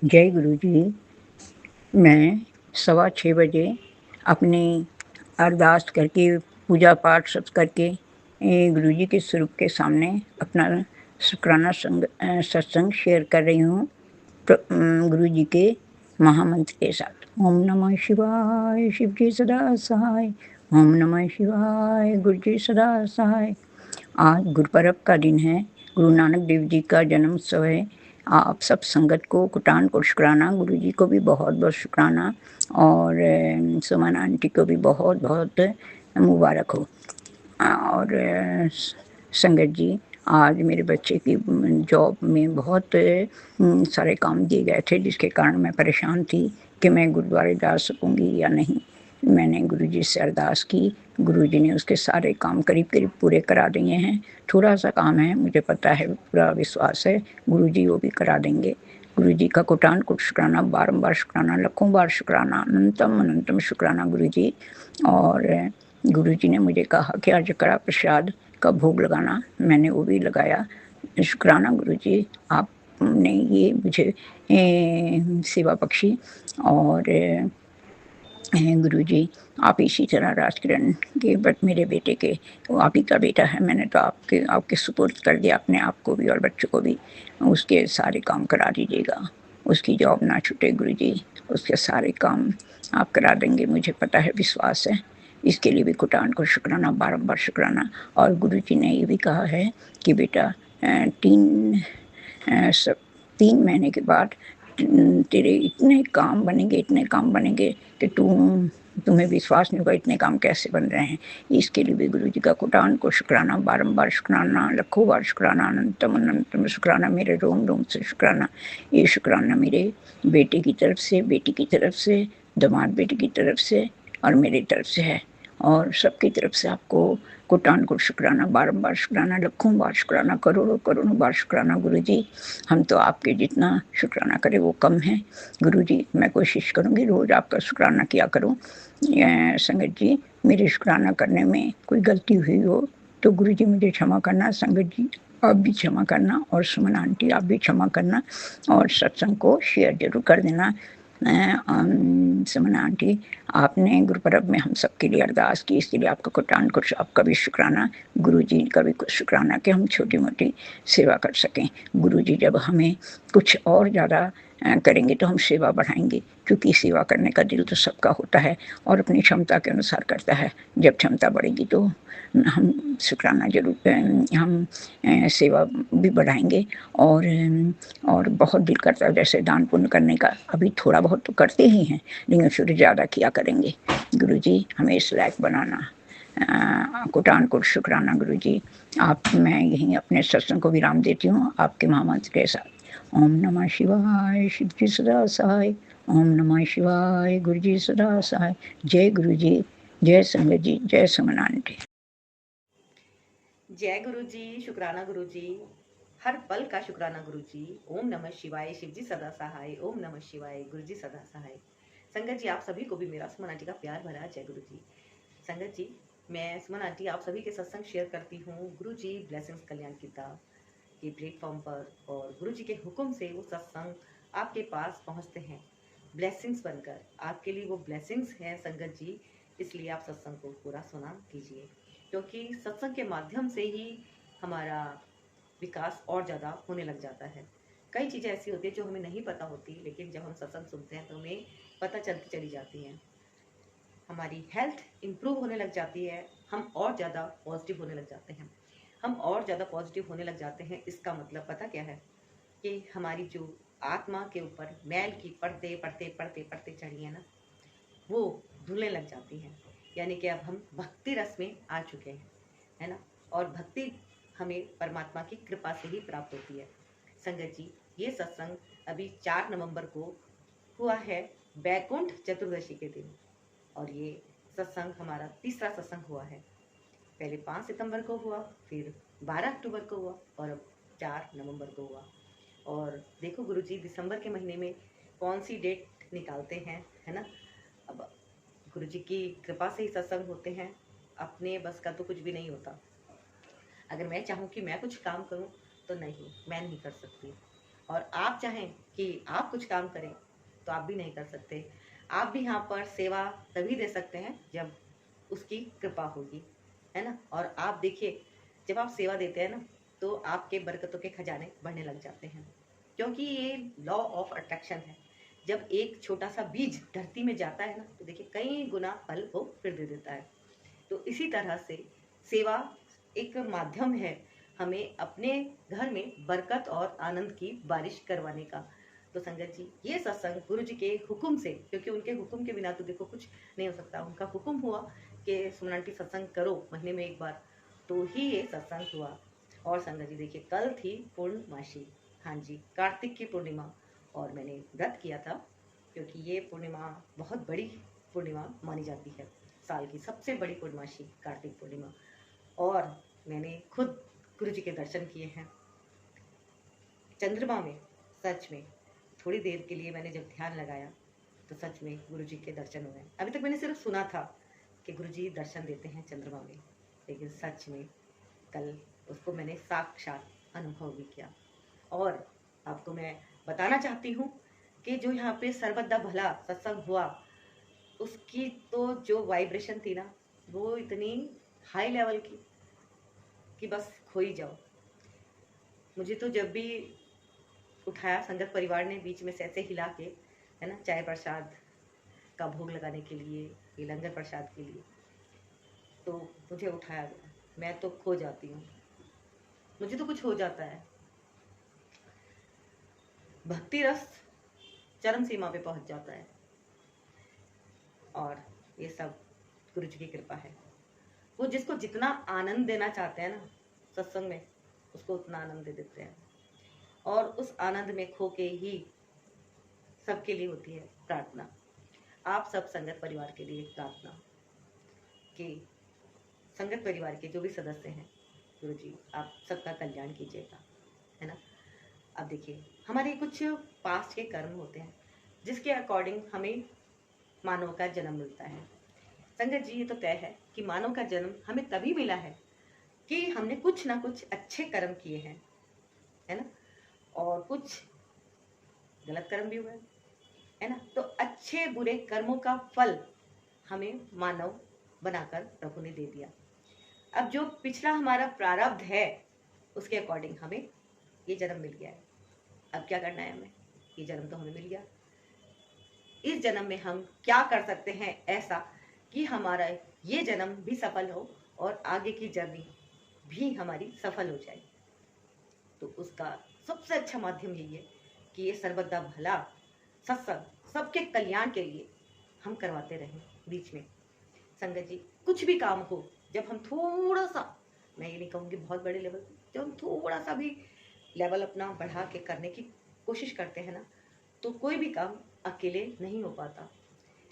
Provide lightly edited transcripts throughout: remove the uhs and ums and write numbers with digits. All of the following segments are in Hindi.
जय गुरु जी। मैं 6:15 बजे अपनी अरदास करके पूजा पाठ सब करके गुरु जी के स्वरूप के सामने अपना शुक्राना सत्संग शेयर कर रही हूँ गुरु जी के महामंत्र के साथ। ओम नमः शिवाय, शिव जी सदा सहाय। ओम नमः शिवाय, गुरु जी सदा सहाय। आज गुरुपर्व का दिन है, गुरु नानक देव जी का जन्म उत्सव है। आप सब संगत को कुटान को शुक्राना, गुरु जी को भी बहुत बहुत शुक्राना और सुमन आंटी को भी बहुत बहुत मुबारक हो। और संगत जी, आज मेरे बच्चे की जॉब में बहुत सारे काम दिए गए थे, जिसके कारण मैं परेशान थी कि मैं गुरुद्वारे जा सकूंगी या नहीं। मैंने गुरुजी से अरदास की, गुरुजी ने उसके सारे काम करीब करीब पूरे करा दिए हैं। थोड़ा सा काम है, मुझे पता है, पूरा विश्वास है गुरुजी वो भी करा देंगे। गुरुजी का कोटान कोट शुक्राना, बारंबार शुक्राना, लाखों बार शुक्राना, अनंतम अनंतम शुक्राना गुरुजी। और गुरुजी ने मुझे कहा कि आज कड़ा प्रसाद का भोग लगाना, मैंने वो भी लगाया। शुक्राना गुरुजी, आपने ये मुझे सेवा बख्शी। और गुरुजी, आप इसी तरह राजकिरण के बट मेरे बेटे के, वो आप ही का बेटा है, मैंने तो आपके सुपुर्द कर दिया अपने आप को भी और बच्चों को भी। उसके सारे काम करा दीजिएगा, उसकी जॉब ना छूटे गुरुजी, उसके सारे काम आप करा देंगे, मुझे पता है, विश्वास है। इसके लिए भी कुटान को शुक्राना, बारंबार शुक्राना। और गुरुजी ने ये भी कहा है कि बेटा 3 महीने के बाद तेरे इतने काम बनेंगे, इतने काम बनेंगे कि तुम्हें विश्वास नहीं होगा इतने काम कैसे बन रहे हैं। इसके लिए भी गुरु जी का कोटान को शुक्राना, बारंबार शुक्राना, लाखों बार शुक्राना, अनंतम अनंतम शुक्राना, मेरे रोम रोम से शुक्राना। ये शुक्राना मेरे बेटे की तरफ से, बेटी की तरफ से, दामाद बेटी की तरफ से और मेरी तरफ से है। और सबकी तरफ से आपको कोटान को शुक्राना, बारंबार शुक्राना, लाखों बार शुक्राना, करोड़ों करोड़ों बार शुक्राना गुरु जी। हम तो आपके जितना शुक्राना करें वो कम है गुरु जी। मैं कोशिश करूँगी रोज़ आपका शुक्राना किया करूँ। संगत जी, मेरे शुक्राना करने में कोई गलती हुई हो तो गुरु जी मुझे क्षमा करना। संगत जी आप भी क्षमा करना और सुमन आंटी आप भी क्षमा करना और सत्संग को शेयर जरूर कर देना। सुमन आंटी, आपने गुरुपर्व में हम सबके लिए अरदास की, इसके लिए आपका कोटान कुछ आपका भी शुक्राना, गुरु जी का भी कुछ शुक्राना कि हम छोटी मोटी सेवा कर सकें। गुरु जी जब हमें कुछ और ज़्यादा करेंगे तो हम सेवा बढ़ाएंगे, क्योंकि सेवा करने का दिल तो सबका होता है और अपनी क्षमता के अनुसार करता है। जब क्षमता बढ़ेगी तो हम शुक्राना जरूर, हम सेवा भी बढ़ाएंगे। और बहुत दिल करता है जैसे दान पुण्य करने का, अभी थोड़ा बहुत तो करते ही हैं लेकिन फिर ज़्यादा किया करेंगे। गुरु जी हमें इस लायक बनाना। कोटान कोट शुक्राना गुरु जी। आप, मैं यहीं अपने सत्संग को विराम देती हूँ आपके महामंत्र के साथ। ओम नमः शिवाय, शिव जी सदा सहाय। ओम नमः शिवाय, गुरु जी सदा सहाय। जय गुरु जी, जय संगत जी, जय सुमन आंटी। जय गुरु जी, शुक्राना गुरु जी, हर पल का शुक्राना गुरु जी। ओम नमः शिवाय, शिव जी सदा सहाय। ओम नमः शिवाय, गुरु जी सदा सहाय। संगत जी, आप सभी को भी मेरा सुमन आंटी का प्यार भरा जय गुरु जी। संगत जी, मैं सुमन आंटी आप सभी के सत्संग शेयर करती हूँ गुरु जी ब्लेसिंग्स कल्याण गीता के प्लेटफॉर्म पर, और गुरु जी के हुक्म से वो सत्संग आपके पास पहुँचते हैं ब्लेसिंग्स बनकर। आपके लिए वो ब्लेसिंग्स हैं संगत जी, इसलिए आप सत्संग को पूरा सुना कीजिए, क्योंकि सत्संग के माध्यम से ही हमारा विकास और ज़्यादा होने लग जाता है। कई चीज़ें ऐसी होती है जो हमें नहीं पता होती, लेकिन जब हम सत्संग सुनते हैं तो हमें पता चलती चली जाती हैं। हमारी हेल्थ इम्प्रूव होने लग जाती है, हम और ज़्यादा पॉजिटिव होने लग जाते हैं। हम और ज़्यादा पॉजिटिव होने लग जाते हैं, इसका मतलब पता क्या है कि हमारी जो आत्मा के ऊपर मैल की पढ़ते पढ़ते पढ़ते पढ़ते चढ़ी है ना, वो धुलने लग जाती हैं। यानी कि अब हम भक्ति रस में आ चुके हैं, है ना। और भक्ति हमें परमात्मा की कृपा से ही प्राप्त होती है। संगत जी, ये सत्संग अभी 4 नवंबर को हुआ है, बैकुंठ चतुर्दशी के दिन, और ये सत्संग हमारा तीसरा सत्संग हुआ है। पहले 5 सितंबर को हुआ, फिर 12 अक्टूबर को हुआ और अब 4 नवंबर को हुआ। और देखो गुरुजी दिसंबर के महीने में कौन सी डेट निकालते हैं, है ना। अब गुरुजी की कृपा से ही सत्संग होते हैं, अपने बस का तो कुछ भी नहीं होता। अगर मैं चाहूँ कि मैं कुछ काम करूँ तो नहीं, मैं नहीं कर सकती। और आप चाहें कि आप कुछ काम करें तो आप भी नहीं कर सकते। आप भी यहाँ पर सेवा तभी दे सकते हैं जब उसकी कृपा होगी, है ना। और आप देखिए, जब आप सेवा देते हैं ना तो आपके बरकतों के खजाने बढ़ने लग जाते हैं, क्योंकि ये लॉ ऑफ अट्रैक्शन है। जब एक छोटा सा बीज धरती में जाता है ना तो देखिए कई गुना फल वो फिर दे देता है। तो इसी तरह से सेवा एक माध्यम है हमें अपने घर में बरकत और आनंद की बारिश करवाने का। तो संगत जी, ये सत्संग गुरु जी के हुक्म से, क्योंकि उनके हुक्म के बिना तो देखो कुछ नहीं हो सकता। उनका हुक्म हुआ कि सुमन आंटी सत्संग करो महीने में एक बार, तो ही ये सत्संग हुआ। और संगत जी देखिए, कल थी पूर्णमासी, हाँ जी, कार्तिक की पूर्णिमा, और मैंने व्रत किया था, क्योंकि ये पूर्णिमा बहुत बड़ी पूर्णिमा मानी जाती है, साल की सबसे बड़ी पूर्णमासी कार्तिक पूर्णिमा। और मैंने खुद गुरु जी के दर्शन किए हैं चंद्रमा में। सच में थोड़ी देर के लिए मैंने जब ध्यान लगाया तो सच में गुरु जी के दर्शन हुए। अभी तक मैंने सिर्फ सुना था कि गुरु जी दर्शन देते हैं चंद्रमा में, लेकिन सच में कल उसको मैंने साक्षात अनुभव भी किया। और आपको मैं बताना चाहती हूँ कि जो यहाँ पे सर्वदा भला सत्संग हुआ, उसकी तो जो वाइब्रेशन थी ना, वो इतनी हाई लेवल की कि बस खो ही जाओ। मुझे तो जब भी उठाया संगत परिवार ने बीच में से ऐसे हिला के, है ना, चाय प्रसाद का भोग लगाने के लिए, ये लंगर प्रसाद के लिए, तो मुझे उठाया गया। मैं तो खो जाती हूँ, मुझे तो कुछ हो जाता है। भक्ति रस चरम सीमा पे पहुंच जाता है। और ये सब गुरु जी की कृपा है। वो जिसको जितना आनंद देना चाहते हैं ना सत्संग में, उसको उतना आनंद दे देते हैं। और उस आनंद में खो के ही सबके लिए होती है प्रार्थना। आप सब संगत परिवार के लिए प्रार्थना कि संगत परिवार के जो भी सदस्य हैं, गुरु जी आप सबका कल्याण कीजिएगा, है ना। अब देखिए, हमारे कुछ पास्ट के कर्म होते हैं जिसके अकॉर्डिंग हमें मानव का जन्म मिलता है। संगत जी, ये तो तय है कि मानव का जन्म हमें तभी मिला है कि हमने कुछ ना कुछ अच्छे कर्म किए हैं, है ना, और कुछ गलत कर्म भी हुए, है ना। तो अच्छे बुरे कर्मों का फल हमें मानव बनाकर प्रभु ने दे दिया। अब जो पिछला हमारा प्रारब्ध है उसके अकॉर्डिंग हमें ये जन्म मिल गया है। अब क्या करना है हमें, ये जन्म तो हमें मिल गया, इस जन्म में हम क्या कर सकते हैं ऐसा कि हमारा ये जन्म भी सफल हो और आगे की जर्नी भी हमारी सफल हो जाए। तो उसका सबसे अच्छा माध्यम यही है कि ये सर्वदा भला सत्संग सबके कल्याण के लिए हम करवाते रहें। बीच में संगत जी, कुछ भी काम हो, जब हम थोड़ा सा, मैं ये नहीं कहूँगी बहुत बड़े लेवल पे, जब हम थोड़ा सा भी लेवल अपना बढ़ा के करने की कोशिश करते हैं ना, तो कोई भी काम अकेले नहीं हो पाता।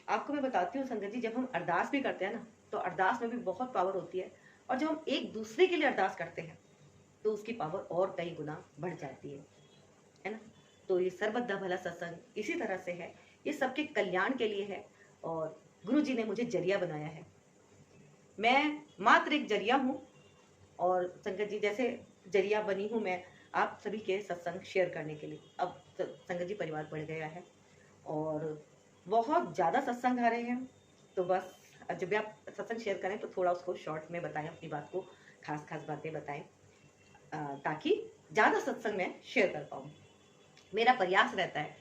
आपको मैं बताती हूँ संगत जी, जब हम अरदास भी करते हैं ना, तो अरदास में भी बहुत पावर होती है। और जब हम एक दूसरे के लिए अरदास करते हैं तो उसकी पावर और कई गुना बढ़ जाती है ना। तो ये सर्वदा भला सत्संग इसी तरह से है, ये सबके कल्याण के लिए है। और गुरु जी ने मुझे जरिया बनाया है, मैं मात्र एक जरिया हूँ। और संगत जी, जैसे जरिया बनी हूँ मैं आप सभी के सत्संग शेयर करने के लिए। अब संगत जी परिवार बढ़ गया है और बहुत ज़्यादा सत्संग आ रहे हैं, तो बस जब भी आप सत्संग शेयर करें तो थोड़ा उसको शॉर्ट में बताएं, अपनी बात को खास खास बातें बताएं, ताकि ज़्यादा सत्संग में शेयर कर पाऊँ। मेरा प्रयास रहता है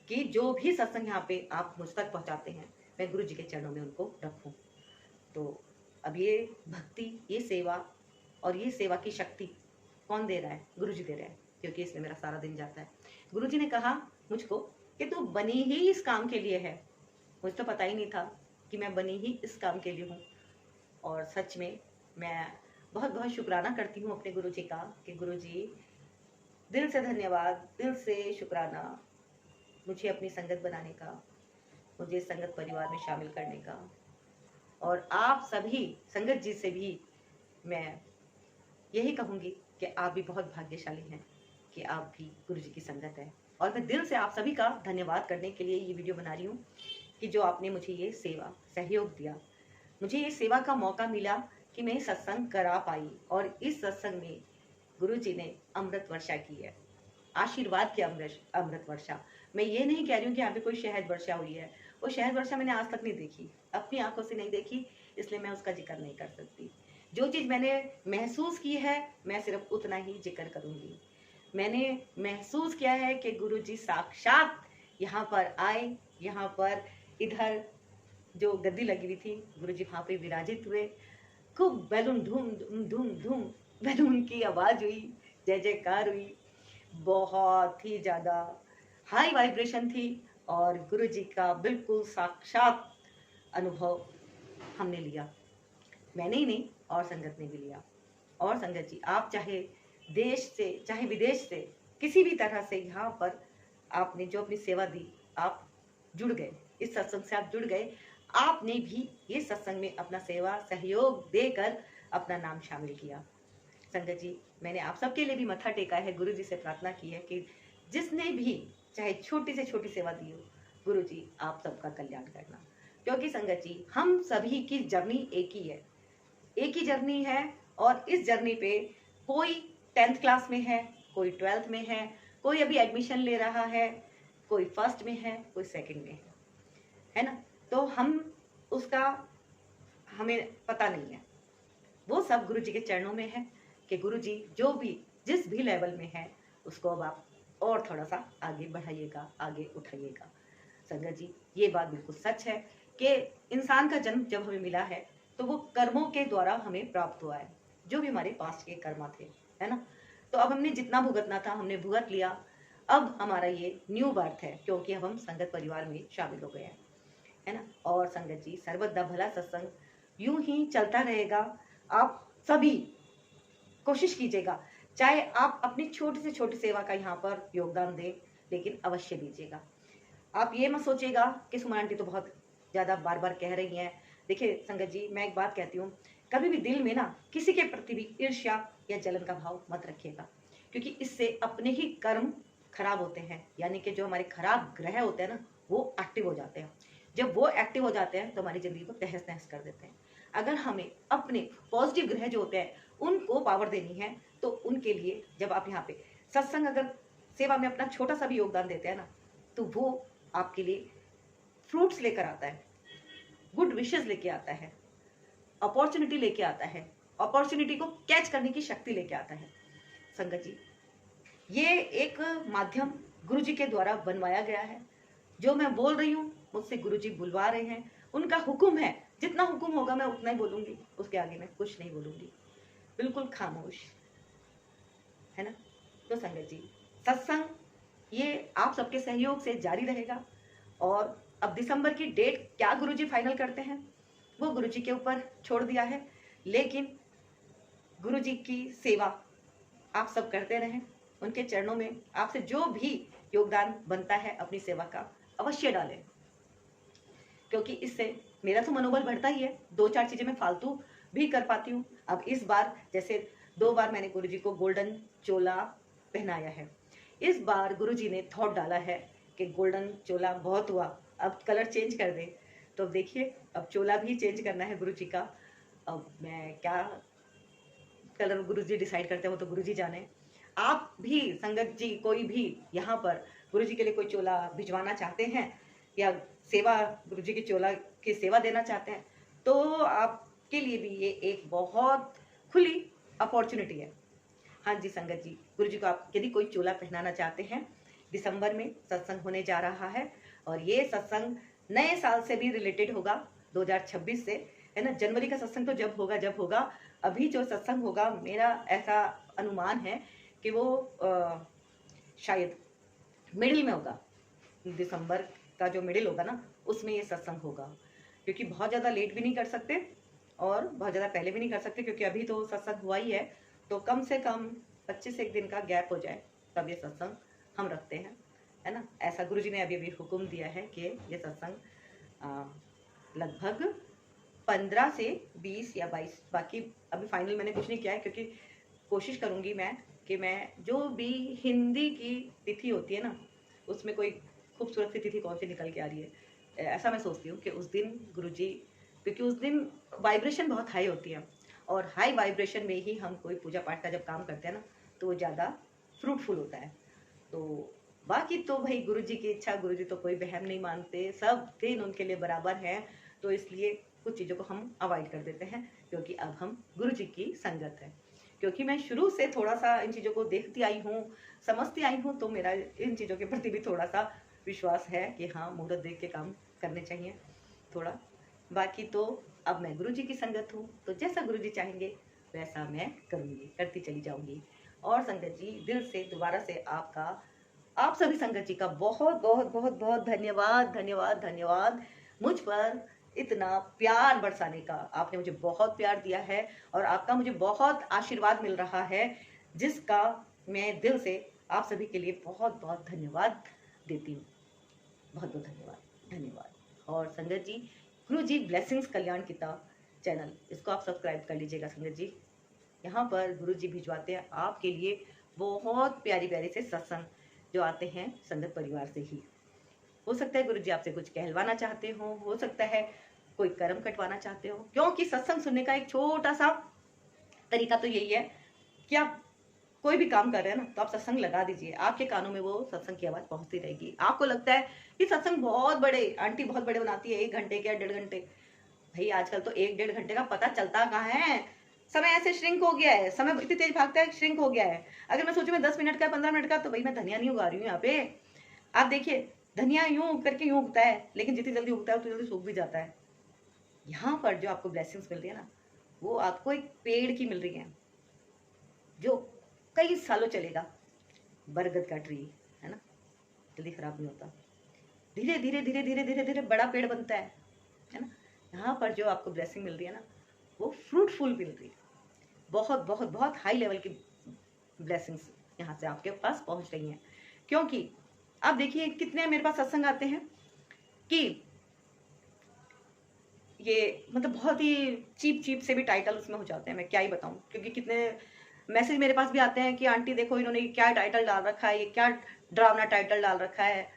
कि जो भी सत्संग यहाँ पे आप मुझ तक पहुँचाते हैं, मैं गुरु जी के चरणों में उनको रखूँ। तो अब ये भक्ति, ये सेवा और ये सेवा की शक्ति कौन दे रहा है? गुरु जी दे रहे हैं, क्योंकि इसमें मेरा सारा दिन जाता है। गुरु जी ने कहा मुझको कि तू बनी ही इस काम के लिए है। मुझे तो पता ही नहीं था कि मैं बनी ही इस काम के लिए हूँ। और सच में मैं बहुत बहुत शुक्राना करती हूँ अपने गुरु जी का कि गुरु जी दिल से धन्यवाद, दिल से शुक्राना मुझे अपनी संगत बनाने का, मुझे संगत परिवार में शामिल करने का। और आप सभी संगत जी से भी मैं यही कहूँगी कि आप भी बहुत भाग्यशाली हैं कि आप भी गुरु जी की संगत है। और मैं दिल से आप सभी का धन्यवाद करने के लिए ये वीडियो बना रही हूँ कि जो आपने मुझे ये सेवा सहयोग दिया, मुझे ये सेवा का मौका मिला कि मैं सत्संग करा पाई। और इस सत्संग में गुरु जी ने अमृत वर्षा की है। आशीर्वाद की अमृत अमृत वर्षा। मैं ये नहीं कह रही हूँ कि यहाँ पे कोई शहद वर्षा हुई है, वो शहद वर्षा मैंने आज तक नहीं देखी, अपनी आंखों से नहीं देखी, इसलिए मैं उसका जिक्र नहीं कर सकती। जो चीज़ मैंने महसूस की है मैं सिर्फ उतना ही जिक्र करूँगी। मैंने महसूस किया है कि गुरुजी साक्षात यहाँ पर आए, यहाँ पर इधर जो गद्दी लगी हुई थी गुरुजी वहाँ पे विराजित हुए, खूब बैलून धूम धूम धूम धूम बैलून की आवाज हुई, जय जयकार हुई, बहुत ही ज्यादा हाई वाइब्रेशन थी और गुरुजी का बिल्कुल साक्षात अनुभव हमने लिया। मैंने ही नहीं और संगत ने भी लिया। और संगत जी, आप चाहे देश से चाहे विदेश से किसी भी तरह से यहाँ पर आपने जो अपनी सेवा दी, आप जुड़ गए, इस सत्संग से आप जुड़ गए, आपने भी ये सत्संग में अपना सेवा सहयोग देकर अपना नाम शामिल किया। संगत जी, मैंने आप सबके लिए भी मत्था टेका है, गुरु जी से प्रार्थना की है कि जिसने भी चाहे छोटी से छोटी सेवा दी हो, गुरु जी आप सबका कल्याण करना। क्योंकि संगत जी, हम सभी की जर्नी एक ही है, एक ही जर्नी है। और इस जर्नी पे कोई 10th क्लास में है, कोई 12th में कोई अभी एडमिशन ले रहा है, कोई फर्स्ट में है, कोई सेकंड में है ना। तो हम उसका हमें पता नहीं है, वो सब गुरु जी के चरणों में है कि गुरु जी जो भी जिस भी लेवल में है उसको अब आप और थोड़ा सा आगे बढ़ाइएगा, आगे उठाइएगा। संगत जी, ये बात बिल्कुल सच है कि इंसान का जन्म जब हमें मिला है तो वो कर्मों के द्वारा हमें प्राप्त हुआ है, जो भी हमारे पास्ट के कर्म थे, है ना। तो अब हमने जितना भुगतना था हमने भुगत लिया, अब हमारा ये न्यू बर्थ है क्योंकि अब हम संगत परिवार में शामिल हो गए हैं, है ना। और संगत जी, सर्वदा भला सत्संग यूं ही चलता रहेगा। आप सभी कोशिश कीजिएगा, चाहे आप अपनी छोटी से छोटी सेवा का यहाँ पर योगदान दें, लेकिन अवश्य दीजिएगा। आप ये मत सोचिएगा कि सुमन आंटी तो बहुत ज्यादा बार बार कह रही हैं। देखिए संगत जी, मैं एक बात कहती हूँ, कभी भी दिल में ना किसी के प्रति भी ईर्ष्या या जलन का भाव मत रखिएगा, क्योंकि इससे अपने ही कर्म खराब होते हैं। यानी कि जो हमारे खराब ग्रह होते हैं ना, वो एक्टिव हो जाते हैं। जब वो एक्टिव हो जाते हैं तो हमारी जिंदगी को तहस नहस कर देते हैं। अगर हमें अपने पॉजिटिव ग्रह जो होते हैं उनको पावर देनी है, तो उनके लिए जब आप यहाँ पे सत्संग अगर सेवा में अपना छोटा सा भी योगदान देते हैं ना, तो वो आपके लिए फ्रूट्स लेकर आता है, गुड विशेस लेके आता है, अपॉर्चुनिटी लेके आता है, अपॉर्चुनिटी को कैच करने की शक्ति लेके आता है। संगत जी, ये एक माध्यम गुरु जी के द्वारा बनवाया गया है। जो मैं बोल रही हूँ मुझसे गुरु जी बुलवा रहे हैं, उनका हुक्म है, जितना हुक्म होगा मैं उतना ही बोलूंगी, उसके आगे मैं कुछ नहीं बोलूंगी, बिल्कुल खामोश, है ना। तो संगत जी, सत्संग ये आप सबके सहयोग से जारी रहेगा। और अब दिसंबर की डेट क्या गुरुजी फाइनल करते हैं वो गुरुजी के ऊपर छोड़ दिया है, लेकिन गुरुजी की सेवा आप सब करते रहें, उनके चरणों में आपसे जो भी योगदान बनता है अपनी सेवा का अवश्य डालें, क्योंकि इससे मेरा तो मनोबल बढ़ता ही है, 2-4 चीजें मैं फालतू भी कर पाती हूँ। अब इस बार जैसे 2 बार मैंने गुरुजी को गोल्डन चोला पहनाया है, इस बार गुरुजी ने थॉट डाला है कि गोल्डन चोला बहुत हुआ, अब कलर चेंज कर दे। तो अब देखिए, अब चोला भी चेंज करना है गुरुजी का। अब मैं क्या कलर गुरुजी डिसाइड करते हैं वो तो गुरुजी जाने। आप भी संगत जी कोई भी यहाँ पर गुरुजी के लिए कोई चोला भिजवाना चाहते हैं या सेवा गुरुजी की चोला की सेवा देना चाहते हैं, तो आपके लिए भी ये एक बहुत खुली अपॉर्चुनिटी है। हाँ जी संगत जी, गुरुजी को आप यदि कोई चोला पहनाना चाहते हैं, दिसंबर में सत्संग होने जा रहा है और ये सत्संग नए साल से भी रिलेटेड होगा, 2026 से, है ना। जनवरी का सत्संग तो जब होगा, अभी जो सत्संग होगा मेरा ऐसा अनुमान है कि वो शायद मिडिल में होगा, दिसंबर का जो मिडिल होगा ना उसमें ये सत्संग होगा, क्योंकि बहुत ज़्यादा लेट भी नहीं कर सकते और बहुत ज़्यादा पहले भी नहीं कर सकते, क्योंकि अभी तो सत्संग हुआ ही है। तो कम से कम 25 एक दिन का गैप हो जाए तब ये सत्संग हम रखते हैं, है ना। ऐसा गुरुजी ने अभी अभी हुक्म दिया है कि ये सत्संग लगभग 15 से 20 या 22, बाकी अभी फाइनल मैंने कुछ नहीं किया है, क्योंकि कोशिश करूंगी मैं कि मैं जो भी हिंदी की तिथि होती है ना उसमें कोई खूबसूरत सी तिथि कौन सी निकल के आ रही है, ऐसा मैं सोचती हूँ कि उस दिन गुरुजी, क्योंकि उस दिन वाइब्रेशन बहुत हाई होती है और हाई वाइब्रेशन में ही हम कोई पूजा पाठ का जब काम करते हैं ना तो वो ज़्यादा फ्रूटफुल होता है। तो बाकी तो भाई गुरु जी की इच्छा, गुरु जी तो कोई वहम नहीं मानते, सब दिन उनके लिए बराबर हैं। तो इसलिए कुछ चीज़ों को हम अवॉइड कर देते हैं, क्योंकि अब हम गुरु जी की संगत है। क्योंकि मैं शुरू से थोड़ा सा इन चीज़ों को देखती आई हूँ, समझती आई हूँ, तो मेरा इन चीज़ों के प्रति भी थोड़ा सा विश्वास है कि हाँ, मुहूर्त देख के काम करने चाहिए थोड़ा। बाकी तो अब मैं गुरु जी की संगत हूँ, तो जैसा गुरु जी चाहेंगे वैसा मैं करूँगी, करती चली जाऊँगी। और संगत जी, दिल से दोबारा से आप सभी संगत जी का बहुत बहुत बहुत बहुत धन्यवाद, धन्यवाद, धन्यवाद। मुझ पर इतना प्यार बरसाने का, आपने मुझे बहुत प्यार दिया है और आपका मुझे बहुत आशीर्वाद मिल रहा है, जिसका मैं दिल से आप सभी के लिए बहुत बहुत धन्यवाद देती हूँ। बहुत बहुत धन्यवाद, धन्यवाद। और संगत जी, गुरु जी ब्लेसिंग्स कल्याण किताब चैनल, इसको आप सब्सक्राइब कर लीजिएगा संगत जी। यहाँ पर गुरु जी भिजवाते हैं आपके लिए बहुत प्यारी प्यारी से सत्संग, जो आते हैं संगत परिवार से ही। हो सकता है गुरु जी आपसे कुछ कहलवाना चाहते हो सकता है कोई कर्म कटवाना चाहते हो, क्योंकि सत्संग सुनने का एक छोटा सा तरीका तो यही है कि आप कोई भी काम कर रहे हैं ना, तो आप सत्संग लगा दीजिए, आपके कानों में वो सत्संग की आवाज पहुंचती रहेगी। आपको लगता है कि सत्संग बहुत बड़े, आंटी बहुत बड़े बनाती है, 1 घंटे के या 1.5 घंटे, भाई आजकल तो 1-1.5 घंटे का पता चलता कहाँ है। समय ऐसे श्रिंक हो गया है, समय इतनी तेज भागता है, श्रिंक हो गया है। अगर मैं सोचूं मैं 10 मिनट का 15 मिनट का, तो भाई मैं धनिया नहीं उगा रही हूँ यहाँ पे। आप देखिए, धनिया यूं करके यूं उगता है, लेकिन जितनी जल्दी उगता है उतनी जल्दी सूख भी जाता है। यहाँ पर जो आपको ब्लेसिंग्स मिल रही है ना, वो आपको एक पेड़ की मिल रही है, जो कई सालों चलेगा। बरगद का ट्री है ना, जल्दी खराब नहीं होता, धीरे धीरे धीरे धीरे धीरे धीरे बड़ा पेड़ बनता है ना। यहाँ पर जो आपको ब्लेसिंग मिल रही है ना, वो फ्रूटफुल मिल रही है। बहुत बहुत बहुत हाई लेवल की ब्लेसिंग्स यहाँ से आपके पास पहुंच रही हैं। क्योंकि आप देखिए कितने मेरे पास सत्संग आते हैं कि ये मतलब बहुत ही चीप चीप से भी टाइटल उसमें हो जाते हैं, मैं क्या ही बताऊं। क्योंकि कितने मैसेज मेरे पास भी आते हैं कि आंटी देखो इन्होंने क्या टाइटल डाल रखा है, ये क्या डरावना टाइटल डाल रखा है।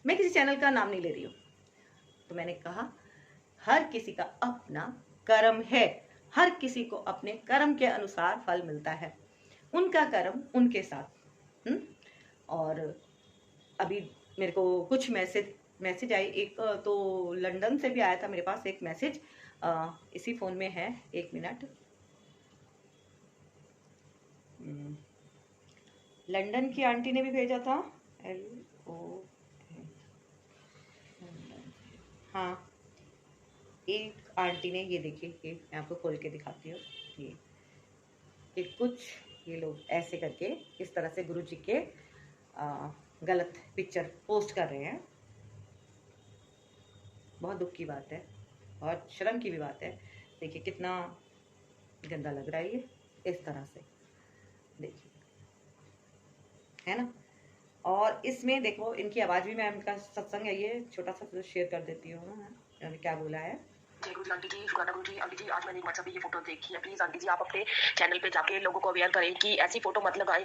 मैं किसी चैनल का नाम नहीं ले रही हूँ, तो मैंने कहा हर किसी का अपना कर्म है, हर किसी को अपने कर्म के अनुसार फल मिलता है, उनका कर्म उनके साथ। और अभी मेरे को कुछ मैसेज आई, एक तो लंदन से भी आया था मेरे पास एक मैसेज, इसी फोन में है, 1 मिनट। लंदन की आंटी ने भी भेजा था, LO, हाँ, एक आंटी ने, ये देखिए, ये मैं आपको खोल के दिखाती हूँ, ये कुछ ये लोग ऐसे करके इस तरह से गुरु जी के गलत पिक्चर पोस्ट कर रहे हैं। बहुत दुख की बात है, बहुत शर्म की भी बात है। देखिए कितना गंदा लग रहा है ये, इस तरह से देखिए, है ना। और इसमें देखो इनकी आवाज भी, मैं इनका सत्संग है ये, छोटा सा शेयर कर देती हूँ, उन्होंने क्या बोला है। जय गुरु जी आंटी जी, शुक्राना गुरु जी। आंटी जी, आज मैंने एक व्हाट्सएप पे ये फोटो देखी है, प्लीज आंटी जी आप अपने चैनल पे जाके लोगों को अवेयर करें कि ऐसी फोटो मत लगाएं।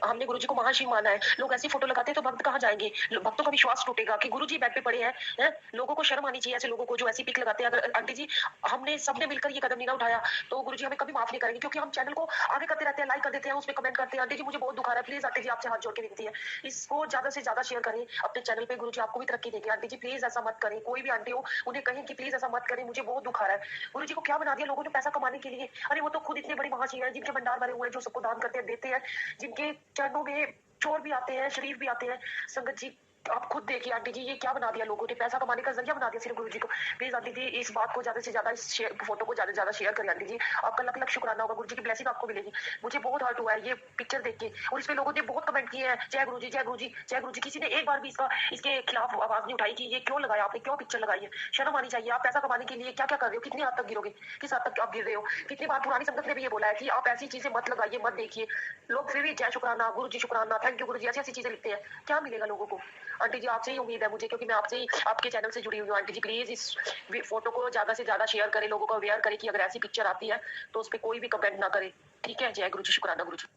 हमने गुरु जी को महाशिव माना है, लोग ऐसी फोटो लगाते हैं तो भक्त कहाँ जाएंगे, भक्तों का विश्वास टूटेगा कि गुरु जी बेड पे पड़े हैं। लोगों को शर्म आनी चाहिए ऐसे लोगों को जो ऐसी पिक लगाते हैं। अगर आंटी जी हमने सबने मिलकर ये कदम नहीं ना उठाया तो गुरु जी हमें कभी माफ नहीं करेंगे, क्योंकि हम चैनल को आगे करते रहते हैं, लाइक कर देते हैं, उसमें कमेंट करते हैं। आंटी जी मुझे बहुत दुखा रहा है, प्लीज आंटी जी आपसे हाथ जोड़ के विनती है, इसको ज्यादा से ज्यादा शेयर करें अपने चैनल पे, गुरु जी आपको भी तरक्की देंगे। आंटी जी प्लीज ऐसा मत करें, कोई भी आंटी हो उन्हें कहें कि प्लीज ऐसा मत करें, मुझे बहुत दुखा रहा है। गुरु जी को क्या बना दिया लोगों ने पैसा कमाने के लिए। अरे वो तो खुद इतने बड़े महाशिव हैं, जिनके भंडार भरे हुए हैं, जो सबको दान करते हैं, देते हैं, जिनके चरणों में चोर भी आते हैं, शरीफ भी आते हैं। संगत जी आप खुद देखिए आंटी जी, ये क्या बना दिया लोगों ने, पैसा कमाने का जरिया बना दिया सिर्फ गुरु जी को। प्लीज आंटी जी इस बात को ज्यादा से ज्यादा, इस फोटो को ज्यादा से ज्यादा शेयर करें आंटी जी, आपका लख लख शुक्राना होगा, गुरु जी की ब्लेसिंग आपको मिलेगी। मुझे बहुत हर्ट हुआ है ये पिक्चर देख के, और इसमें लोगों ने बहुत कमेंट किए हैं, जय गुरु जी, जय गुरु जी, जय गुरु जी। किसी ने एक बार भी इसके खिलाफ आवाज नहीं उठाई कि ये क्यों लगाया आपने, क्यों पिक्चर लगाई है। शर्म आनी चाहिए। आप पैसा कमाने के लिए क्या क्या कर रहे हो, कितनी हद तक गिरोगे, किस हद तक आप गिर रहे हो। कितनी बार पुरानी संगत ने भी ये बोला है कि आप ऐसी चीजें मत लगाइए, मत देखिए। लोग फिर भी जय शुक्राना, गुरु जी शुक्राना, थैंक यू गुरु जी, ऐसी ऐसी चीजें लिखते हैं। क्या मिलेगा लोगों को। आंटी जी आपसे ही उम्मीद है मुझे, क्योंकि मैं आपसे ही, आपके चैनल से जुड़ी हुई हूँ। आंटी जी प्लीज इस फोटो को ज्यादा से ज्यादा शेयर करें, लोगों को अवेयर करें कि अगर ऐसी पिक्चर आती है तो उस पर कोई भी कमेंट ना करे, ठीक है। जय गुरु जी, शुक्राना गुरु जी।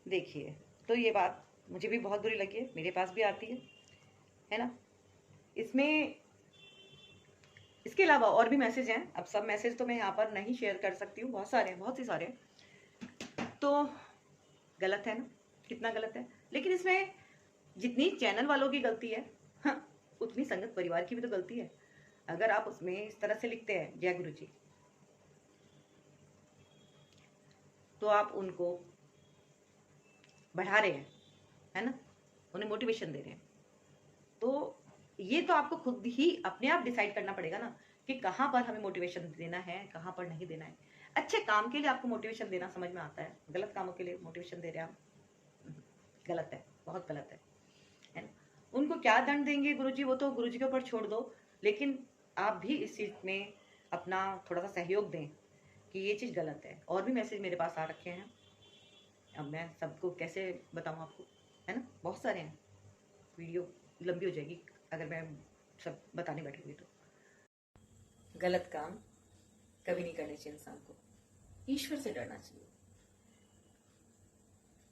देखिए, तो ये बात मुझे भी बहुत बुरी लगी है, मेरे पास भी आती है ना। इसमें इसके अलावा और भी मैसेज हैं, अब सब मैसेज तो मैं यहाँ पर नहीं शेयर कर सकती हूँ, बहुत सारे हैं, बहुत ही सारे हैं। तो गलत है ना, कितना गलत है। लेकिन इसमें जितनी चैनल वालों की गलती है, हाँ, उतनी संगत परिवार की भी तो गलती है। अगर आप उसमें इस तरह से लिखते हैं जय गुरु जी, तो आप उनको बढ़ा रहे हैं, है ना, उन्हें मोटिवेशन दे रहे हैं। तो ये तो आपको खुद ही अपने आप डिसाइड करना पड़ेगा ना कि कहाँ पर हमें मोटिवेशन देना है, कहाँ पर नहीं देना है। अच्छे काम के लिए आपको मोटिवेशन देना समझ में आता है, गलत कामों के लिए मोटिवेशन दे रहे हैं आप, गलत है, बहुत गलत है ना। उनको क्या दंड देंगे गुरुजी, वो तो गुरुजी के ऊपर छोड़ दो, लेकिन आप भी इस चीज में अपना थोड़ा सा सहयोग दें कि ये चीज गलत है। और भी मैसेज मेरे पास आ रखे हैं, अब मैं सबको कैसे बताऊं आपको, है ना, बहुत सारे हैं, वीडियो लंबी हो जाएगी अगर मैं सब बताने बैठूंगी तो। गलत काम कभी नहीं करने चाहिए इंसान को, ईश्वर से डरना चाहिए,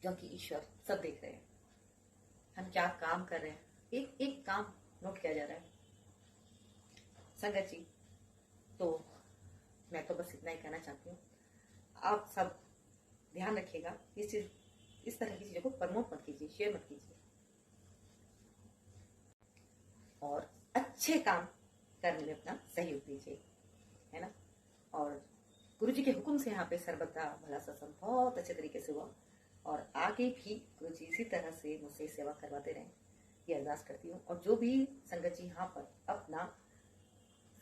क्योंकि ईश्वर सब देख रहे हैं, हम क्या काम कर रहे हैं, एक एक काम नोट किया जा रहा है। संगत जी, तो मैं तो बस इतना ही कहना चाहती हूँ, आप सब ध्यान रखिएगा, इस तरह की चीजों को प्रमोट मत कीजिए, शेयर मत कीजिए, और अच्छे काम करने में अपना सहयोग दीजिए, है ना। और गुरुजी के हुक्म से यहाँ पे सर्वदा भला सत्संग बहुत अच्छे तरीके से हुआ, और आगे भी गुरुजी इसी तरह से मुझसे सेवा करवाते रहें, ये अरदास करती हूँ। और जो भी संगत जी यहाँ पर अपना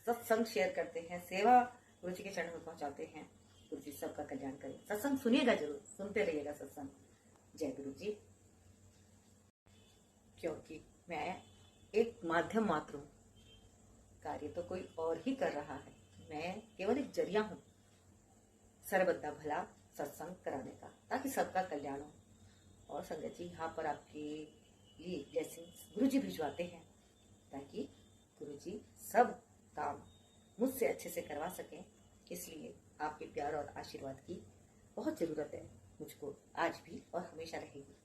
सत्संग शेयर करते हैं, सेवा गुरुजी के चरणों में पहुंचाते हैं, गुरुजी सबका कल्याण करें। सत्संग सुनिएगा जरूर, सुनते रहिएगा सत्संग। जय गुरु जी। क्योंकि मैं एक माध्यम मात्र हूँ, कार्य तो कोई और ही कर रहा है, मैं केवल एक जरिया हूँ सर्वदा भला सत्संग कराने का, ताकि सबका कल्याण हो। और संगत जी यहाँ पर आपके लिए ब्लेसिंग्स गुरुजी भिजवाते हैं, ताकि गुरुजी सब काम मुझसे अच्छे से करवा सकें। इसलिए आपके प्यार और आशीर्वाद की बहुत ज़रूरत है मुझको, आज भी और हमेशा रहेगी।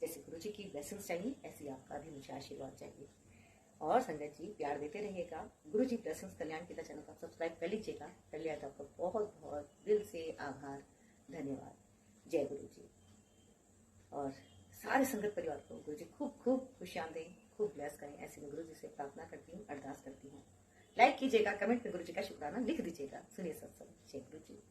जैसे गुरुजी की ब्लेसिंग्स चाहिए, ऐसी आपका भी मुझे आशीर्वाद चाहिए। और संगत जी प्यार देते रहिएगा। गुरुजी ब्लेसिंग्स कल्याण पिता चैनल को सब्सक्राइब कर लीजिएगा, कर लिया तो आपका बहुत बहुत दिल से आभार, धन्यवाद। जय गुरु जी। और सारे संगत परिवार को गुरुजी खूब खूब खुशियां दें, खूब ब्लेस करें, ऐसी मैं गुरुजी से प्रार्थना करती हूँ, अरदास करती हूँ। लाइक कीजिएगा, कमेंट में गुरुजी का शुक्राना लिख दीजिएगा। सुनिए सत्संग। जय गुरु जी।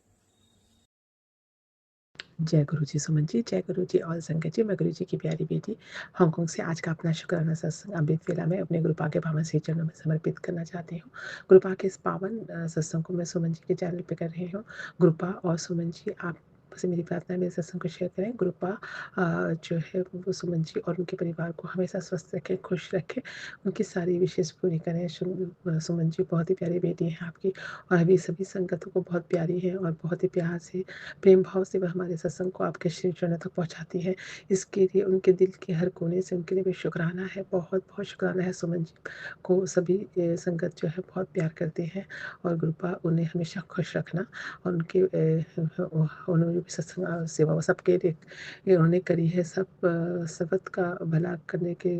जय गुरु जी सुमन जी, जय गुरु जी और संगत जी। मैं गुरु जी की प्यारी बेटी हांगकांग से आज का अपना शुक्राना सत्संग अमृत वेला में अपने गुरुपा के पावन श्री चरणों में समर्पित करना चाहती हूँ। गुरुपा के इस पावन सत्संग को मैं सुमन जी के चैनल पे कर रही हूँ। गुरुपा और सुमन जी, आप से मेरी प्रार्थना है मेरे सत्संग को शेयर करें। गुरुपा जो है वो सुमन जी और उनके परिवार को हमेशा स्वस्थ रखें, खुश रखें, उनकी सारी विशेष पूरी करें। सुमन जी बहुत ही प्यारी बेटी हैं आपकी, और अभी सभी संगतों को बहुत प्यारी है, और बहुत ही प्यार से प्रेम भाव से वह हमारे सत्संग को आपके श्री चरणों तक पहुँचाती है। इसके लिए उनके दिल के हर कोने से उनके लिए भी शुक्राना है, बहुत बहुत शुक्राना है। सुमन जी को सभी संगत जो है बहुत प्यार करते हैं, और गुरुपा उन्हें हमेशा खुश रखना, और उनके उन्होंने भी सत्संग सेवा सबके लिए उन्होंने करी है, सबक का भला करने के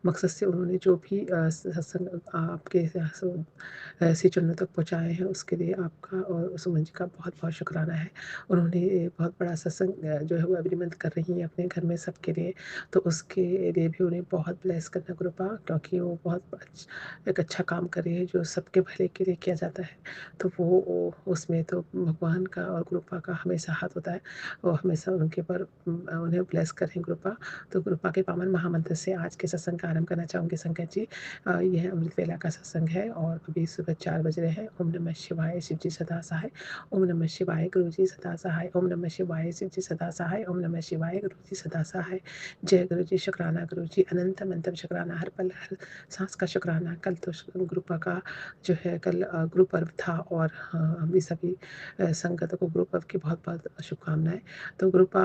मकसद से उन्होंने जो भी सत्संग आपके श्री चरणों तक पहुँचाए हैं, उसके लिए आपका और सुमन जी का बहुत बहुत शुक्राना है। उन्होंने बहुत बड़ा सत्संग जो है वो अग्रीमेंट कर रही हैं अपने घर में सबके लिए, तो उसके लिए भी उन्हें बहुत ब्लेस करना गुरुपा, क्योंकि वो बहुत एक अच्छा काम कर रही है जो सबके भले के लिए किया जाता है। तो वो उसमें तो भगवान का और गुरुपा का हमेशा हाथ होता है, वो हमेशा उनके पर उन्हें ब्लेस करें गुरुपा। तो गुरुपा के पावन महामंत्र से आज के सत्संग का आरंभ करना चाहूँगी संगत जी। यह अमृत वेला का सत्संग है, और अभी सुबह 4 बज रहे हैं। ओम नमः शिवाय, शिव जी सदा सहाय। ओम नमः शिवाय, गुरु जी सदा सहाय। ओम नमः शिवाय, शिव जी सदा सहाय। ओम नमः शिवाय, गुरु जी सदा सहाय। जय गुरु जी, शुक्राना गुरु जी, अनंत अनंतम शुक्राना, हर पल हर सांस का शुक्राना। कल तो गुरुपा का जो है कल गुरु पर्व था, और हम सभी संगतों को गुरु पर्व की बहुत बहुत शुभकामनाएं। तो गुरुपा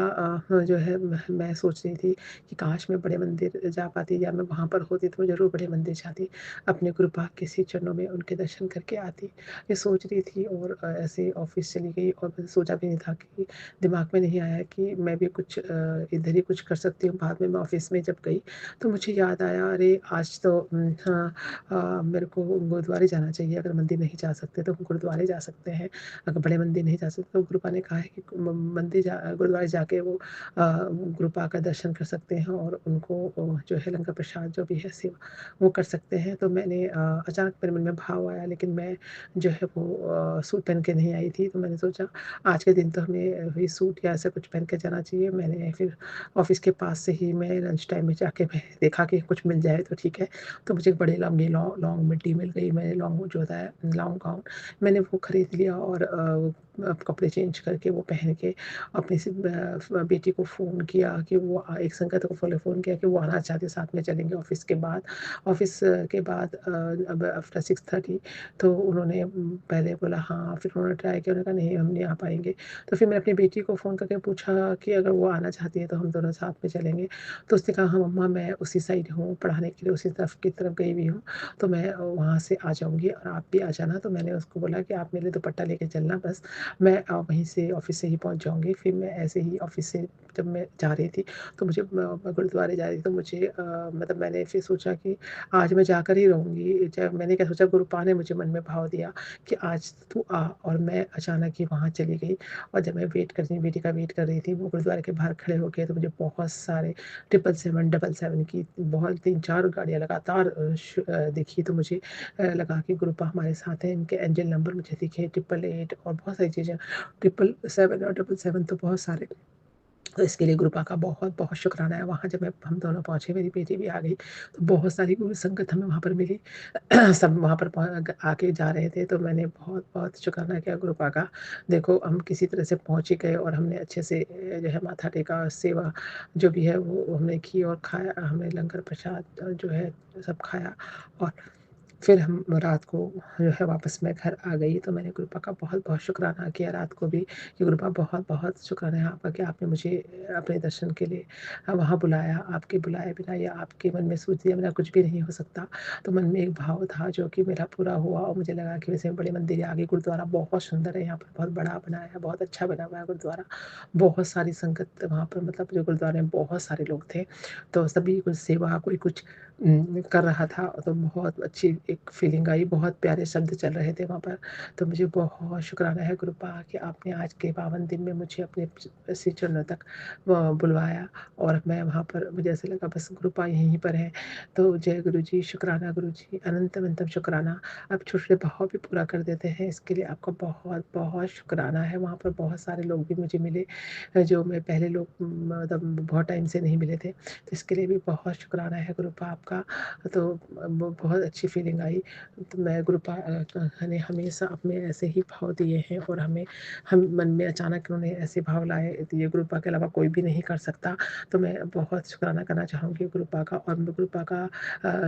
जो है मैं सोच रही थी कि काश मैं बड़े मंदिर जा पाती, या मैं वहाँ पर होती तो जरूर बड़े मंदिर जाती, अपने गुरुपा के श्री चरणों में उनके दर्शन करके आती, ये सोच रही थी। और ऐसे ऑफिस चली गई, और मैंने सोचा भी नहीं था, कि दिमाग में नहीं आया कि मैं भी कुछ इधर ही कुछ कर सकती हूँ। बाद में मैं ऑफिस में जब गई तो मुझे याद आया, अरे आज तो हाँ, मेरे को गुरुद्वारे जाना चाहिए। अगर मंदिर नहीं जा सकते तो गुरुद्वारे जा सकते हैं, अगर बड़े मंदिर नहीं जा सकते तो गुरुपा ने कहा है कि मंदिर गुरुद्वारे जाके वो गुरुपा का दर्शन कर सकते हैं और उनको जो है लंगर प्रसाद जो भी है सेवा वो कर सकते हैं। तो मैंने अचानक मेरे मन में भाव आया, लेकिन मैं जो है वो सूट पहन के नहीं आई थी, तो मैंने सोचा आज के दिन तो हमें वही सूट या ऐसा कुछ पहन के जाना चाहिए। मैंने फिर ऑफ़िस के पास से ही मैं लंच टाइम में जाके मैं देखा कि कुछ मिल जाए तो ठीक है। तो मुझे एक बड़ी लंबी लॉन्ग मिड्डी मिल गई। मैंने लॉन्ग जो होता है लॉन्ग गाउन मैंने वो खरीद लिया और कपड़े चेंज करके वो पहन के अपनी बेटी को फ़ोन किया कि वो एक संगत को फ़ोन किया कि वो आना चाहते, साथ में चलेंगे ऑफ़िस के बाद। ऑफ़िस के बाद अब आफ्टर 6:30 तो उन्होंने पहले बोला हाँ, फिर उन्होंने ट्राई किया, उन्होंने कहा नहीं हम नहीं आ पाएँगे। तो फिर मैंने अपनी बेटी को फ़ोन करके पूछा कि अगर वो आना चाहती है तो हम दोनों साथ में चलेंगे। तो उसने कहा हाँ मम्मा मैं उसी साइड हूँ, पढ़ाने के लिए उसी तरफ गई हुई हूँ, तो मैं वहाँ से आ जाऊँगी और आप भी आ जाना। तो मैंने उसको बोला कि आप मेरे लिए दुपट्टा लेके चलना बस, मैं वहीं से ऑफ़िस से ही पहुँच जाऊँगी। फिर मैं ऐसे ही ऑफ़िस से जब मैं जा रही थी तो मुझे मैं गुरुद्वारे जा रही थी तो मुझे मतलब मैंने फिर सोचा कि आज मैं जाकर ही रहूँगी। जब मैंने क्या सोचा गुरुपा ने मुझे मन में भाव दिया कि आज तू आ, और मैं अचानक ही वहाँ चली गई। और जब मैं बेटी का वेट कर रही थी, वो गुरुद्वारे के बाहर खड़े हो गए तो मुझे बहुत सारे 777, 777 की बहुत 3-4 गाड़ियाँ लगातार दिखी। तो मुझे लगा कि ग्रुप हमारे साथ है, इनके एंजिन नंबर मुझे दिखे 888 और बहुत सारी चीज़ें 777 और 777 तो बहुत सारे। तो इसके लिए गुरुपा का बहुत-बहुत शुक्राना है। वहाँ जब हम दोनों पहुँचे, मेरी बेटी भी आ गई, तो बहुत सारी गुरु संगत हमें वहाँ पर मिली। सब वहाँ पर आके जा रहे थे, तो मैंने बहुत-बहुत शुक्राना किया गुरुपा का। देखो हम किसी तरह से पहुँच ही गए और हमने अच्छे से जो है माथा टेका, सेवा जो भी है वो हमने की और खाया, हमने लंगर प्रसाद जो है सब खाया और फिर हम रात को जो है वापस मैं घर आ गई। तो मैंने गुरुपा का बहुत-बहुत शुक्राना किया रात को भी कि गुरुपा बहुत-बहुत शुक्राना है आपका कि आपने मुझे अपने दर्शन के लिए वहाँ बुलाया। आपके बुलाए बिना या आपके मन में सोच दिया बिना कुछ भी नहीं हो सकता। तो मन में एक भाव था जो कि मेरा पूरा हुआ और मुझे लगा कि वैसे बड़े मंदिर आ गई। गुरुद्वारा बहुत सुंदर है, यहाँ पर बहुत बड़ा बनाया है, बहुत अच्छा बना हुआ है गुरुद्वारा। बहुत सारी संगत वहाँ पर मतलब जो गुरुद्वारे में बहुत सारे लोग थे। तो सभी कुछ सेवा, कोई कुछ कर रहा था, तो बहुत अच्छी एक फ़ीलिंग आई, बहुत प्यारे शब्द चल रहे थे वहाँ पर। तो मुझे बहुत शुक्राना है गुरुपा कि आपने आज के पावन दिन में मुझे अपने श्री चरणों तक बुलवाया और मैं वहाँ पर मुझे ऐसा लगा बस गुरुपा यहीं पर है। तो जय गुरुजी, शुक्राना गुरुजी, अनंत-अनंत शुक्राना। आप छोटे-छोटे भाव भी पूरा कर देते हैं, इसके लिए आपका बहुत-बहुत शुक्राना है। वहाँ पर बहुत सारे लोग भी मुझे मिले जो मैं पहले लोग मतलब बहुत टाइम से नहीं मिले थे। तो इसके लिए भी बहुत शुक्राना है गुरुपा आपका। तो वो बहुत अच्छी फ़ीलिंग आई। तो मैं गुरुपा ने हमेशा अपने ऐसे ही भाव दिए हैं और हम मन में अचानक उन्होंने ऐसे भाव लाए, तो ये गुरुपा के अलावा कोई भी नहीं कर सकता। तो मैं बहुत शुक्राना करना चाहूँगी गुरुपा का और गुरुपा का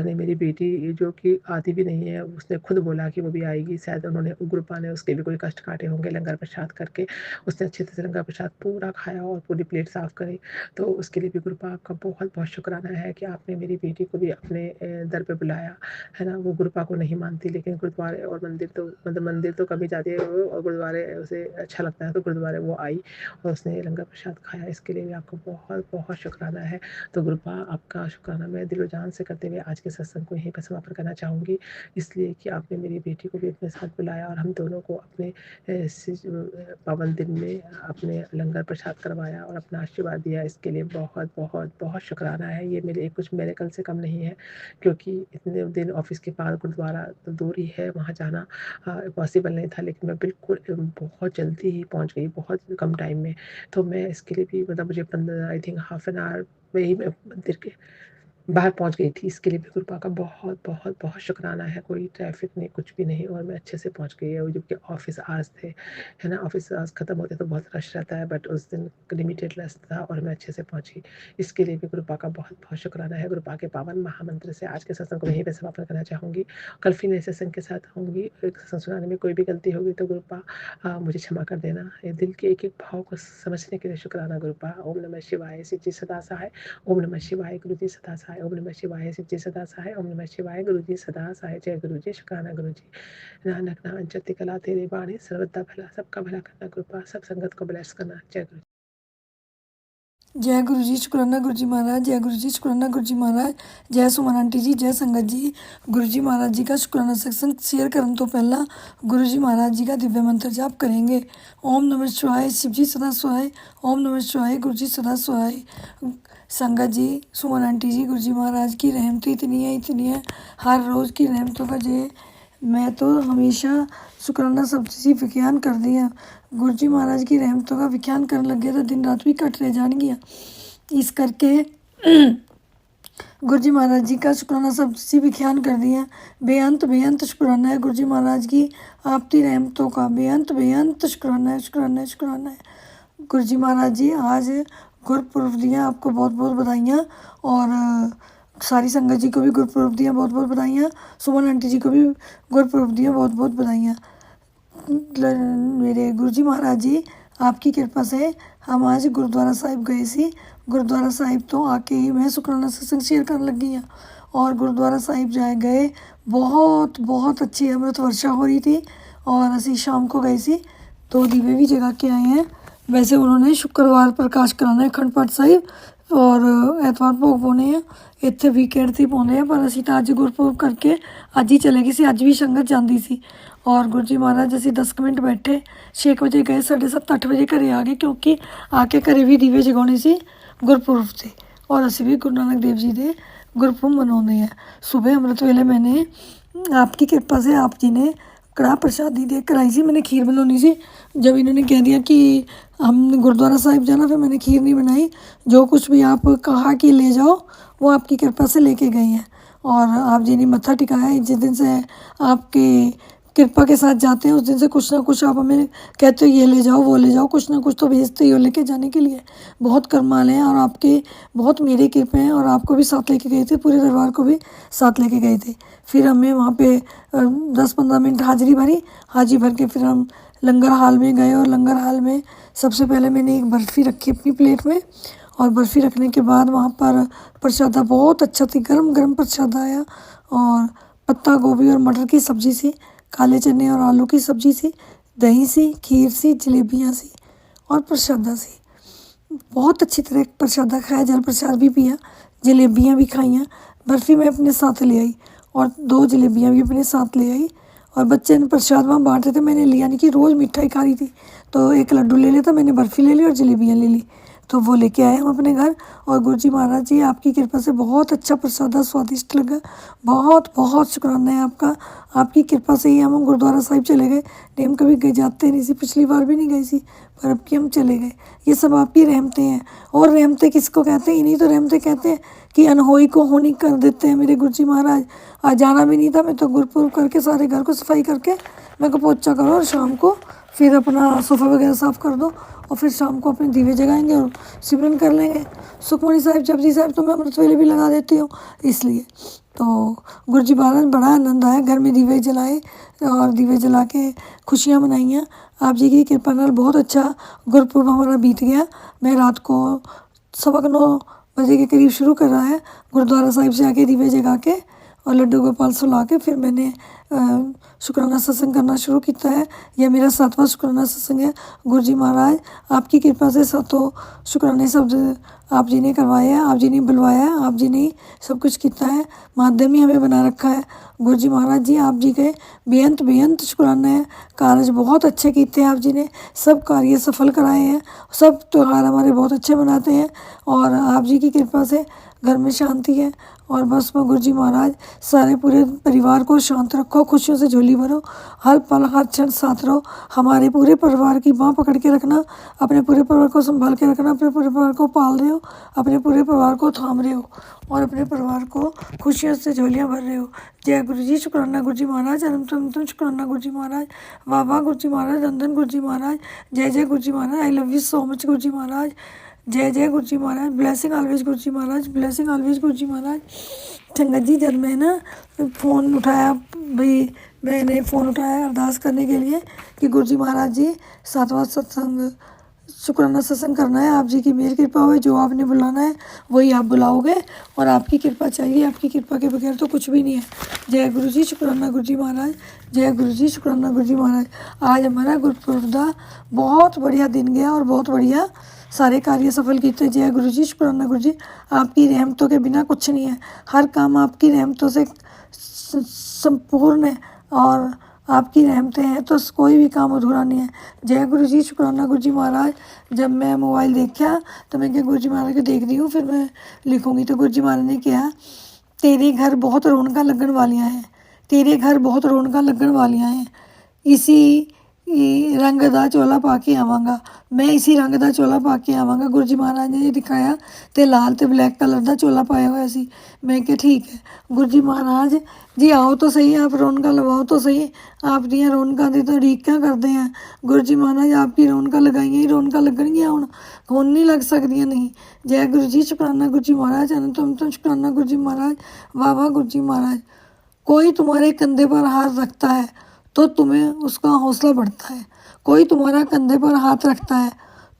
ने मेरी बेटी जो कि आती भी नहीं है, उसने खुद बोला कि वो भी आएगी। शायद उन्होंने गुरुपा ने उसके भी कोई कष्ट काटे होंगे लंगर प्रसाद करके। उसने अच्छे से लंगर प्रसाद पूरा खाया और पूरी प्लेट साफ़ करी। तो उसके लिए भी गुरुपा आपका बहुत-बहुत शुक्राना है कि आपने मेरी बेटी को भी अपने दर पे बुलाया, है ना? वो गुरुपा को नहीं मानती लेकिन गुरुद्वारे और मंदिर तो मतलब मंदिर तो कभी जाती है वो और गुरुद्वारे उसे अच्छा लगता है, तो गुरुद्वारे वो आई और उसने लंगर प्रसाद खाया। इसके लिए भी आपका बहुत-बहुत शुक्राना है। तो गुरुपा आपका शुक्राना मैं दिलो-जान से करते हुए आज के सत्संग को यहीं पर समापन करना चाहूँगी। इसलिए कि आपने मेरी बेटी को भी अपने साथ बुलाया और हम दोनों को अपने पावन दिन में अपने लंगर प्रसाद करवाया और अपना आशीर्वाद दिया। इसके लिए बहुत शुक्राना है। ये मेरे कुछ मिरेकल से कम नहीं है क्योंकि इतने दिन ऑफ़िस के पास गुरुद्वारा तो दूर ही है, वहाँ जाना पॉसिबल नहीं था, लेकिन मैं बिल्कुल बहुत जल्दी ही पहुँच गई, बहुत कम टाइम में। तो मैं इसके लिए भी मतलब मुझे 15 I think half an hour में ही मैं मंदिर के बाहर पहुँच गई थी। इसके लिए भी गुरुपा का बहुत शुक्राना है। कोई ट्रैफ़िक नहीं, कुछ भी नहीं और मैं अच्छे से पहुँच गई और जबकि ऑफ़िस आवर्स थे, है ना? ऑफ़िस आवर्स ख़त्म होते तो बहुत रश रहता है बट उस दिन लिमिटेड रश था और मैं अच्छे से पहुँची। इसके लिए भी गुरुपा का बहुत शुक्राना है। गुरुपा के पावन महामंत्र से आज के सत्संग को यहीं पे समापन करना चाहूँगी। कल फिर नए सत्संग के साथ आऊँगी। सत्संग सुनाने में कोई भी गलती होगी तो गुरुपा मुझे क्षमा कर देना। ये दिल के एक-एक भाव को समझने के लिए शुक्राना गुरुपा। ओम नमः शिवाय। शिव जी सदा सहाय। ओम नमः शिवाय। गुरुजी सदा सहाय। ओम नमः शिवाय। शिव जी सदा सहाय। ओम नमः शिवाय। गुरुजी सदा सहाय। जय गुरुजी, शुक्राना गुरुजी। नानक नाम चढ़ती कला तेरी बाणी, सर्वदा भला सबका भला करना गुरुपा, सब संगत को ब्लेस करना। जय गुरु। जय गुरु जी, शुक्राना गुरु जी महाराज। जय गुरु जी, शुक्राना गुरु जी महाराज। जय सुमन आंटी जी, जय संगत जी। गुरु जी महाराज जी का शुक्राना सत्संग शेयर करने तो पहला गुरु जी महाराज जी का दिव्य मंत्र जाप करेंगे। ओम नमः शिवाय, शिव जी सदा सहाय। ओम नमः शिवाय, गुरु जी सदा सहाय। संगत जी, सुमन आंटी जी, गुरु जी महाराज की रहमत इतनी है, हर रोज़ की रहमतों का जे मैं तो हमेशा शुक्राना शब्द से विख्यान कर दिया। गुरु जी महाराज की रहमतों का विख्यान करने लग गया तो दिन रात भी कट रह जाएंगियाँ। इस करके गुरु जी महाराज जी का शुक्राना शब्द से विख्यान कर दिया। बेअंत शुक्राना है गुरु जी महाराज की आपकी रहमतों का, बेअंत शुक्राना है। गुरु जी महाराज जी आज गुरपुरब दिया, आपको बहुत बहुत बधाइयाँ। और सारी संगत जी को भी गुरपुरब दिया बहुत बहुत बधाइयाँ। सुमन आंटी जी को भी गुरपुरब दिया बहुत बहुत बधाइयाँ। मेरे गुरु जी महाराज जी आपकी कृपा से हम आज गुरुद्वारा साहिब गए सी। गुरुद्वारा साहिब तो आके ही मैं शुक्राना सत्संग शेयर करने लगी हाँ। और गुरुद्वारा साहिब जाए गए, बहुत अच्छी अमृत वर्षा हो रही थी। और असी शाम को गए सी, 2 दीवे भी जगा के आए हैं। वैसे उन्होंने शुक्रवार प्रकाश कराना है अखंड पाठ साहिब और एतवार भोग पाने हैं। इतने वीकेंड थी पाने हैं, पर असी तो अज गुरपुरब करके अज ही चले गए सी। अज भी संगत जाती सी। और गुरु जी महाराज असी 10 मिनट बैठे, 6 बजे गए, 7:30 8 बजे घरे आ गए, क्योंकि आके घरे भी दीवे जगाने से गुरपुरब से। और असी भी गुरु नानक देव जी के गुरपुरब मनाते हैं। सुबह अमृत वेले मैंने आपकी कृपा से आप जी ने कड़ा प्रसादी दे कराई सी। मैंने खीर बनानी सी, जब इन्होंने कह दिया कि हम गुरुद्वारा साहिब जाना, फिर मैंने खीर नहीं बनाई। जो कुछ भी आप कहा कि ले जाओ वो आपकी कृपा से लेके गई हैं। और आप जी ने मत्था टिकाया। जिस दिन से आपके कृपा के साथ जाते हैं उस दिन से कुछ ना कुछ आप हमें कहते हो ये ले जाओ वो ले जाओ, कुछ ना कुछ तो भेजते ही हो लेके जाने के लिए। बहुत करमाल हैं और आपके बहुत मेरे कृपा हैं। और आपको भी साथ लेके गए थे, पूरे दरबार को भी साथ लेके गए थे। फिर हमें वहाँ पे 10-15 मिनट हाजिरी भर के फिर हम लंगर हाल में गए। और लंगर हाल में सबसे पहले मैंने एक बर्फ़ी रखी अपनी प्लेट में। और बर्फ़ी रखने के बाद वहाँ पर प्रसादा बहुत अच्छा थी, गरम प्रसादा आया। और पत्ता गोभी और मटर की सब्ज़ी सी, काले चने और आलू की सब्ज़ी सी, दही सी, खीर सी, जलेबियाँ सी और प्रसादा सी। बहुत अच्छी तरह प्रसादा खाया, जल प्रसाद भी पिया, जलेबियाँ भी खाइयाँ। बर्फ़ी मैं अपने साथ ले आई और 2 जलेबियाँ भी अपने साथ ले आई। और बच्चे ने प्रसाद वहाँ बांट रहे थे, मैंने लिया नहीं कि रोज़ मिठाई खा रही थी, तो एक लड्डू ले लिया था मैंने, बर्फ़ी ले ली और जलेबियाँ ले ली। तो वो लेके आए हम अपने घर। और गुरु जी महाराज जी आपकी कृपा से बहुत अच्छा प्रसादा स्वादिष्ट लगा। बहुत शुक्राना है आपका। आपकी कृपा से ही हम गुरुद्वारा साहिब चले गए। नहीं हम कभी जाते नहीं सी, पिछली बार भी नहीं गई सी, पर अब की हम चले गए। ये सब आपकी रहमतें हैं। और रहमतें किसको कहते हैं? इन्हीं तो रहमतें कहते हैं कि अनहोई को होनी कर देते हैं मेरे गुरु जी महाराज। आज जाना भी नहीं था, मैं तो गुरपुरब करके सारे घर को सफाई करके मैं को पोछा करो और शाम को फिर अपना सोफ़ा वगैरह साफ़ कर दो और फिर शाम को अपने दीवे जगाएंगे और सिमरन कर लेंगे। सुखमणी साहिब, जपजी साहिब तो मैं अमृत वेले भी लगा देती हूँ। इसलिए तो गुरु जी महाराज बड़ा आनंद आया, घर में दीवे जलाए और दीवे जला के खुशियाँ मनाई हैं। आप जी की कृपा नाल बहुत अच्छा गुरपुरब हमारा बीत गया। मैं रात को 9:15 बजे के करीब शुरू कर रहा है, गुरुद्वारा साहिब से आके दीवे जगा के और लड्डू गोपाल सुला के फिर मैंने शुक्राना सत्संग करना शुरू किया है। यह मेरा 7वां शुक्राना सत्संग है। गुरु जी महाराज आपकी कृपा से 7 शुक्राने शब्द आप जी ने करवाए हैं, आप जी ने बुलवाया है, आप जी ने सब कुछ किया है, माध्यम ही हमें बना रखा है। गुरु जी महाराज जी आप जी के बेअंत शुक्राना है। कार्य बहुत अच्छे किए हैं आप जी ने, सब कार्य सफल कराए हैं, सब त्यौहार हमारे बहुत अच्छे बनाते हैं। और आप जी की कृपा से घर में शांति है। और बस मैं गुरु जी महाराज सारे पूरे परिवार को शांत रखो, खुशियों से झोली भरो, हर पल हर क्षण साथ रहो। हमारे पूरे परिवार की बाँह पकड़ के रखना, अपने पूरे परिवार को संभाल के रखना, अपने पूरे परिवार को पाल रहे हो, अपने पूरे परिवार को थाम रहे हो और अपने परिवार को खुशियों से झोलियाँ भर रहे हो। जय गुरु जी, शुक्राना गुरु जी महाराज, अनंत शुक्राना गुरु जी महाराज, वाह गुरु जी महाराज, धन गुरु जी महाराज, जय Guru ji Maharaj, I love you so much Guru ji Maharaj, जय गुरु जी महाराज, ब्लेसिंग ऑलवेज गुरु जी महाराज, ब्लेसिंग ऑलवेज गुरु जी महाराज। संगत जी जब मैं ना फ़ोन उठाया, भाई मैंने फ़ोन उठाया अरदास करने के लिए कि गुरु जी महाराज जी 7वां सत्संग शुक्राना सत्संग करना है, आप जी की मेहर कृपा हुई, जो आपने बुलाना है वही आप बुलाओगे और आपकी कृपा चाहिए, आपकी कृपा के बगैर तो कुछ भी नहीं है। जय गुरु जी, शुक्राना गुरु जी महाराज, जय गुरु जी, शुक्राना गुरु जी महाराज। आज हमारा गुरपुरब का बहुत बढ़िया दिन गया और बहुत बढ़िया सारे कार्य सफल कीते। जय गुरु जी, शुक्राना गुरु जी। आपकी रहमतों के बिना कुछ नहीं है, हर काम आपकी रहमतों से संपूर्ण है और आपकी रहमतें हैं तो कोई भी काम अधूरा नहीं है। जय गुरु जी, शुक्राना गुरु जी महाराज। जब मैं मोबाइल देखा तो मैं क्या गुरु जी महाराज को देख रही हूँ, फिर मैं लिखूँगी। तो गुरु जी महाराज ने कहा, तेरे घर बहुत रौनक लगन वालियाँ हैं, तेरे घर बहुत रौनक लगन वालियाँ हैं। इसी रंग दा चोला पा के आवांगा, मैं इसी रंग दा चोला पा के आवांगा। गुरु जी महाराज ने दिखाया तो लाल तो ब्लैक कलर का चोला पाया हुआ सी। मैं क्या ठीक है गुरु जी महाराज जी, आओ तो सही, आप रौनक लगाओ तो सही, आप दियाँ रौनकों की तो उड़ीक क्या करते हैं। गुरु जी महाराज आपकी रौनक लगाइए ही रौनक लगनगियाँ, हुण नहीं लग सकदियाँ नहीं। जय गुरु जी, शुक्राना गुरु जी महाराज। अनंत शुक्राना गुरु जी महाराज। वाह वाह गुरु जी महाराज। कोई तुम्हारे कंधे पर हाथ रखता है तो तुम्हें उसका हौसला बढ़ता है, कोई तुम्हारा कंधे पर हाथ रखता है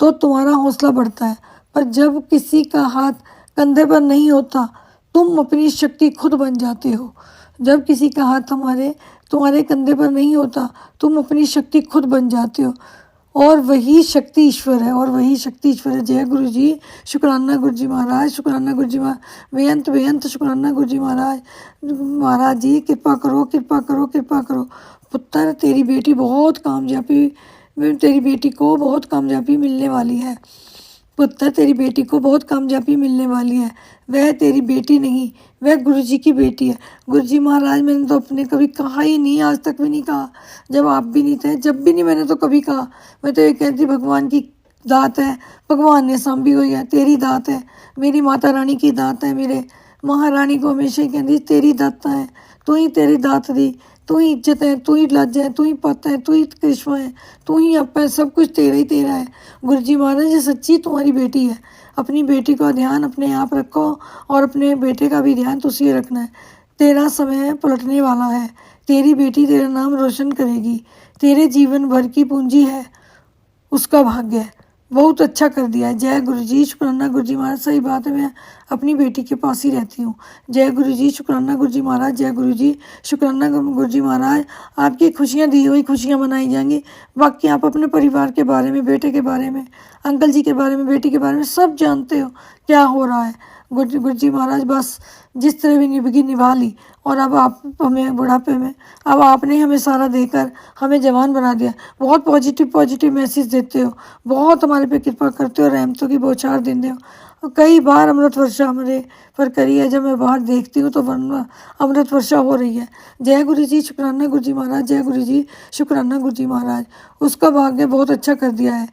तो तुम्हारा हौसला बढ़ता है। पर जब किसी का हाथ कंधे पर नहीं होता तुम अपनी शक्ति खुद बन जाते हो। जब किसी का हाथ तुम्हारे कंधे पर नहीं होता तुम अपनी शक्ति खुद बन जाते हो, और वही शक्ति ईश्वर है, और वही शक्ति ईश्वर है। जय गुरु जी, शुक्राना गुरु जी महाराज। शुक्राना गुरु जी महाराज। बेअंत बेअंत शुक्राना गुरु जी महाराज। महाराज जी कृपा करो, कृपा करो, कृपा करो। पुत्र तेरी बेटी बहुत कामयाबी, तेरी बेटी को बहुत कामयाबी मिलने वाली है। पुत्र तेरी बेटी को बहुत कामयाबी मिलने वाली है। वह तेरी बेटी नहीं, वह गुरु जी की बेटी है। गुरु जी महाराज मैंने तो अपने कभी कहा ही नहीं, आज तक भी नहीं कहा, जब आप भी नहीं थे, जब भी नहीं मैंने तो कभी कहा। मैं तो ये कहती भगवान की दात है, भगवान ने सांभी हुई है, तेरी दात है, मेरी माता रानी की दात है। मेरे महारानी को हमेशा ही कहती तेरी दाता है, तू ही तेरी दात दी, तू ही इज्जत है, तू ही लज्जा है, तू ही पत है, तू ही करिश्मा है, तू ही अप है, सब कुछ तेरा ही तेरा है। गुरु जी महाराज ये सच्ची तुम्हारी बेटी है। अपनी बेटी का ध्यान अपने आप रखो और अपने बेटे का भी ध्यान तुझे रखना है। तेरा समय पलटने वाला है, तेरी बेटी तेरा नाम रोशन करेगी, तेरे जीवन भर की पूंजी है उसका भाग्य है। बहुत अच्छा कर दिया है। जय गुरु जी, शुक्राना गुरु जी महाराज। सही बात है, मैं अपनी बेटी के पास ही रहती हूँ। जय गुरु जी, शुक्राना गुरु जी महाराज। जय गुरु जी, शुक्राना गुरु जी महाराज। आपकी खुशियाँ दी हुई खुशियाँ मनाई जाएंगी। बाकी आप अपने परिवार के बारे में, बेटे के बारे में, अंकल जी के बारे में, बेटी के बारे में सब जानते हो क्या हो रहा है। गुरु जी महाराज बस जिस तरह भी निभगी निभा ली, और अब आप हमें बुढ़ापे में, अब आपने हमें सारा देकर हमें जवान बना दिया। बहुत पॉजिटिव मैसेज देते हो, बहुत हमारे पे कृपा करते हो, रहमतों की बौछार देते हो। कई बार अमृत वर्षा हमारे पर करी है, जब मैं बाहर देखती हूँ तो अमृत वर्षा हो रही है। जय गुरु जी, शुक्राना गुरु जी महाराज। जय गुरु जी, शुक्राना गुरु जी महाराज। उसका भाग्य बहुत अच्छा कर दिया है।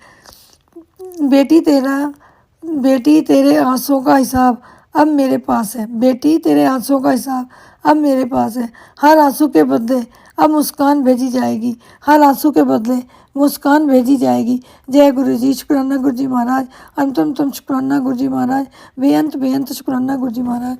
बेटी तेरे आंसुओं का हिसाब अब मेरे पास है, बेटी तेरे आंसुओं का हिसाब अब मेरे पास है। हर आंसू के बदले अब मुस्कान भेजी जाएगी, हर आंसू के बदले मुस्कान भेजी जाएगी। जय गुरु जी, शुक्राना गुरु जी महाराज। अंतम शुक्राना गुरु जी महाराज। बेअंत शुक्राना गुरु जी महाराज।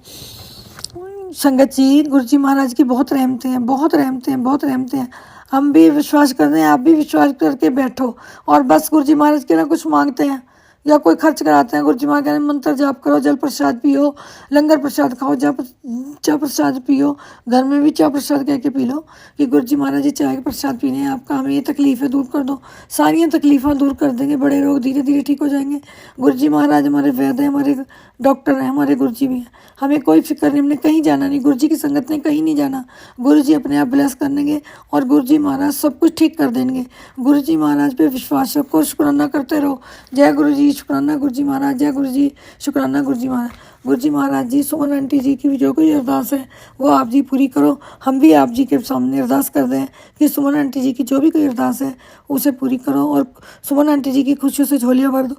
संगत जी, गुरु जी महाराज की बहुत रहमतें हैं, बहुत रहमतें हैं, बहुत रहमतें हैं। हम भी विश्वास करते हैं, आप भी विश्वास करके बैठो और बस गुरु जी महाराज के ना कुछ मांगते हैं या कोई खर्च कराते हैं। गुरु जी महाराज कहते हैं मंत्र जाप करो, जल प्रसाद पियो, लंगर प्रसाद खाओ, चाय प्रसाद पियो, घर में भी चाय प्रसाद कह के पी लो कि गुरु जी महाराज जी चाय के प्रसाद पीने हैं आपका, हमें ये तकलीफ़ें दूर कर दो। सारी तकलीफ़ें दूर कर देंगे, बड़े रोग धीरे धीरे ठीक हो जाएंगे। गुरु जी महाराज हमारे वैद्य हैं, हमारे डॉक्टर हैं, हमारे गुरु जी भी हैं। हमें कोई फिक्र नहीं, हमने कहीं जाना नहीं, गुरु जी की संगत ने कहीं नहीं जाना। गुरु जी अपने आप ब्लेस कर देंगे और गुरु जी महाराज सब कुछ ठीक कर देंगे। गुरु जी महाराज पे विश्वास रखो, शुक्राना करते रहो। जय गुरु जी, शुक्राना गुरु जी महाराज। जय गुरु जी, शुक्राना गुरु जी महाराज। गुरु जी महाराज जी, सुमन आंटी जी की जो कोई अरदास है वो आप जी पूरी करो। हम भी आप जी के सामने अरदास कर दें कि सुमन आंटी जी की जो भी कोई अरदास है उसे पूरी करो और सुमन आंटी जी की खुशियों से झोलियाँ भर दो।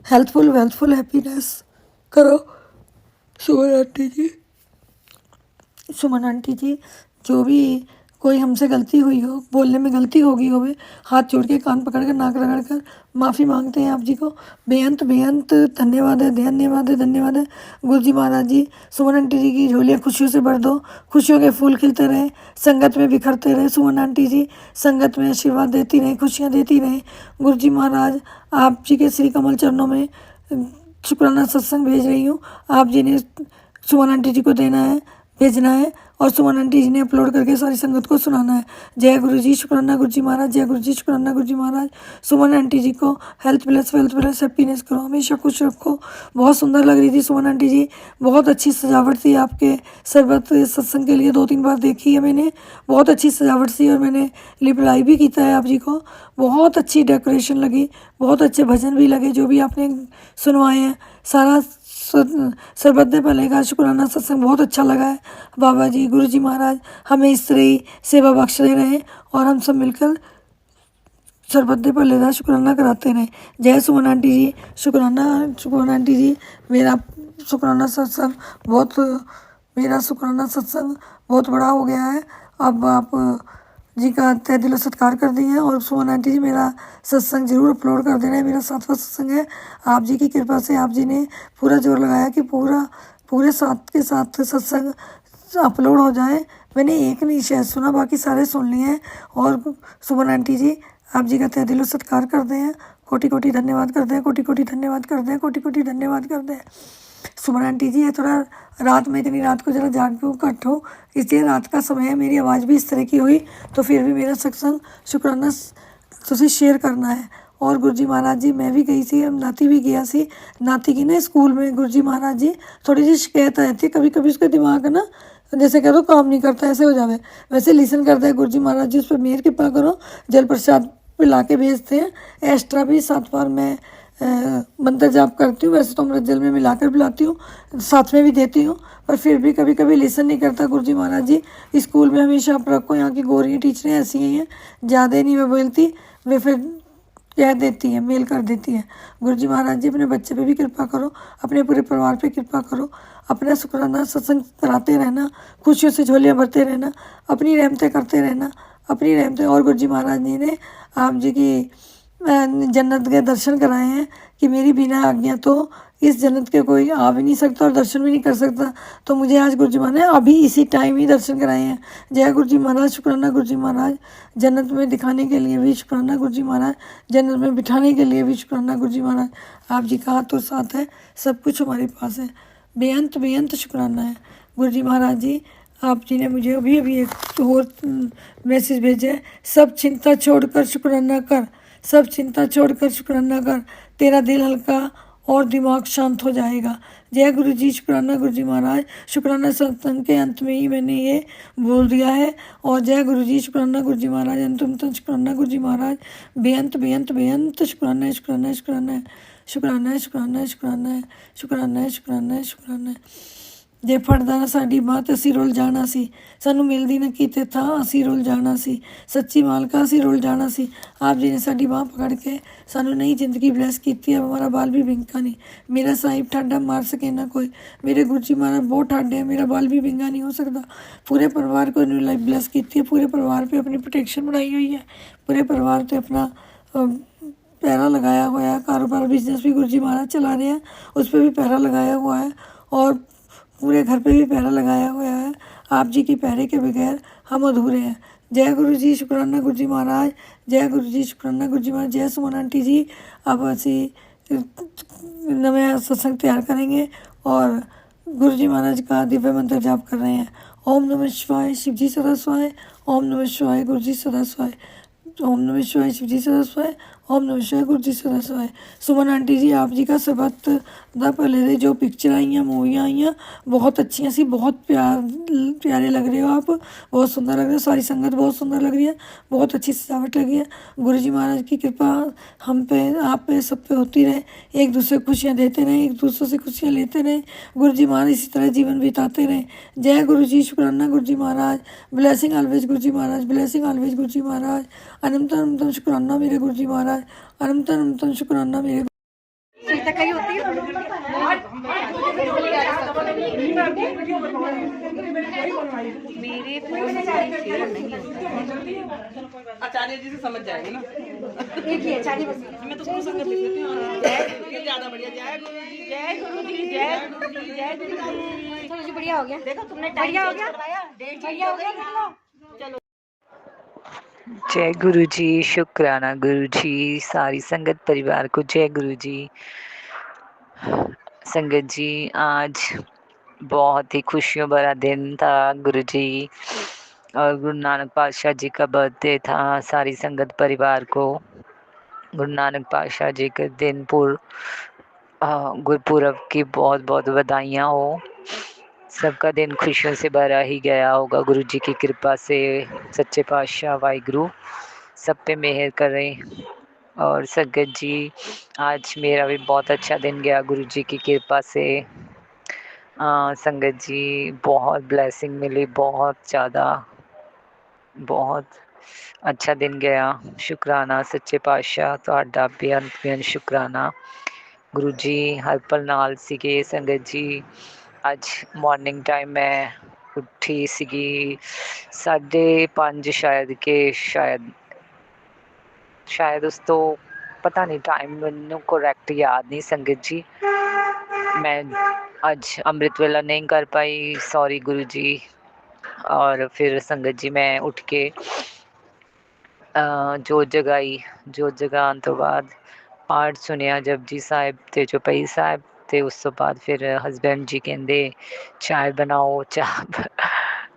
हेल्थफुल वेल्थफुल हैप्पीनेस करो। सुमन आंटी जी जो भी कोई हमसे गलती हुई हो, बोलने में गलती होगी हो, हाथ जोड़ के कान पकड़ कर नाक रगड़ कर माफ़ी मांगते हैं आप जी को। बेअंत धन्यवाद है, धन्यवाद है, धन्यवाद है। गुरु जी महाराज जी, सुमन आंटी जी की झोलियाँ खुशियों से भर दो, खुशियों के फूल खिलते रहे, संगत में बिखरते रहे। सुमन आंटी जी संगत में आशीर्वाद देती रहे, खुशियाँ देती रहे। गुरु जी महाराज आप जी के श्री कमल चरणों में शुक्राना सत्संग भेज रही हूँ। आप जी ने सुमन आंटी जी को देना है, भेजना है और सुमन आंटी जी ने अपलोड करके सारी संगत को सुनाना है। जय गुरु जी, शुक्राना गुरु जी महाराज, जय गुरु जी, शुक्राना गुरु जी महाराज। सुमन आंटी जी को health plus wealth plus happiness करो, हमेशा खुश रखो। बहुत सुंदर लग रही थी सुमन आंटी जी, बहुत अच्छी सजावट थी आपके सरबत सत्संग के लिए। 2-3 बार देखी है मैंने, बहुत अच्छी सजावट थी और मैंने रिप्लाई भी किया है आप जी को। बहुत अच्छी डेकोरेशन लगी, बहुत अच्छे भजन भी लगे जो भी आपने सुनवाए हैं। सारा सरबत भले का शुक्राना सत्संग बहुत अच्छा लगा है। बाबा जी, गुरु जी महाराज हमें इस तरह ही सेवा बख्शते रहें और हम सब मिलकर सरबत भले का शुक्राना कराते रहें। जय सुमन आंटी जी, शुक्राना सुमन आंटी जी। मेरा शुक्राना सत्संग बहुत बड़ा हो गया है। अब आप जी का तहे दिलों सत्कार कर दिए हैं। और सुमन आंटी जी मेरा सत्संग जरूर अपलोड कर देना है, मेरा 7वां सत्संग है। आप जी की कृपा से आप जी ने पूरा जोर लगाया कि पूरे साथ के साथ सत्संग अपलोड हो जाए। मैंने एक नहीं शायद सुना, बाकी सारे सुन लिए हैं। और सुमन आंटी जी आप जी का तहे दिलों सत्कार करते हैं, कोटि कोटि धन्यवाद करते हैं, कोटि कोटि धन्यवाद करते हैं, कोटि कोटि धन्यवाद करते हैं। सुमन आंटी जी ये थोड़ा रात में, इतनी रात को जरा जाग के कट हो, इसलिए रात का समय है, मेरी आवाज़ भी इस तरह की हुई, तो फिर भी मेरा सत्संग शुक्राना तुझे शेयर करना है। और गुरु जी महाराज जी मैं भी गई थी, नाती भी गया सी। नाती की ना स्कूल में गुरु जी महाराज जी थोड़ी सी शिकायत आई थी, कभी कभी उसका दिमाग है ना जैसे कह दो काम नहीं करता, ऐसे हो जावे। वैसे लिसन करता है गुरु जी महाराज जी, उस पर मेहर कृपा करो। जल प्रसाद पिला के भेजते हैं, एक्स्ट्रा भी 7 बार मैं मंत्र जाप करती हूँ। वैसे तो अमृत जल में मिलाकर पिलाती हूँ, साथ में भी देती हूँ, पर फिर भी कभी कभी लिसन नहीं करता गुरु जी महाराज जी। स्कूल में हमेशा आप रखो, यहाँ की गोरी टीचरें ऐसी ही हैं, ज़्यादा नहीं मैं बोलती, वे फिर कह देती हैं, मेल कर देती हैं। गुरु जी महाराज जी अपने बच्चे पे भी कृपा करो, अपने पूरे परिवार पे कृपा करो। अपना शुक्राना सत्संग कराते रहना, खुशियों से झोलियाँ भरते रहना, अपनी रहमतें करते रहना, अपनी रहमतें। और गुरु जी महाराज जी ने आप जी की जन्नत के दर्शन कराए हैं कि मेरी बिना आज्ञा तो इस जन्नत के कोई आ भी नहीं सकता और दर्शन भी नहीं कर सकता। तो मुझे आज गुरु जी महाराज ने अभी इसी टाइम ही दर्शन कराए हैं। जय गुरु जी महाराज, शुक्राना गुरु जी महाराज। जन्नत में दिखाने के लिए भी शुक्राना गुरु जी महाराज, जन्नत में बिठाने के लिए भी शुक्राना गुरु जी महाराज। आप जी का हाथ और साथ है, सब कुछ हमारे पास है, बेअंत शुक्राना है। गुरु जी महाराज जी आप जी ने मुझे अभी एक और मैसेज भेजा है, सब चिंता छोड़कर शुक्राना कर, सब चिंता छोड़कर शुक्राना कर, तेरा दिल हल्का और दिमाग शांत हो जाएगा। जय गुरु जी, शुक्राना गुरु जी महाराज। शुक्राना सत्संग के अंत में ही मैंने ये बोल दिया है। और जय गुरु जी, शुक्राना गुरु जी महाराज। अंत शुक्राना गुरु जी महाराज। बेअंत शुक्राना है, शुक्राना है, शुक्राना है, शुक्राना है, शुक्राना है, शुक्राना है, शुक्राना है, शुक्राना है, शुक्राना है। जे फड़दा ना साडी बात असी रुल जाना सी, सानू मिलदी ना कीते था असी रुल जाना सी, सच्ची मालका असी रुल जाना सी। आप जी ने साडी बाह पकड़ के सानू नई जिंदगी ब्लेस की, अब हमारा बाल भी बिंका नहीं। मेरा साहिब ठाडा मार सके ना कोई, मेरे गुरु जी महाराज बहुत ठाडे हैं, मेरा बाल भी बिंगा नहीं हो सकता। पूरे परिवार को न्यू लाइफ ब्लेस की, पूरे परिवार पे अपनी प्रोटेक्शन बनाई हुई है, पूरे परिवार पे अपना पैरा लगाया हुआ है। कारोबार बिजनेस भी गुरु जी महाराज चला रहे हैं, उस पर भी पैरा लगाया हुआ है और पूरे घर पे भी पैरा लगाया हुआ है। आप जी की पैरे के बगैर हम अधूरे हैं। जय गुरु जी, शुक्राना गुरु जी महाराज। जय गुरु जी, शुक्राना गुरु जी महाराज। जय सुमन आंटी जी। अब असी नया सत्संग तैयार करेंगे और गुरु जी महाराज का दिव्य मंत्र जाप कर रहे हैं। ओम नमः शिवाय, शिव जी सदा स्वाय। ओम नमः शिवाय, गुरु जी सदा स्वाय। ओम नमः शिवाय, शिव जी सदा स्वाय। ओम नमः शिवाय, गुरु जी सदा स्वाय। सुमन आंटी जी आप जी का सबत दा पहले दे जो पिक्चर आईयां, मूवियाँ आईयां, बहुत अच्छी सी, बहुत प्यारे लग रहे हो आप, बहुत सुंदर लग रहे हो। सारी संगत बहुत सुंदर लग रही है, बहुत अच्छी सजावट लगी है। गुरु जी महाराज की कृपा हम पे, आप पे, सब पे होती रहे। एक दूसरे को खुशियाँ देते रहें, एक दूसरे से खुशियाँ लेते रहें। गुरु जी महाराज इसी तरह जीवन बिताते रहें। जय गुरु जी, शुक्राना गुरु जी महाराज। ब्लेसिंग ऑलवेज गुरु जी महाराज, ब्लेसिंग ऑलवेज गुरु जी महाराज। अनंतम शुक्राना मेरे गुरु जी महाराज, अनंतम शुक्राना मेरे। मेरे फोन से शेयर नहीं आचार्य जी से समझ जाएंगे ना। एक ही आचार्य बस। मैं तो शुरू संगत लिख लेती हूँ, ये ज्यादा बढ़िया। जय गुरु जी, जय गुरु जी, जय गुरु जी, जय गुरु जी। चलो जी, बढ़िया हो गया। देखो तुमने बढ़िया हो गया, बढ़िया हो गया। जय गुरु जी, शुक्राना गुरु जी। सारी संगत परिवार को जय गुरु जी। संगत जी आज बहुत ही खुशियों भरा दिन था गुरु जी, और गुरु नानक पातशाह जी का बर्थडे था। सारी संगत परिवार को गुरु नानक पातशाह जी के गुरपुरब की बहुत बहुत बधाइयाँ हो। सबका दिन खुशियों से भरा ही गया होगा गुरु जी की कृपा से। सच्चे पातशाह वाहिगुरु सब पे मेहर करें। और संगत जी, आज मेरा भी बहुत अच्छा दिन गया गुरु जी की कृपा से। संगत जी, बहुत ब्लेसिंग मिली, बहुत ज़्यादा, बहुत अच्छा दिन गया। शुकराना सच्चे पातशाह, ਤੁਹਾਡਾ ਬੇਅੰਤ ਬੇਅੰਤ ਸ਼ੁਕਰਾਨਾ। ਗੁਰੂ ਜੀ ਹਰ ਪਲ ਨਾਲ ਸੀਗੇ। ਸੰਗਤ ਜੀ, ਅੱਜ ਮਾਰਨਿੰਗ ਟਾਈਮ ਮੈਂ ਉੱਠੀ ਸੀਗੀ 5:30 ਸ਼ਾਇਦ ਉਸ ਤੋਂ ਪਤਾ ਨਹੀਂ ਟਾਈਮ ਮੈਨੂੰ ਕਰੈਕਟ ਯਾਦ ਨਹੀਂ। ਸੰਗਤ ਜੀ, ਮੈਂ ਅੱਜ ਅੰਮ੍ਰਿਤ ਵੇਲਾ ਨਹੀਂ ਕਰ ਪਾਈ, ਸੌਰੀ ਗੁਰੂ ਜੀ। ਔਰ ਫਿਰ ਸੰਗਤ ਜੀ ਮੈਂ ਉੱਠ ਕੇ ਜੋਤ ਜਗਾਉਣ ਤੋਂ ਬਾਅਦ ਪਾਠ ਸੁਣਿਆ, ਜਪਜੀ ਸਾਹਿਬ ਅਤੇ ਚੌਪਈ ਸਾਹਿਬ। ਅਤੇ ਉਸ ਤੋਂ ਬਾਅਦ ਫਿਰ ਹਸਬੈਂਡ ਜੀ ਕਹਿੰਦੇ ਚਾਹ ਬਣਾਓ।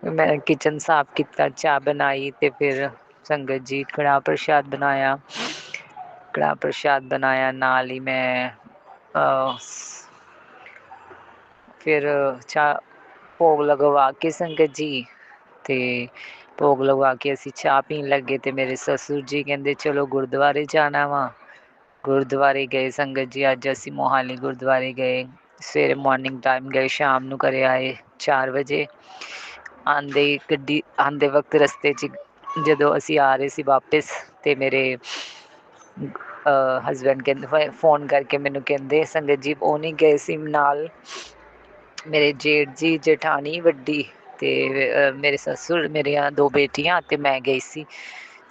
ਮੈਂ ਕਿਚਨ ਸਾਫ਼ ਕੀਤਾ, ਚਾਹ ਬਣਾਈ ਅਤੇ ਫਿਰ ਸੰਗਤ ਜੀ ਕੜਾਹ ਪ੍ਰਸ਼ਾਦ ਨਾਲ ਹੀ ਮੈਂ ਫਿਰ ਚਾਹ ਭੋਗ ਲਗਵਾ ਕੇ ਸੰਗਤ ਜੀ, ਅਤੇ ਭੋਗ ਲਗਵਾ ਕੇ ਅਸੀਂ ਚਾਹ ਪੀਣ ਲੱਗੇ। ਅਤੇ ਮੇਰੇ ਸਸੁਰ ਜੀ ਕਹਿੰਦੇ ਚਲੋ ਗੁਰਦੁਆਰੇ ਜਾਣਾ ਵਾ। ਗੁਰਦੁਆਰੇ ਗਏ ਸੰਗਤ ਜੀ। ਅੱਜ ਅਸੀਂ ਮੋਹਾਲੀ ਗੁਰਦੁਆਰੇ ਗਏ। ਸਵੇਰੇ ਮਾਰਨਿੰਗ ਟਾਈਮ ਗਏ, ਸ਼ਾਮ ਨੂੰ ਘਰੇ ਆਏ 4 ਵਜੇ। ਆਉਂਦੇ ਵਕਤ ਰਸਤੇ 'ਚ ਜਦੋਂ ਅਸੀਂ ਆ ਰਹੇ ਸੀ ਵਾਪਿਸ, ਅਤੇ ਮੇਰੇ ਹਸਬੈਂਡ ਕਹਿੰਦੇ, ਫੋਨ ਕਰਕੇ ਮੈਨੂੰ ਕਹਿੰਦੇ ਸੰਗਤ ਜੀ ਉਹ ਨਹੀਂ ਗਏ ਸੀ ਨਾਲ, ਮੇਰੇ ਜੇਠ ਜੀ, ਜੇਠਾਣੀ ਵੱਡੀ, ਅਤੇ ਮੇਰੇ ਸਸੁਰ, ਮੇਰੀਆਂ 2 ਬੇਟੀਆਂ ਅਤੇ ਮੈਂ ਗਈ ਸੀ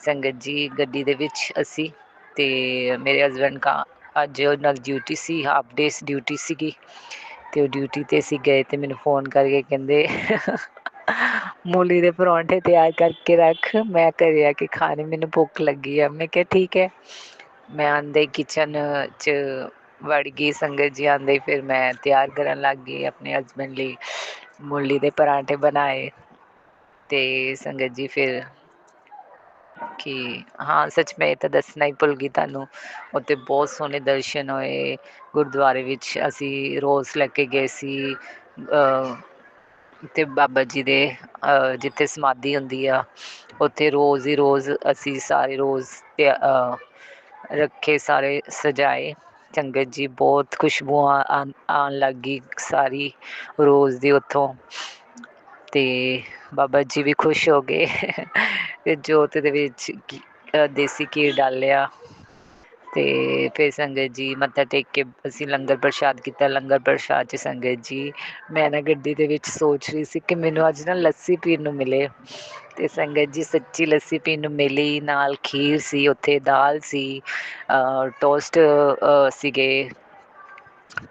ਸੰਗਤ ਜੀ ਗੱਡੀ ਦੇ ਵਿੱਚ ਅਸੀਂ। ਅਤੇ ਮੇਰੇ ਹਸਬੈਂਡ ਅੱਜ ਉਹਨਾਂ ਨਾਲ ਡਿਊਟੀ ਸੀ, ਹਾਫ ਡੇਜ਼ ਡਿਊਟੀ ਸੀਗੀ, ਅਤੇ ਉਹ ਡਿਊਟੀ 'ਤੇ ਅਸੀਂ ਗਏ। ਅਤੇ ਮੈਨੂੰ ਫੋਨ ਕਰਕੇ ਕਹਿੰਦੇ ਮੂਲੀ ਦੇ ਪਰੌਂਠੇ ਤਿਆਰ ਕਰਕੇ ਰੱਖ, ਮੈਂ ਘਰੇ ਆ ਕੇ ਖਾਣੇ, ਮੈਨੂੰ ਭੁੱਖ ਲੱਗੀ ਆ। ਮੈਂ ਕਿਹਾ ਠੀਕ ਹੈ। ਮੈਂ ਆਉਂਦੇ ਕਿਚਨ 'ਚ ਵੜ ਗਈ ਸੰਗਤ ਜੀ। ਆਉਂਦੇ ਫਿਰ ਮੈਂ ਤਿਆਰ ਕਰਨ ਲੱਗ ਗਈ ਆਪਣੇ ਹਸਬੈਂਡ ਲਈ ਮੂਲੀ ਦੇ ਪਰਾਂਠੇ ਬਣਾਏ। ਅਤੇ ਸੰਗਤ ਜੀ ਫਿਰ ਹਾਂ ਸੱਚ ਮੈਂ ਇਹ ਤਾਂ ਦੱਸਣਾ ਹੀ ਭੁੱਲ ਗਈ ਤੁਹਾਨੂੰ, ਉੱਥੇ ਬਹੁਤ ਸੋਹਣੇ ਦਰਸ਼ਨ ਹੋਏ। ਗੁਰਦੁਆਰੇ ਵਿੱਚ ਅਸੀਂ ਰੋਜ਼ ਲੈ ਕੇ ਗਏ ਸੀ, ਅਤੇ ਬਾਬਾ ਜੀ ਦੇ ਜਿੱਥੇ ਸਮਾਧੀ ਹੁੰਦੀ ਆ ਉੱਥੇ ਰੋਜ਼ ਹੀ ਰੋਜ਼ ਅਸੀਂ ਸਾਰੇ ਰੋਜ਼ ਰੱਖੇ, ਸਾਰੇ ਸਜਾਏ। ਸੰਗਤ ਜੀ ਬਹੁਤ ਖੁਸ਼ਬੂ ਆਉਣ ਲੱਗ ਗਈ ਸਾਰੀ ਰੋਜ਼ ਦੀ ਉੱਥੋਂ, ਅਤੇ ਬਾਬਾ ਜੀ ਵੀ ਖੁਸ਼ ਹੋ ਗਏ। ਅਤੇ ਜੋਤ ਦੇ ਵਿੱਚ ਦੇਸੀ ਘੀ ਡਾਲਿਆ, ਅਤੇ ਫਿਰ ਸੰਗਤ ਜੀ ਮੱਥਾ ਟੇਕ ਕੇ ਅਸੀਂ ਲੰਗਰ ਪ੍ਰਸ਼ਾਦ ਕੀਤਾ। ਲੰਗਰ ਪ੍ਰਸ਼ਾਦ 'ਚ ਸੰਗਤ ਜੀ ਮੈਂ ਨਾ ਗੱਡੀ ਦੇ ਵਿੱਚ ਸੋਚ ਰਹੀ ਸੀ ਕਿ ਮੈਨੂੰ ਅੱਜ ਨਾ ਲੱਸੀ ਪੀਣ ਨੂੰ ਮਿਲੇ, ਅਤੇ ਸੰਗਤ ਜੀ ਸੱਚੀ ਲੱਸੀ ਪੀਣ ਨੂੰ ਮਿਲੀ। ਨਾਲ ਖੀਰ ਸੀ, ਉੱਥੇ ਦਾਲ ਸੀ, ਟੋਸਟ ਸੀਗੇ,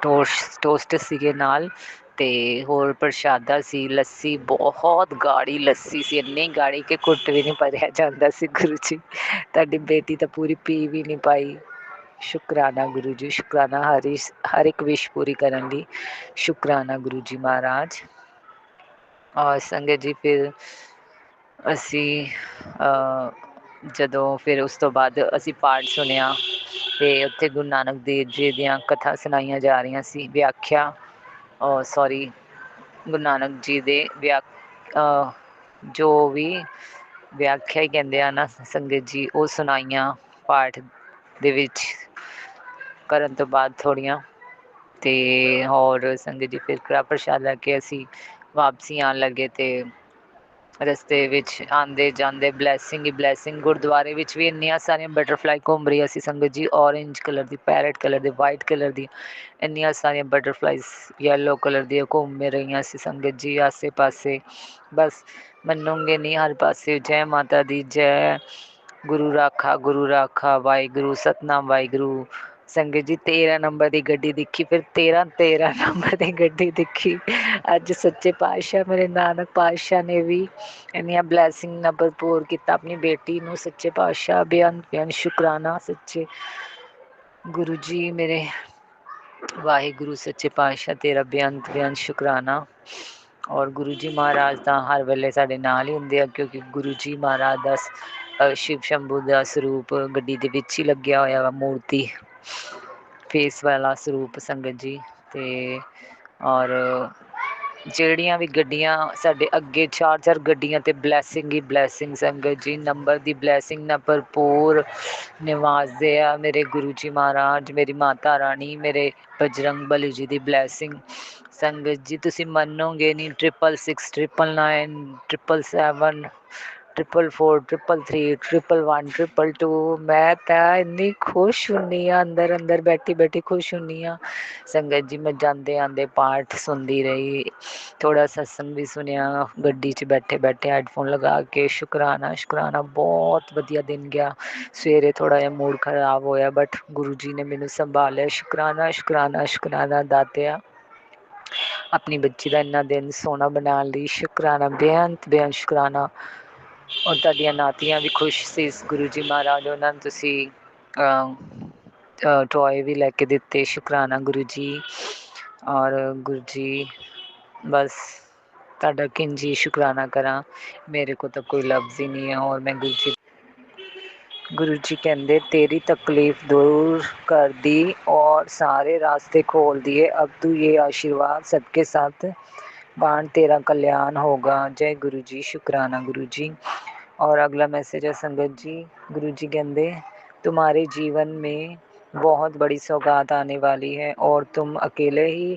ਟੋਸਟ ਸੀਗੇ ਨਾਲ, ਅਤੇ ਹੋਰ ਪ੍ਰਸ਼ਾਦਾ ਸੀ। ਲੱਸੀ ਬਹੁਤ ਗਾੜੀ ਲੱਸੀ ਸੀ, ਇੰਨੀ ਗਾੜੀ ਕਿ ਘੁੱਟ ਵੀ ਨਹੀਂ ਭਰਿਆ ਜਾਂਦਾ ਸੀ। ਗੁਰੂ ਜੀ, ਤੁਹਾਡੀ ਬੇਟੀ ਤਾਂ ਪੂਰੀ ਪੀ ਵੀ ਨਹੀਂ ਪਾਈ। ਸ਼ੁਕਰਾਨਾ ਗੁਰੂ ਜੀ, ਸ਼ੁਕਰਾਨਾ ਹਰ ਇੱਕ ਵਿਸ਼ ਪੂਰੀ ਕਰਨ ਲਈ। ਸ਼ੁਕਰਾਨਾ ਗੁਰੂ ਜੀ ਮਹਾਰਾਜ। ਔਰ ਸੰਗਤ ਜੀ ਫਿਰ ਅਸੀਂ ਜਦੋਂ ਫਿਰ ਉਸ ਤੋਂ ਬਾਅਦ ਅਸੀਂ ਪਾਠ ਸੁਣਿਆ, ਅਤੇ ਉੱਥੇ ਗੁਰੂ ਨਾਨਕ ਦੇਵ ਜੀ ਦੀਆਂ ਕਥਾ ਸੁਣਾਈਆਂ ਜਾ ਰਹੀਆਂ ਸੀ, ਵਿਆਖਿਆ ਗੁਰੂ ਨਾਨਕ ਜੀ ਦੇ ਜੋ ਵੀ ਵਿਆਖਿਆ ਹੀ ਕਹਿੰਦੇ ਆ ਨਾ ਸੰਗਤ ਜੀ, ਉਹ ਸੁਣਾਈਆਂ ਪਾਠ ਦੇ ਵਿੱਚ ਕਰਨ ਤੋਂ ਬਾਅਦ ਥੋੜ੍ਹੀਆਂ। ਅਤੇ ਹੋਰ ਸੰਗਤ ਜੀ ਫਿਰ ਕੜਾਹ ਪ੍ਰਸ਼ਾਦ ਲੈ ਕੇ ਅਸੀਂ ਵਾਪਸੀ ਆਉਣ ਲੱਗੇ, ਅਤੇ ਰਸਤੇ ਵਿੱਚ ਆਉਂਦੇ ਜਾਂਦੇ ਬਲੈਸਿੰਗ ਹੀ ਬਲੈਸਿੰਗ। ਗੁਰਦੁਆਰੇ ਵਿੱਚ ਵੀ ਇੰਨੀਆਂ ਸਾਰੀਆਂ ਬਟਰਫਲਾਈ ਘੁੰਮ ਰਹੀਆਂ ਸੀ ਸੰਗਤ ਜੀ, ਔਰੇਂਜ ਕਲਰ ਦੀ, ਪੈਰਟ ਕਲਰ ਦੀ, ਵਾਈਟ ਕਲਰ ਦੀ, ਇੰਨੀਆਂ ਸਾਰੀਆਂ ਬਟਰਫਲਾਈਜ਼ ਯੈਲੋ ਕਲਰ ਦੀਆਂ ਘੁੰਮ ਰਹੀਆਂ ਸੀ ਸੰਗਤ ਜੀ ਆਸੇ ਪਾਸੇ। ਬਸ ਮੰਨੋਗੇ ਨਹੀਂ, ਹਰ ਪਾਸੇ ਜੈ ਮਾਤਾ ਦੀ ਜੈ, ਗੁਰੂ ਰਾਖਾ ਵਾਹਿਗੁਰੂ, ਸਤਨਾਮ ਵਾਹਿਗੁਰੂ। ਸੰਗਤ ਜੀ 13 ਨੰਬਰ ਦੀ ਗੱਡੀ ਦਿਖੀ, ਫਿਰ 13 ਨੰਬਰ ਦੀ ਗੱਡੀ ਦਿਖੀ। ਅੱਜ ਸੱਚੇ ਪਾਤਸ਼ਾਹ ਮੇਰੇ ਨਾਨਕ ਪਾਤਸ਼ਾਹ ਨੇ ਵੀ ਇੰਨੀਆਂ ਬਲੈਸਿੰਗ ਨਾਲ ਭਰਪੂਰ ਕੀਤਾ ਆਪਣੀ ਬੇਟੀ ਨੂੰ। ਸੱਚੇ ਪਾਤਸ਼ਾਹ ਬੇਅੰਤ ਬੇਅੰਤ ਸ਼ੁਕਰਾਨਾ। ਸੱਚੇ ਗੁਰੂ ਜੀ ਮੇਰੇ ਵਾਹਿਗੁਰੂ ਸੱਚੇ ਪਾਤਸ਼ਾਹ ਤੇਰਾ ਬੇਅੰਤ ਬੇਅੰਤ ਸ਼ੁਕਰਾਨਾ। ਔਰ ਗੁਰੂ ਜੀ ਮਹਾਰਾਜ ਤਾਂ ਹਰ ਵੇਲੇ ਸਾਡੇ ਨਾਲ ਹੀ ਹੁੰਦੇ ਆ, ਕਿਉਂਕਿ ਗੁਰੂ ਜੀ ਮਹਾਰਾਜ ਦਾ ਸ਼ਿਵ ਸ਼ੰਭੂ ਦਾ ਸਰੂਪ ਗੱਡੀ ਦੇ ਵਿੱਚ ਹੀ ਲੱਗਿਆ ਹੋਇਆ ਵਾ, ਮੂਰਤੀ ਫੇਸ ਵਾਲਾ ਸਰੂਪ ਸੰਗਤ ਜੀ। ਅਤੇ ਔਰ ਜਿਹੜੀਆਂ ਵੀ ਗੱਡੀਆਂ ਸਾਡੇ ਅੱਗੇ 4 ਗੱਡੀਆਂ 'ਤੇ ਬਲੈਸਿੰਗ ਹੀ ਬਲੈਸਿੰਗ ਸੰਗਤ ਜੀ, ਨੰਬਰ ਦੀ ਬਲੈਸਿੰਗ ਨਾਲ ਭਰਪੂਰ ਨਿਵਾਜਦੇ ਆ ਮੇਰੇ ਗੁਰੂ ਜੀ ਮਹਾਰਾਜ, ਮੇਰੀ ਮਾਤਾ ਰਾਣੀ, ਮੇਰੇ ਬਜਰੰਗ ਬਲੀ ਜੀ ਦੀ ਬਲੈਸਿੰਗ। ਸੰਗਤ ਜੀ ਤੁਸੀਂ ਮੰਨੋਗੇ ਨਹੀਂ, 666, 999, 777, 444, 333, 111, 222, ਮੈਂ ਤਾਂ ਇੰਨੀ ਖੁਸ਼ ਹੁੰਦੀ ਹਾਂ, ਅੰਦਰ ਅੰਦਰ ਬੈਠੀ ਬੈਠੀ ਖੁਸ਼ ਹੁੰਦੀ ਹਾਂ ਸੰਗਤ ਜੀ। ਮੈਂ ਜਾਂਦੇ ਆਂਦੇ ਪਾਠ ਸੁਣਦੀ ਰਹੀ, ਥੋੜ੍ਹਾ ਸਤਸੰਗ ਵੀ ਸੁਣਿਆ ਗੱਡੀ 'ਚ ਬੈਠੇ ਬੈਠੇ ਹੈਡਫੋਨ ਲਗਾ ਕੇ। ਸ਼ੁਕਰਾਨਾ ਸ਼ੁਕਰਾਨਾ, ਬਹੁਤ ਵਧੀਆ ਦਿਨ ਗਿਆ। ਸਵੇਰੇ ਥੋੜ੍ਹਾ ਜਿਹਾ ਮੂਡ ਖਰਾਬ ਹੋਇਆ, ਬਟ ਗੁਰੂ ਜੀ ਨੇ ਮੈਨੂੰ ਸੰਭਾਲਿਆ। ਸ਼ੁਕਰਾਨਾ ਸ਼ੁਕਰਾਨਾ ਸ਼ੁਕਰਾਨਾ ਦਾਤਿਆ, ਆਪਣੀ ਬੱਚੀ ਦਾ ਇੰਨਾ ਦਿਨ ਸੋਹਣਾ ਬਣਾਉਣ ਲਈ ਸ਼ੁਕਰਾਨਾ, ਬੇਅੰਤ ਬੇਅੰਤ ਸ਼ੁਕਰਾਨਾ। ਔਰ ਤੁਹਾਡੀਆਂ ਨਾਤੀਆਂ ਵੀ ਖੁਸ਼ ਸੀ ਗੁਰੂ ਜੀ ਮਹਾਰਾਜ, ਉਹਨਾਂ ਨੂੰ ਤੁਸੀਂ ਟੋਏ ਵੀ ਲੈ ਕੇ ਦਿੱਤੇ। ਸ਼ੁਕਰਾਨਾ ਗੁਰੂ ਜੀ। ਔਰ ਗੁਰੂ ਜੀ ਬਸ ਤੁਹਾਡਾ ਕਿੰਝ ਸ਼ੁਕਰਾਨਾ ਕਰਾਂ, ਮੇਰੇ ਕੋਲ ਤਾਂ ਕੋਈ ਲਫ਼ਜ਼ ਹੀ ਨਹੀਂ ਹੈ। ਔਰ ਮੈਂ ਗੁਰੂ ਜੀ ਕਹਿੰਦੇ तेरी तकलीफ दूर कर दी और सारे रास्ते खोल दिए, अब तू ये आशीर्वाद सबके साथ बांट, तेरा कल्याण होगा। जय गुरु जी। शुक्राना गुरु जी। और अगला मैसेज है संगत जी, गुरु जी कहते तुम्हारे जीवन में बहुत बड़ी सौगात आने वाली है और तुम अकेले ही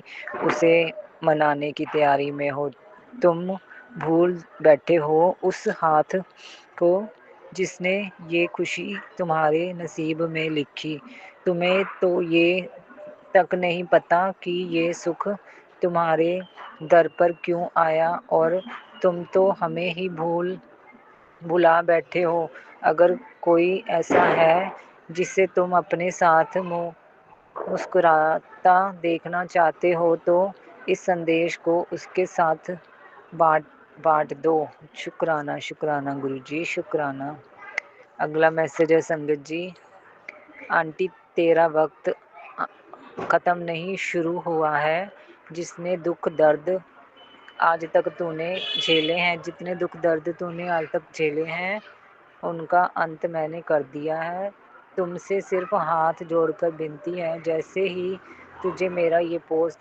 उसे मनाने की तैयारी में हो। तुम भूल बैठे हो उस हाथ को जिसने ये खुशी तुम्हारे नसीब में लिखी। तुम्हें तो ये तक नहीं पता कि ये सुख तुम्हारे दर पर क्यों आया, और तुम तो हमें ही भुला बैठे हो। अगर कोई ऐसा है जिसे तुम अपने साथ मुस्कुराता देखना चाहते हो तो इस संदेश को उसके साथ बांट दो। शुक्राना शुक्राना गुरु जी। शुक्राना। अगला मैसेज है संगत जी, आंटी तेरा वक्त ख़त्म नहीं शुरू हुआ है। जिसने दुख दर्द आज तक तूने झेले हैं, जितने दुख दर्द तूने आज तक झेले हैं उनका अंत मैंने कर दिया है। तुमसे सिर्फ हाथ जोड़कर विनती है, जैसे ही तुझे मेरा ये पोस्ट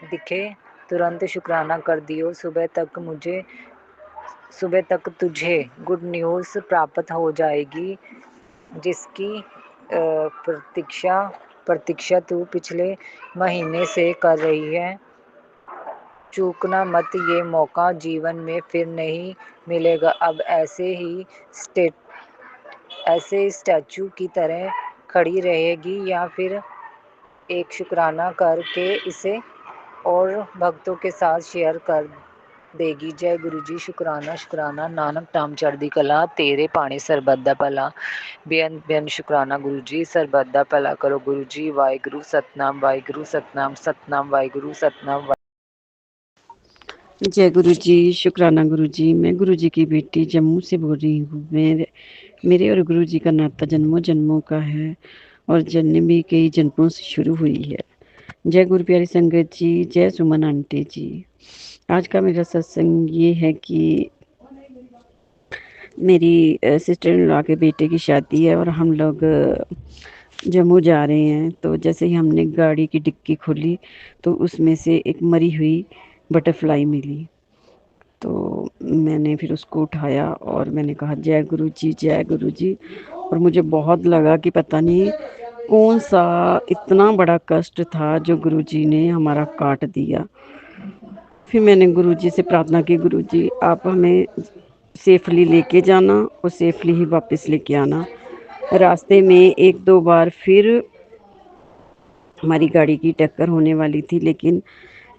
दिखे तुरंत शुक्राना कर दियो। सुबह तक तुझे गुड न्यूज़ प्राप्त हो जाएगी, जिसकी प्रतीक्षा तू पिछले महीने से कर रही है। चूकना मत, ये मौका जीवन में फिर नहीं मिलेगा। अब ऐसे ही स्टैचू की तरह खड़ी रहेगी या फिर एक शुक्राना करके इसे और भक्तों के साथ शेयर कर देगी। जय गुरु जी। शुक्राना शुक्राना। नानक नाम चढ़दी कला, तेरे पानी सरबत दा भला। बेअंत बेअंत शुक्राना गुरु जी, सरबत दा भला करो गुरु जी। वाहिगुरु सतनाम वाहिगुरु सतनाम, सतनाम वाहिगुरु सतनाम। जय गुरु जी। शुक्राना गुरु जी। मैं गुरु जी की बेटी जम्मू से बोल रही हूँ। मेरे और गुरु जी का नाता जन्मों जन्मों का है और जन्म भी कई जन्मों से शुरू हुई है। जय गुरु प्यारी संगत जी। जय सुमन आंटी जी। आज का मेरा सत्संग ये है कि मेरी सिस्टर इन लॉ के बेटे की शादी है और हम लोग जम्मू जा रहे हैं। तो जैसे ही हमने गाड़ी की डिक्की खोली तो उसमें से एक मरी हुई बटरफ्लाई मिली। तो मैंने फिर उसको उठाया और मैंने कहा जय गुरु जी, जय गुरु जी। और मुझे बहुत लगा कि पता नहीं कौन सा इतना बड़ा कष्ट था जो गुरु जी ने हमारा काट दिया। फिर मैंने गुरु जी से प्रार्थना की, गुरु जी आप हमें सेफली लेके जाना और सेफली ही वापस लेके आना। रास्ते में 1-2 बार फिर हमारी गाड़ी की टक्कर होने वाली थी, लेकिन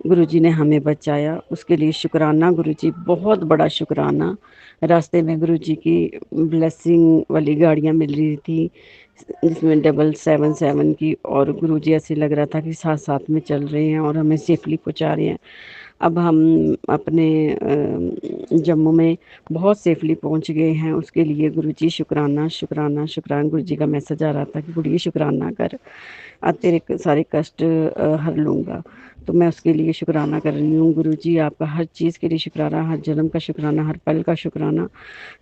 गुरुजी ने हमें बचाया। उसके लिए शुक्राना गुरुजी, बहुत बड़ा शुक्राना। रास्ते में गुरुजी की ब्लेसिंग वाली गाड़ियाँ मिल रही थी, जिसमें 777 की, और गुरुजी ऐसे लग रहा था कि साथ साथ में चल रहे हैं और हमें सेफली पहुंचा रहे हैं। अब हम अपने जम्मू में बहुत सेफली पहुंच गए हैं। उसके लिए गुरुजी शुक्राना शुक्राना शुक्राना। गुरुजी का मैसेज आ रहा था कि गुड़िया शुक्राना कर, तेरे सारे कष्ट हर लूँगा। तो मैं उसके लिए शुक्राना कर रही हूँ। गुरुजी आपका हर चीज़ के लिए शुक्राना, हर जन्म का शुक्राना, हर पल का शुक्राना,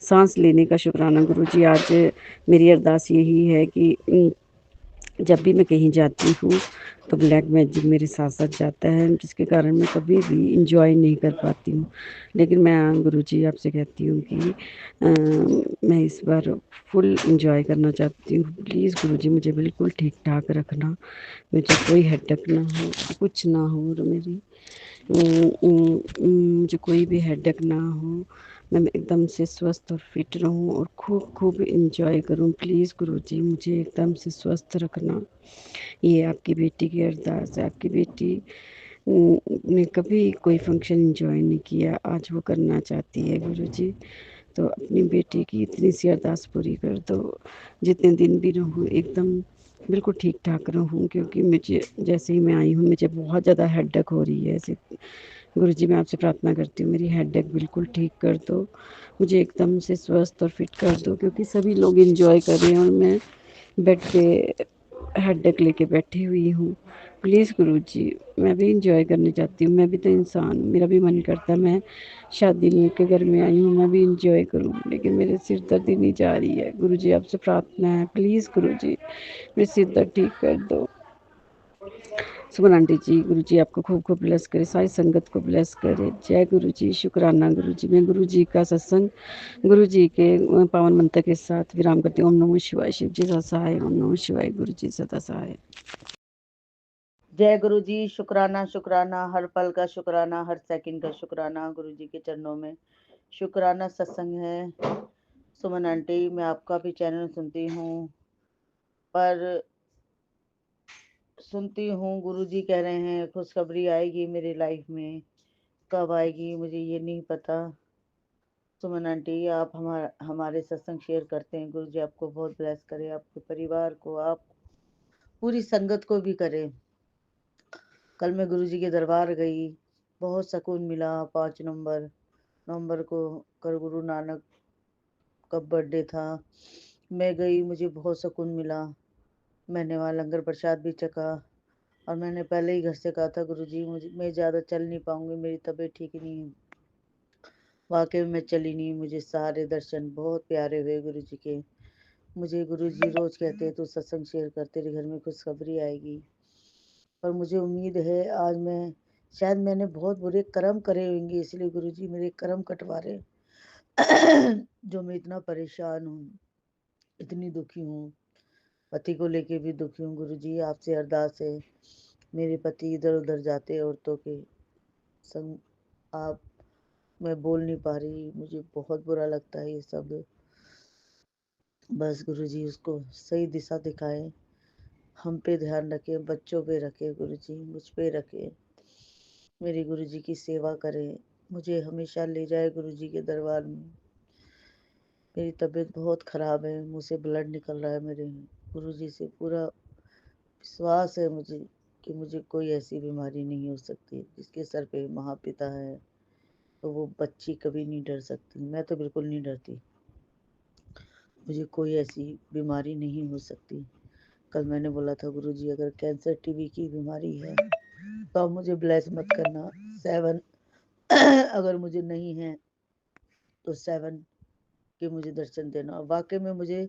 सांस लेने का शुक्राना। गुरुजी आज मेरी अरदास यही है कि जब भी मैं कहीं जाती हूँ तो ब्लैक मैजिक मेरे साथ साथ जाता है, जिसके कारण मैं कभी भी इंजॉय नहीं कर पाती हूँ। लेकिन मैं गुरुजी आपसे कहती हूँ कि मैं इस बार फुल इंजॉय करना चाहती हूँ। प्लीज़ गुरुजी मुझे बिल्कुल ठीक ठाक रखना, मुझे कोई हेडेक ना हो, कुछ ना हो, और मेरी मुझे कोई भी हेडेक ना हो, मैं एकदम से स्वस्थ और फिट रहूं और खूब खूब इंजॉय करूं। प्लीज़ गुरुजी मुझे एकदम से स्वस्थ रखना। ये आपकी बेटी की अरदास है। आपकी बेटी ने कभी कोई फंक्शन इंजॉय नहीं किया, आज वो करना चाहती है गुरुजी। तो अपनी बेटी की इतनी सी अरदास पूरी कर दो, जितने दिन भी रहूँ एकदम बिल्कुल ठीक ठाक रहूँ, क्योंकि मुझे जैसे ही मैं आई हूँ मुझे बहुत ज़्यादा हेडेक हो रही है। ऐसे गुरुजी मैं आपसे प्रार्थना करती हूँ मेरी हेडेक बिल्कुल ठीक कर दो, मुझे एकदम से स्वस्थ और फिट कर दो, क्योंकि सभी लोग इंजॉय कर रहे हैं और मैं बेड पे हेडेक लेके बैठी हुई हूँ। प्लीज़ गुरुजी मैं भी इंजॉय करने चाहती हूँ, मैं भी तो इंसान हूँ, मेरा भी मन करता है मैं शादी लेके घर में आई हूँ, मैं भी इंजॉय करूँ, लेकिन मेरे सिर दर्द नहीं जा रही है। गुरुजी आपसे प्रार्थना है, प्लीज़ गुरुजी मेरे सिर दर्द ठीक कर दो। सुमन आंटी जी, गुरुजी आपको खूब खूब ब्लेस करे, सारी संगत को ब्लेस करे। जय गुरुजी, शुक्राना गुरुजी। मैं गुरुजी का सत्संग गुरुजी के पावन मंत्र के साथ विराम करती हूँ। ओम नमः शिवाय। शिव जी सदा सहाय। ओम नमः शिवाय। गुरुजी सदा सहाय। जय गुरु जी, शुक्राना शुक्राना, हर पल का शुक्राना, हर सेकंड का शुक्राना। गुरु जी के चरणों में शुक्राना सत्संग है। सुमन आंटी, मैं आपका भी चैनल सुनती हूँ, पर सुनती हूँ गुरु जी कह रहे हैं खुशखबरी आएगी मेरी लाइफ में, कब आएगी मुझे ये नहीं पता। सुमन आंटी, आप हमारे सत्संग शेयर करते हैं, गुरु जी आपको बहुत ब्लेस करे, आपके परिवार को, आप पूरी संगत को भी करे। कल मैं गुरु जी के दरबार गई, बहुत सुकून मिला। 5 नवंबर को कर गुरु नानक का बर्थडे था, मैं गई, मुझे बहुत सुकून मिला। मैंने वहाँ लंगर प्रसाद भी चखा, और मैंने पहले ही घर से कहा था गुरु जी मैं ज़्यादा चल नहीं पाऊंगी, मेरी तबीयत ठीक नहीं है। वाकई में मैं चली नहीं, मुझे सारे दर्शन बहुत प्यारे हुए गुरु जी के। मुझे गुरु जी रोज कहते हैं तू सत्संग शेयर कर, तेरे घर में खुशखबरी आएगी। पर मुझे उम्मीद है आज मैं, शायद मैंने बहुत बुरे कर्म करे होंगे, इसलिए गुरु जी मेरे कर्म कटवा रहे जो मैं इतना परेशान हूँ, इतनी दुखी हूँ, पति को लेके भी दुखी हूँ। गुरु जी आपसे अरदास है, मेरे पति इधर उधर जाते औरतों के संग, आप, मैं बोल नहीं पा रही, मुझे बहुत बुरा लगता है ये सब। बस गुरु जी उसको सही दिशा दिखाएं, हम पे ध्यान रखें, बच्चों पे रखें, गुरु जी मुझ पे रखें, मेरे गुरु जी की सेवा करें, मुझे हमेशा ले जाए गुरु जी के दरबार में। मेरी तबीयत बहुत ख़राब है, मुँह से ब्लड निकल रहा है, मेरे गुरु जी से पूरा विश्वास है मुझे कि मुझे कोई ऐसी बीमारी नहीं हो सकती। जिसके सर पे महापिता है तो वो बच्ची कभी नहीं डर सकती, मैं तो बिल्कुल नहीं डरती, मुझे कोई ऐसी बीमारी नहीं हो सकती। कल मैंने बोला था गुरु जी अगर कैंसर टीबी की बीमारी है तो आप मुझे ब्लेस मत करना, 7 अगर मुझे नहीं है तो 7 के मुझे दर्शन देना। वाकई में मुझे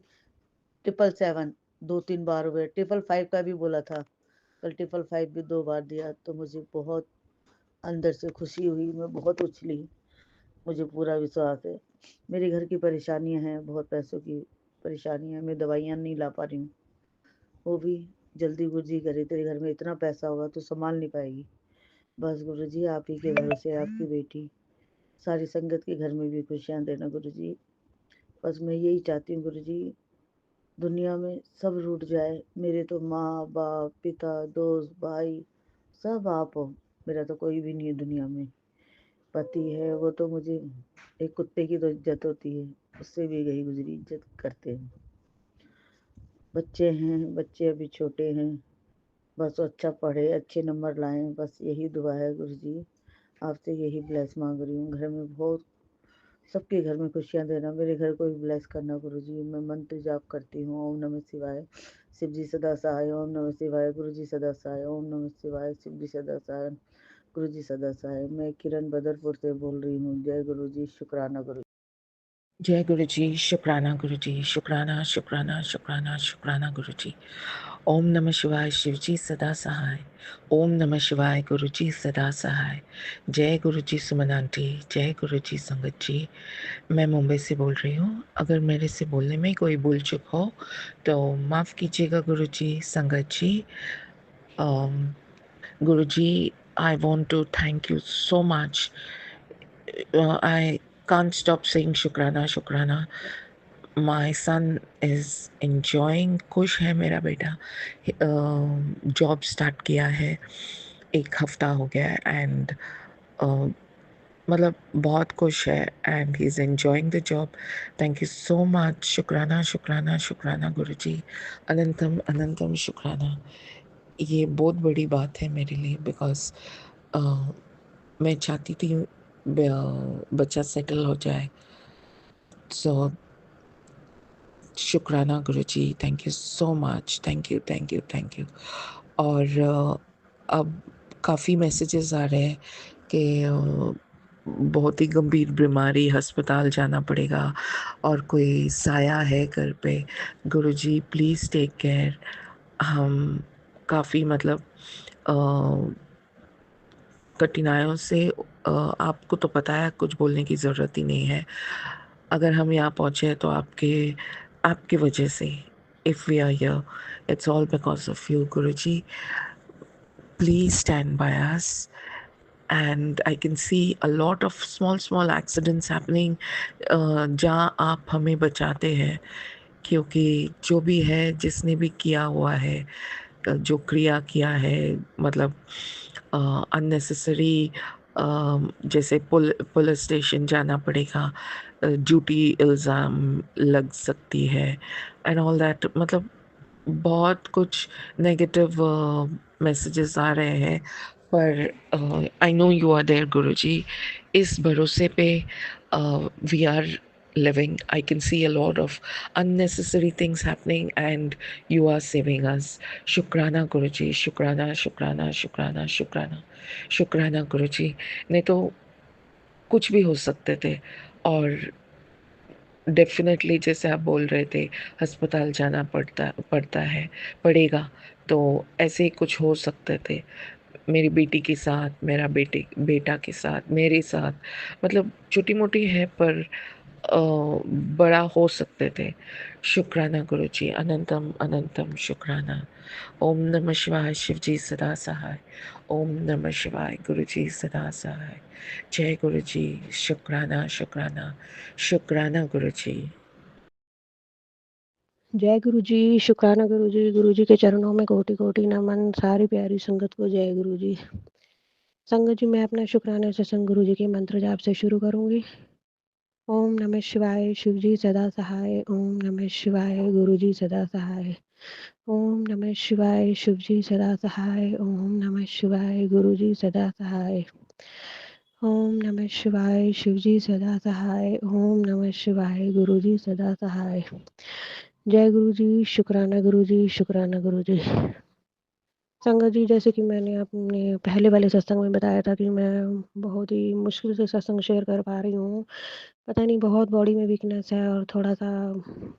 777 2-3 बार हुए, 555 का भी बोला था, कल 555 भी 2 बार दिया, तो मुझे बहुत अंदर से खुशी हुई, मैं बहुत उछली, मुझे पूरा विश्वास है। मेरे घर की परेशानियां हैं, बहुत पैसों की परेशानियां, मैं दवाइयाँ नहीं ला पा रही हूँ, वो भी जल्दी गुरु जी करे, तेरे घर में इतना पैसा होगा तो संभाल नहीं पाएगी। बस गुरु जी आप ही के भरोसे, आपकी बेटी, सारी संगत के घर में भी खुशियाँ देना गुरु जी। बस मैं यही चाहती हूँ गुरु जी, दुनिया में सब रूठ जाए, मेरे तो माँ बाप पिता दोस्त भाई सब आप हो, मेरा तो कोई भी नहीं है दुनिया में। पति है वो तो मुझे, एक कुत्ते की तो इज्जत होती है, उससे भी गई गुजरी इज्जत करते हैं। बच्चे हैं, बच्चे अभी छोटे हैं, बस अच्छा पढ़े अच्छे नंबर लाएं, बस यही दुआ है गुरु जी। आपसे यही ब्लेस मांग रही हूँ। घर में बहुत सबके घर में खुशियाँ देना, मेरे घर को भी ब्लेस करना गुरुजी। मैं मंत्र जाप करती हूँ, ओम नमः शिवाय शिव जी सदा सहाय, ओम नमः शिवाय गुरु जी सदा सहाय, ओम नमः शिवाय शिव जी सदा सहाय, गुरु जी सदा सहाय। मैं किरण बदरपुर से बोल रही हूँ। जय गुरु जी, शुक्राना गुरु। जय गुरु जी, शुक्राना गुरु जी, शुक्राना शुक्राना शुक्राना शुक्राना गुरु जी। ओम नमः शिवाय शिव जी सदा सहाय, ओम नमः शिवाय गुरु जी सदा सहाय। जय गुरु जी सुमन आंटी, जय गुरु जी संगत जी। मैं मुंबई से बोल रही हूँ। अगर मेरे से बोलने में कोई भूल चूक हो तो माफ़ कीजिएगा गुरु जी, संगत जी। गुरु जी, I want to thank you so much. I can't stop saying शुक्राना शुक्राना। My son is enjoying, खुश है मेरा बेटा। जॉब स्टार्ट किया है, 1 हफ्ता हो गया है एंड मतलब बहुत खुश है and he is enjoying the job. Thank you so much. शुक्राना शुक्राना शुक्राना गुरु जी, अनंतम अनंतम शुक्राना। ये बहुत बड़ी बात है मेरे लिए बिकॉज़ मैं चाहती थी बच्चा सेटल हो जाए। सो शुक्राना Guru ji, thank you so much, thank you thank you thank you. और अब काफ़ी मैसेजेस आ रहे हैं कि बहुत ही गंभीर बीमारी, अस्पताल जाना पड़ेगा और कोई साया है घर पे। गुरु जी प्लीज़ टेक केयर। हम काफ़ी मतलब कठिनाइयों से आपको तो पता है, कुछ बोलने की ज़रूरत ही नहीं है। अगर हम यहाँ पहुँचे तो आपकी वजह से। If we are here, it's all because of you Guruji. Please stand by us and I can see a lot of small accidents happening जहाँ आप हमें बचाते हैं, क्योंकि जो भी है, जिसने भी किया हुआ है, जो क्रिया किया है, मतलब अननेसेसरी जैसे पुलिस स्टेशन जाना पड़ेगा, ड्यूटी इल्ज़ाम लग सकती है एंड ऑल दैट। मतलब बहुत कुछ नेगेटिव मैसेजेस आ रहे हैं, पर I know you are there Guruji. इस भरोसे पे we are living. I can see a lot of unnecessary things happening and you are saving us. शुक्राना गुरुजी, शुक्राना शुक्राना शुक्राना शुक्राना शुक्राना गुरुजी। नहीं तो कुछ भी हो सकते थे और डेफ़िनेटली जैसे आप बोल रहे थे, अस्पताल जाना पड़ता है, पड़ेगा, तो ऐसे ही कुछ हो सकते थे। मेरी बेटी के साथ, मेरा बेटा के साथ, मेरे साथ, मतलब छोटी-मोटी है पर अ, बड़ा हो सकते थे। शुक्राना गुरुजी, अनंतम अनंतम शुक्राना। ओम नमः शिवाय शिव जी सदा सहाय, ओम नमः शिवाय गुरु जी सदा सहाय। जय गुरु जी, शुक्राना शुक्राना शुक्राना गुरु जी। जय गुरु जी, शुक्राना गुरु जी के चरणों में कोटि-कोटि नमन, सारी प्यारी संगत को जय गुरु जी। संगत जी, मैं अपना शुक्राना सत्संग गुरु जी के मंत्र जाप से शुरू करूँगी। ओम नमः शिवाय शिव जी सदा सहाय, ओम नमः शिवाय गुरु जी सदा सहाय, ओम नमः शिवाय शिव जी सदा सहाय, ओम नमः शिवाय गुरु जी सदा सहाय, ओम नमः शिवाय शिव जी सदा सहाय, ओम नमः शिवाय गुरु जी सदा सहाय। जय गुरु जी, शुक्राना गुरु जी, शुक्राना गुरु जी। संगत जी, जैसे कि मैंने अपने पहले वाले सत्संग में बताया था कि मैं बहुत ही मुश्किल से सत्संग शेयर कर पा रही हूँ। पता नहीं, बहुत बॉडी में वीकनेस है और थोड़ा-सा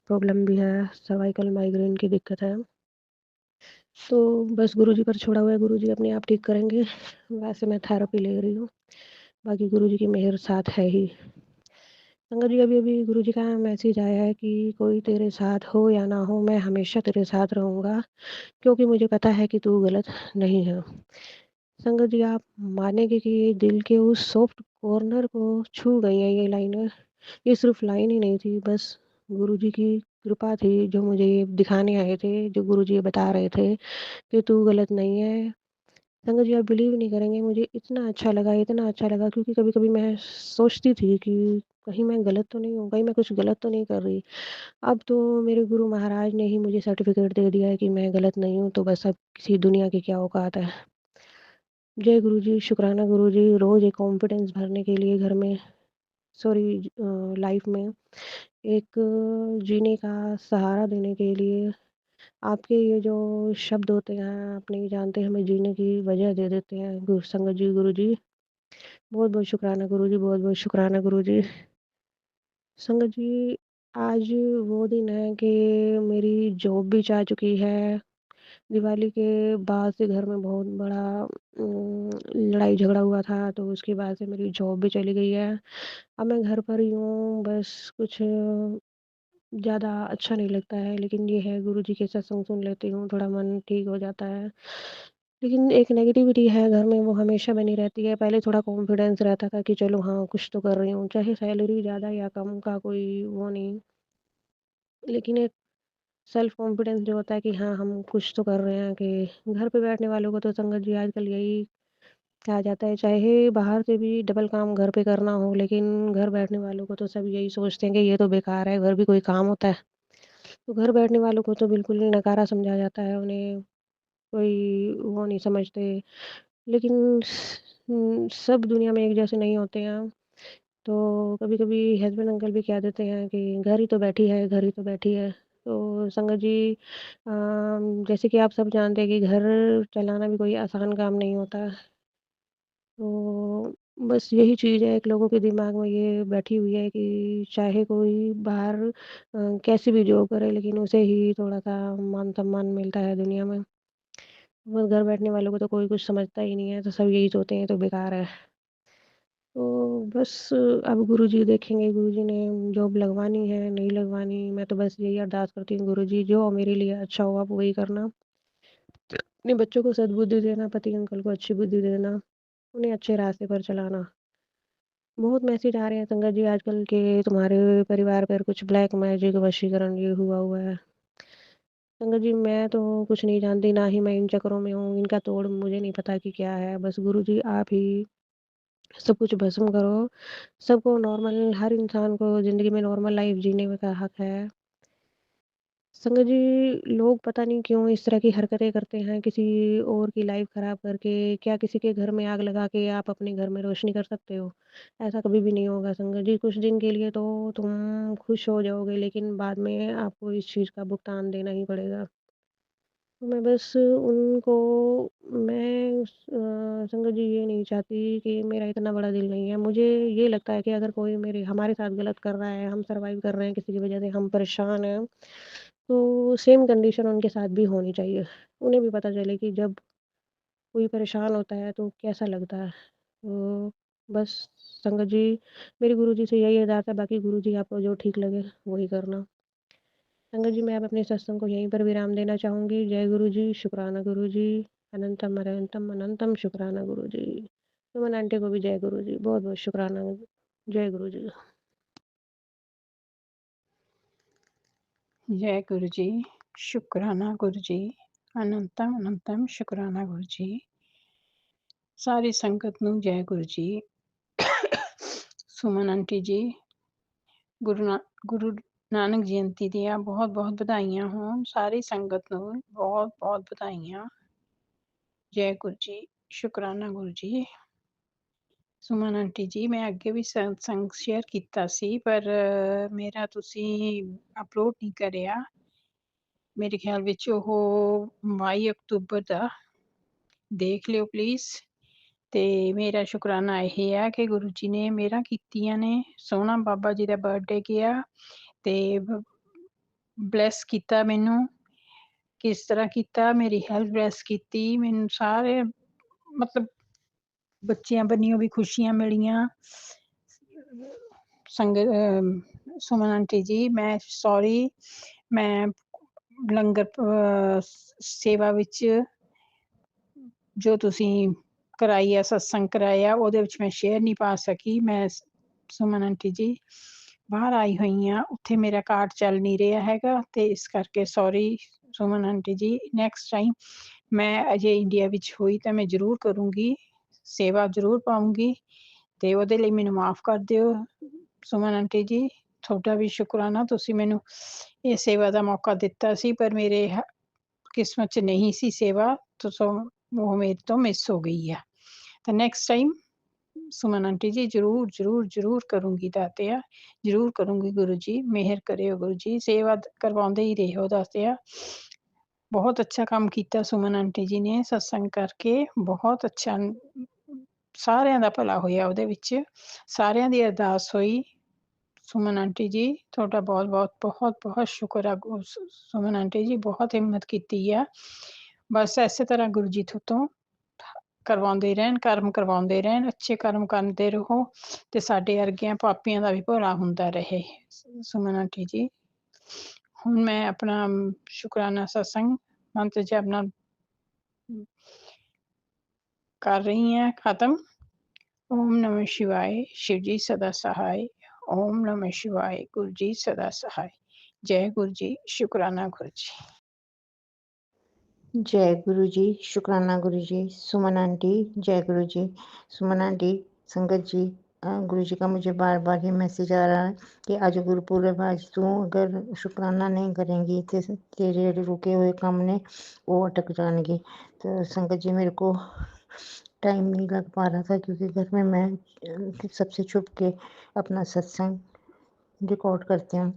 प्रॉब्लम भी है, सर्वाइकल माइग्रेन की दिक्कत है। तो बस गुरुजी पर छोड़ा हुआ है, गुरुजी अपने आप ठीक करेंगे। वैसे मैं थेरेपी ले रही हूँ, बाकी गुरुजी की मेहर साथ है ही। संगत जी, अभी-अभी गुरुजी का मैसेज आया है कि कोई तेरे साथ हो या ना हो, मैं हमेशा तेरे साथ रहूँगा, क्योंकि मुझे पता है कि तू गलत नहीं है। संगत जी, आप मानेंगे कि ये दिल के उस सॉफ्ट कॉर्नर को छू गई हैं ये लाइनें। ये सिर्फ़ लाइन ही नहीं थी, बस गुरुजी की कृपा थी जो मुझे ये दिखाने आए थे, जो गुरुजी ये बता रहे थे कि तू गलत नहीं है। संगत जी, आप बिलीव नहीं करेंगे, मुझे इतना अच्छा लगा, क्योंकि कभी-कभी मैं सोचती थी कि कहीं मैं गलत तो नहीं हूँ, कहीं मैं कुछ गलत तो नहीं कर रही। अब तो मेरे गुरु महाराज ने ही मुझे सर्टिफ़िकेट दे दिया है कि मैं गलत नहीं हूँ, तो बस अब किसी दुनिया की क्या औकात है। जय गुरु जी, शुक्राना गुरु जी, रोज़ एक कॉन्फिडेंस भरने के लिए घर में लाइफ में एक जीने का सहारा देने के लिए आपके ये जो शब्द होते हैं, आप नहीं जानते हमें जीने की वजह दे देते हैं। संगत जी, गुरु जी, बहुत-बहुत शुक्राना गुरु जी, बहुत-बहुत शुक्राना गुरु जी। संगत जी, आज वो दिन है कि मेरी जॉब भी जा चुकी है। दिवाली के बाद से घर में बहुत बड़ा लड़ाई झगड़ा हुआ था, तो उसके बाद से मेरी जॉब भी चली गई है। अब मैं घर पर ही हूँ, बस कुछ ज़्यादा अच्छा नहीं लगता है, लेकिन ये है गुरु जी के सत्संग सुन लेती हूँ, थोड़ा मन ठीक हो जाता है। लेकिन एक नेगेटिविटी है घर में, वो हमेशा बनी रहती है। पहले थोड़ा कॉन्फिडेंस रहता था कि चलो हाँ, कुछ तो कर रही हूँ, चाहे सैलरी ज़्यादा या कम का कोई वो नहीं। लेकिन एक सेल्फ कॉन्फिडेंस जो होता है कि हाँ, हम कुछ तो कर रहे हैं, कि घर पे बैठने वालों को तो संगत जी आजकल यही कहा जाता है, चाहे बाहर से भी डबल काम घर पे करना हो, लेकिन घर बैठने वालों को तो सब यही सोचते हैं कि ये तो बेकार है, घर भी कोई काम होता है। तो घर बैठने वालों को तो बिल्कुल ही नकारा समझा जाता है, उन्हें कोई वो नहीं समझते। लेकिन सब दुनिया में एक जैसे नहीं होते हैं। तो कभी-कभी हस्बैंड अंकल भी कह देते हैं कि घर ही तो बैठी है, घर ही तो बैठी है। तो संगत जी जैसे कि आप सब जानते हैं कि घर चलाना भी कोई आसान काम नहीं होता। तो बस यही चीज़ है, एक लोगों के दिमाग में ये बैठी हुई है कि चाहे कोई बाहर कैसी भी जॉब करे, लेकिन उसे ही थोड़ा-सा मान-सम्मान मिलता है दुनिया में। बस घर बैठने वालों को तो कोई कुछ समझता ही नहीं है, तो सब यही सोचते हैं ये तो बेकार है। तो बस अब गुरुजी देखेंगे, गुरुजी ने जॉब लगवानी है, नहीं लगवानी, मैं तो बस यही अरदास करती हूँ, गुरुजी जो मेरे लिए अच्छा हो आप वही करना। अपने बच्चों को सद्बुद्धि देना, पति अंकल को अच्छी बुद्धि देना, उन्हें अच्छे रास्ते पर चलाना। बहुत मैसेज आ रहे हैं संगत जी आजकल के तुम्हारे परिवार पर कुछ ब्लैक मैजिक वशीकरण ये हुआ है। संगत जी मैं तो कुछ नहीं जानती, ना ही मैं इन चक्करों में हूँ, इनका तोड़ मुझे नहीं पता कि क्या है। बस गुरुजी आप ही सब कुछ भस्म करो। सबको नॉर्मल, हर इंसान को ज़िंदगी में नॉर्मल लाइफ़ जीने में का हक है। संगत जी लोग पता नहीं क्यों इस तरह की हरकतें करते हैं, किसी और की लाइफ़ ख़राब करके। क्या किसी के घर में आग लगा के आप अपने घर में रोशनी कर सकते हो? ऐसा कभी भी नहीं होगा संगत जी। कुछ दिन के लिए तो तुम खुश हो जाओगे, लेकिन बाद में आपको इस चीज़ का भुगतान देना ही पड़ेगा। तो मैं बस उनको मैं संगत जी ये नहीं चाहती कि मेरा इतना बड़ा दिल नहीं है। मुझे ये लगता है कि अगर कोई मेरे हमारे साथ गलत कर रहा है, हम सर्वाइव कर रहे हैं किसी की वजह से, हम परेशान हैं, तो सेम कंडीशन उनके साथ भी होनी चाहिए। उन्हें भी पता चले कि जब कोई परेशान होता है तो कैसा लगता है। तो बस संगत जी मेरी गुरुजी से यही अरदास है, बाकी गुरुजी आपको जो ठीक लगे वही करना। संगत जी मैं अब अपने सत्संग को यहीं पर विराम देना चाहूँगी। जय गुरु जी, शुक्राना गुरु जी, अनंतम अनंतम अनंतम शुक्राना गुरु जी। सुमन आंटी को भी जय गुरु जी, बहुत-बहुत शुक्राना। जय गुरु जी। जय गुरु जी, शुक्राना गुरु जी, अनंतम अनंतम शुक्राना गुरु जी। सारी संगत नूं जय गुरु जी। सुमन आंटी जी, गुरु नानक जयंती दियां बहुत बहुत बधाइयां हों। सारी संगत नूं बहुत बहुत बधाइयां। जय गुरु जी, शुक्राना गुरु जी। सुमन आंटी जी मैं ਅੱਗੇ ਵੀ ਸੰਗ ਸ਼ੇਅਰ ਕੀਤਾ ਸੀ, ਪਰ ਮੇਰਾ ਤੁਸੀਂ ਅਪਲੋਡ ਨਹੀਂ ਕਰਿਆ। ਮੇਰੇ ਖਿਆਲ ਵਿੱਚ ਉਹ 22 ਅਕਤੂਬਰ ਦਾ ਦੇਖ ਲਿਓ ਪਲੀਜ਼। ਤੇ ਮੇਰਾ ਸ਼ੁਕਰਾਨਾ ਇਹ ਹੈ ਕਿ ਗੁਰੂ ਜੀ ਨੇ ਮੇਰਾ ਕੀਤੀਆਂ ਨੇ। ਸੋਹਣਾ ਬਾਬਾ ਜੀ ਦਾ ਬਰਥਡੇ ਗਿਆ ਤੇ ਬਲੈਸ ਕੀਤਾ ਮੈਨੂੰ। ਕਿਸ ਤਰ੍ਹਾਂ ਕੀਤਾ, ਮੇਰੀ ਹੈਲਥ ਬਲੈਸ ਕੀਤੀ ਮੈਨੂੰ। ਸਾਰੇ ਮਤਲਬ ਬੱਚਿਆਂ ਬੰਨਿਓ ਵੀ ਖੁਸ਼ੀਆਂ ਮਿਲੀਆਂ। ਸੁਮਨ ਆਂਟੀ ਜੀ ਮੈਂ ਸੌਰੀ, ਮੈਂ ਲੰਗਰ ਸੇਵਾ ਵਿੱਚ ਜੋ ਤੁਸੀਂ ਕਰਾਈ ਆ, ਸਤਸੰਗ ਕਰਾਇਆ, ਉਹਦੇ ਵਿੱਚ ਮੈਂ ਸ਼ੇਅਰ ਨਹੀਂ ਪਾ ਸਕੀ। ਮੈਂ ਸੁਮਨ ਆਂਟੀ ਜੀ ਬਾਹਰ ਆਈ ਹੋਈ ਹਾਂ, ਉੱਥੇ ਮੇਰਾ ਕਾਰਡ ਚੱਲ ਨਹੀਂ ਰਿਹਾ ਹੈਗਾ, ਤੇ ਇਸ ਕਰਕੇ ਸੌਰੀ ਸੁਮਨ ਆਂਟੀ ਜੀ। ਨੈਕਸਟ ਟਾਈਮ ਮੈਂ ਅਜੇ ਇੰਡੀਆ ਵਿੱਚ ਹੋਈ ਤਾਂ ਮੈਂ ਜ਼ਰੂਰ ਕਰੂੰਗੀ, ਸੇਵਾ ਜ਼ਰੂਰ ਪਾਊਂਗੀ, ਤੇ ਉਹਦੇ ਲਈ ਮੈਨੂੰ ਮਾਫ਼ ਕਰ ਦਿਓ ਸੁਮਨ ਆਂਟੀ ਜੀ। ਤੁਹਾਡਾ ਵੀ ਸ਼ੁਕਰਾਨਾ, ਤੁਸੀਂ ਮੈਨੂੰ ਇਹ ਸੇਵਾ ਦਾ ਮੌਕਾ ਦਿੱਤਾ ਸੀ, ਪਰ ਮੇਰੇ ਕਿਸਮਤ 'ਚ ਨਹੀਂ ਸੀ ਸੇਵਾ, ਉਹ ਮੇਰੇ ਤੋਂ ਮਿਸ ਹੋ ਗਈ ਆ। तो नेक्स्ट टाइम सुमन आंटी जी जरूर जरूर जरूर करूंगी दातिया, जरूर करूंगी गुरु जी, मेहर करियो गुरु जी, सेवा करवाते ही रहो दातिया। बहुत अच्छा काम किया सुमन आंटी जी ने सत्संग करके, बहुत अच्छा सारिਆਂ ਦਾ ਭਲਾ ਹੋਇਆ ਉਹਦੇ ਵਿੱਚ, ਸਾਰਿਆਂ ਦੀ ਅਰਦਾਸ ਹੋਈ। सुमन आंटी जी ਤੁਹਾਡਾ बहुत बहुत बहुत बहुत शुक्र है सुमन आंटी जी, बहुत हिम्मत की है। बस इस तरह गुरु जी तो करवाते रहन, कर्म करवाते रहन, अच्छे कर्म करते रहो तो साढ़े वर्गियां पापियां का भी भला होंदा रहे। सुमन आंटी जी हुण मैं अपना शुकराना सत्संग मंत्र जप नाल कर रही हैं खत्म। ओम नमः शिवाय, शिव जी सदा सहाय। ओम नमः शिवाय, गुरु जी सदा सहाय। जय गुरु जी, शुक्राना गुरु जी। जय गुरु जी, शुक्राना गुरु जी। सुमन आंटी, जय गुरु जी। सुमन आंटी, संगत जी, गुरु जी का मुझे बार बार ये मैसेज आ रहा है कि आज गुरुपुरब, आज तू अगर शुक्राना नहीं करेंगी तो तेरे रुके हुए काम ने वो अटक जाएंगे। तो संगत जी मेरे को टाइम नहीं लग पा रहा था क्योंकि घर में मैं सबसे छुप के अपना सत्संग रिकॉर्ड करती हूँ।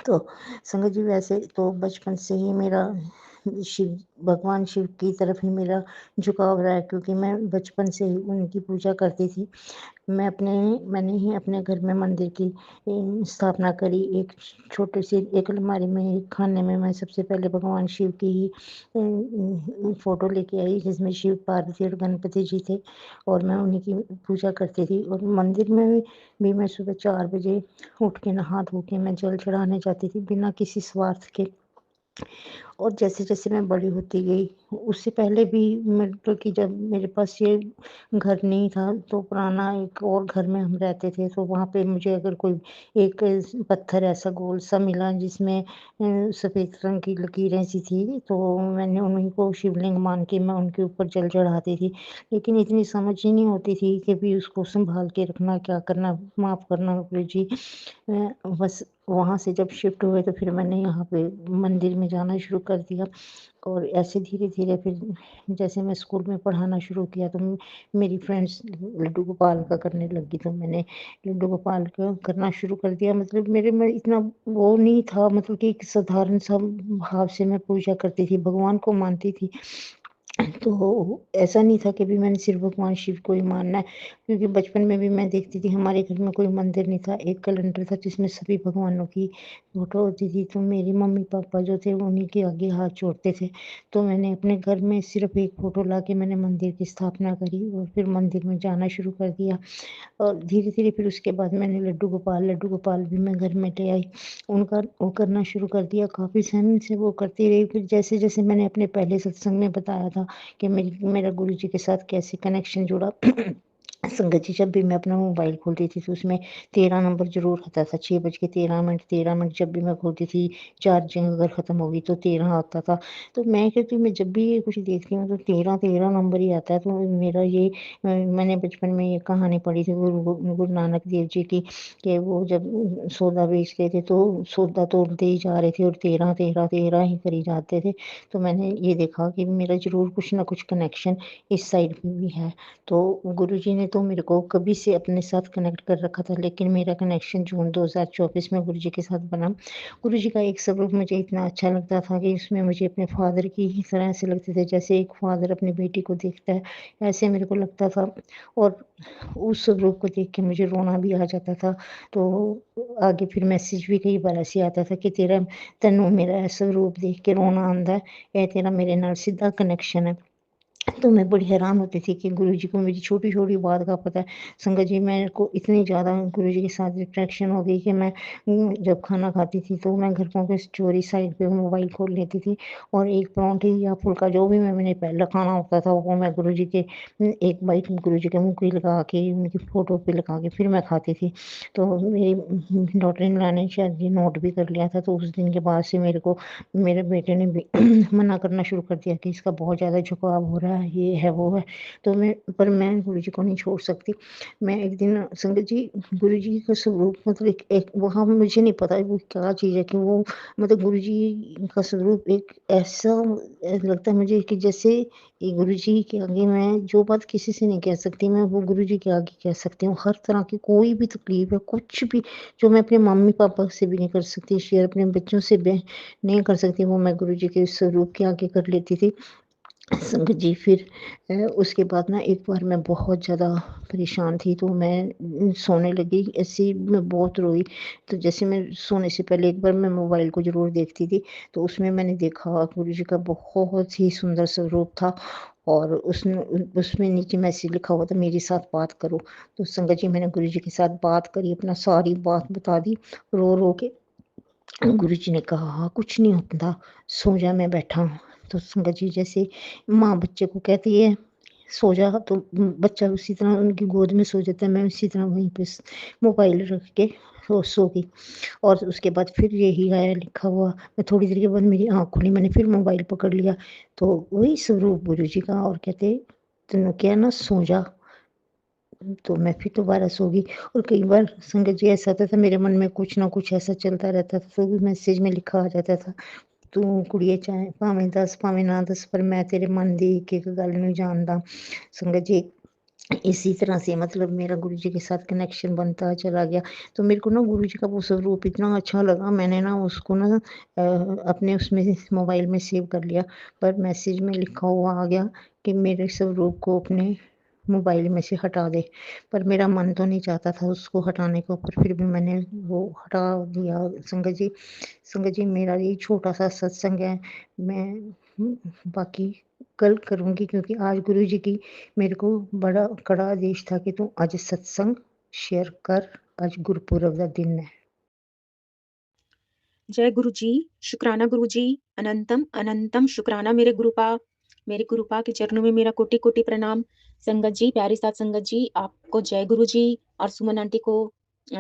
तो संगत जी वैसे तो बचपन से ही मेरा भगवान शिव की तरफ ही मेरा झुकाव रहा है क्योंकि मैं बचपन से ही उनकी पूजा करती थी। मैंने ही अपने घर में मंदिर की स्थापना करी। एक छोटे से एक अलमारी में एक खाने में मैं सबसे पहले भगवान शिव की ही फोटो लेके आई जिसमें शिव, पार्वती और गणपति जी थे और मैं उन्हीं की पूजा करती थी। और मंदिर में भी मैं सुबह 4 बजे उठ के नहा धो के मैं जल चढ़ाने जाती थी बिना किसी स्वार्थ के। और जैसे जैसे मैं बड़ी होती गई, उससे पहले भी मतलब कि जब मेरे पास ये घर नहीं था तो पुराना एक और घर में हम रहते थे, तो वहाँ पे मुझे अगर कोई एक पत्थर ऐसा गोल सा मिला जिसमें सफ़ेद रंग की लकीरें सी थी, तो मैंने उन्हीं को शिवलिंग मान के मैं उनके ऊपर जल चढ़ाती थी। लेकिन इतनी समझ ही नहीं होती थी कि भी उसको संभाल के रखना, क्या करना, माफ़ करना गुरु जी। बस वहाँ से जब शिफ्ट हुए तो फिर मैंने यहाँ पे मंदिर में जाना शुरू कर दिया। और ऐसे धीरे धीरे फिर जैसे मैं स्कूल में पढ़ाना शुरू किया तो मेरी फ्रेंड्स लड्डू गोपाल का करने लगी, तो मैंने लड्डू गोपाल का करना शुरू कर दिया। मतलब मेरे में इतना वो नहीं था, मतलब कि एक साधारण सा भाव से मैं पूजा करती थी, भगवान को मानती थी। तो ऐसा नहीं था कि भी मैंने सिर्फ भगवान शिव को ही मानना है, क्योंकि बचपन में भी मैं देखती थी हमारे घर में कोई मंदिर नहीं था, एक कैलेंडर था जिसमें सभी भगवानों की फोटो होती थी। तो मेरी मम्मी पापा जो थे उन्हीं के आगे हाथ जोड़ते थे। तो मैंने अपने घर में सिर्फ एक फ़ोटो ला के मैंने मंदिर की स्थापना करी और फिर मंदिर में जाना शुरू कर दिया। और धीरे धीरे फिर उसके बाद मैंने लड्डू गोपाल भी मैं घर में ले आई, उनका वो करना शुरू कर दिया। काफ़ी समय से वो करती रही। फिर जैसे जैसे मैंने अपने पहले सत्संग में बताया था कि मेरा गुरु जी के साथ कैसे कनेक्शन जुड़ा। संगत जी जब भी मैं अपना मोबाइल खोलती थी तो उसमें 13 नंबर ज़रूर आता था। 6:13 जब भी मैं खोलती थी, चार्जिंग अगर ख़त्म होगी तो 13 आता था। तो मैं कहती हूँ मैं जब भी ये कुछ देखती हूँ तो 13 नंबर ही आता है। तो मेरा ये मैंने बचपन में ये कहानी पढ़ी थी गुरु नानक देव जी की, कि वो जब सौदा बेचते थे तो सौदा तोलते ही जा रहे थे और 13 ही करी जाते थे। तो मैंने ये देखा कि मेरा ज़रूर कुछ ना कुछ कनेक्शन इस साइड में भी है। तो गुरुजी ने तो मेरे को कभी से अपने साथ कनेक्ट कर रखा था, लेकिन मेरा कनेक्शन जून 2024 में गुरुजी के साथ बना। गुरुजी का एक स्वरूप मुझे इतना अच्छा लगता था कि उसमें मुझे अपने फादर की ही तरह से लगते थे, जैसे एक फादर अपनी बेटी को देखता है ऐसे मेरे को लगता था। और उस स्वरूप को देख के मुझे रोना भी आ जाता था। तो आगे फिर मैसेज भी कई बार ऐसे आता था कि तैनू मेरा ऐसा रूप देख के रोना आंदा है, ये तेरा मेरे नाल सीधा कनेक्शन है। तो मैं बड़ी हैरान होती थी कि गुरुजी को मेरी छोटी-छोटी बात का पता है। संगत जी मेरे को इतनी ज़्यादा गुरुजी के साथ अट्रैक्शन हो गई कि मैं जब खाना खाती थी तो मैं घर पे चोरी साइड पे मोबाइल खोल लेती थी और एक पराँठे या फुल्का जो भी मैंने पहले खाना होता था वो मैं गुरुजी के एक बाइट गुरुजी के मुँह पे लगा के उनकी फ़ोटो पे लगा के फिर मैं खाती थी। तो मेरी डॉटर इन लॉ ने शायद ये नोट भी कर लिया था। तो उस दिन के बाद से मेरे को मेरे बेटे ने भी मना करना शुरू कर दिया कि इसका बहुत ज़्यादा झुकाव हो रहा है। ये है वो है। तो मैं गुरु जी को नहीं छोड़ सकती। मैं एक दिन संगत जी गुरु जी का स्वरूप मतलब एक वहाँ मुझे नहीं पता वो क्या चीज़ है कि वो मतलब गुरु जी का स्वरूप एक ऐसा लगता है मुझे कि जैसे ये गुरु जी के आगे मैं जो बात किसी से नहीं कह सकती मैं वो गुरु जी के आगे कह सकती हूँ। हर तरह की कोई भी तकलीफ है कुछ भी जो मैं अपने मम्मी पापा से भी नहीं कर सकती शेयर अपने बच्चों से भी नहीं कर सकती वो मैं गुरु जी के स्वरूप के आगे कर लेती थी। संगत जी फिर उसके बाद ना एक बार मैं बहुत ज़्यादा परेशान थी तो मैं सोने लगी ऐसे ही मैं बहुत रोई। तो जैसे मैं सोने से पहले एक बार मैं मोबाइल को ज़रूर देखती थी तो उसमें मैंने देखा गुरु जी का बहुत ही सुंदर स्वरूप था और उसमें नीचे मैसेज लिखा हुआ था मेरे साथ बात करो। तो संगत जी मैंने गुरु जी के साथ बात करी अपना सारी बात बता दी रो के। गुरु जी ने कहा कुछ नहीं होता सो जा मैं बैठा हूँ। तो संगत जी जैसे माँ बच्चे को कहती है सो जा तो बच्चा उसी तरह उनकी गोद में सो जाता है मैं उसी तरह वहीं पे मोबाइल रख के सो गई। और उसके बाद फिर यही आया लिखा हुआ मैं थोड़ी देर के बाद मेरी आँख खुली मैंने फिर मोबाइल पकड़ लिया तो वही स्वरूप गुरु जी का और कहते तेनों क्या ना सो जा। तो मैं फिर दोबारा सो गई। और कई बार संगत जी ऐसा होता था मेरे मन में कुछ ना कुछ ऐसा चलता रहता था तो भी मैसेज में लिखा आ जाता था तू कुड़िए चाहे भावें दस भावें ना दस पर मैं तेरे मन दी एक गल नहीं जानदा। संगत जी इसी तरह से मतलब मेरा गुरु जी के साथ कनेक्शन बनता चला गया। तो मेरे को ना गुरु जी का वो स्वरूप इतना अच्छा लगा मैंने ना उसको ना अपने उसमें मोबाइल में सेव कर लिया पर मैसेज में लिखा हुआ आ गया कि मेरे स्वरूप को अपने मोबाइल में से हटा दे। पर मेरा मन तो नहीं चाहता था उसको हटाने को पर फिर भी मैंने वो हटा दिया। संगत जी मेरा ये छोटा सा सत्संग है मैं बाकी कल करूँगी क्योंकि आज गुरु जी की मेरे को बड़ा कड़ा आदेश था कि तू आज सत्संग शेयर कर आज गुरपुरब का दिन है। जय गुरु जी शुक्राना गुरु जी अनंतम अनंतम शुक्राना मेरे गुरुपा के चरणों में मेरा कोटि कोटि प्रणाम। संगत जी प्यारी साथ संगत जी आपको जय गुरु जी और सुमन आंटी को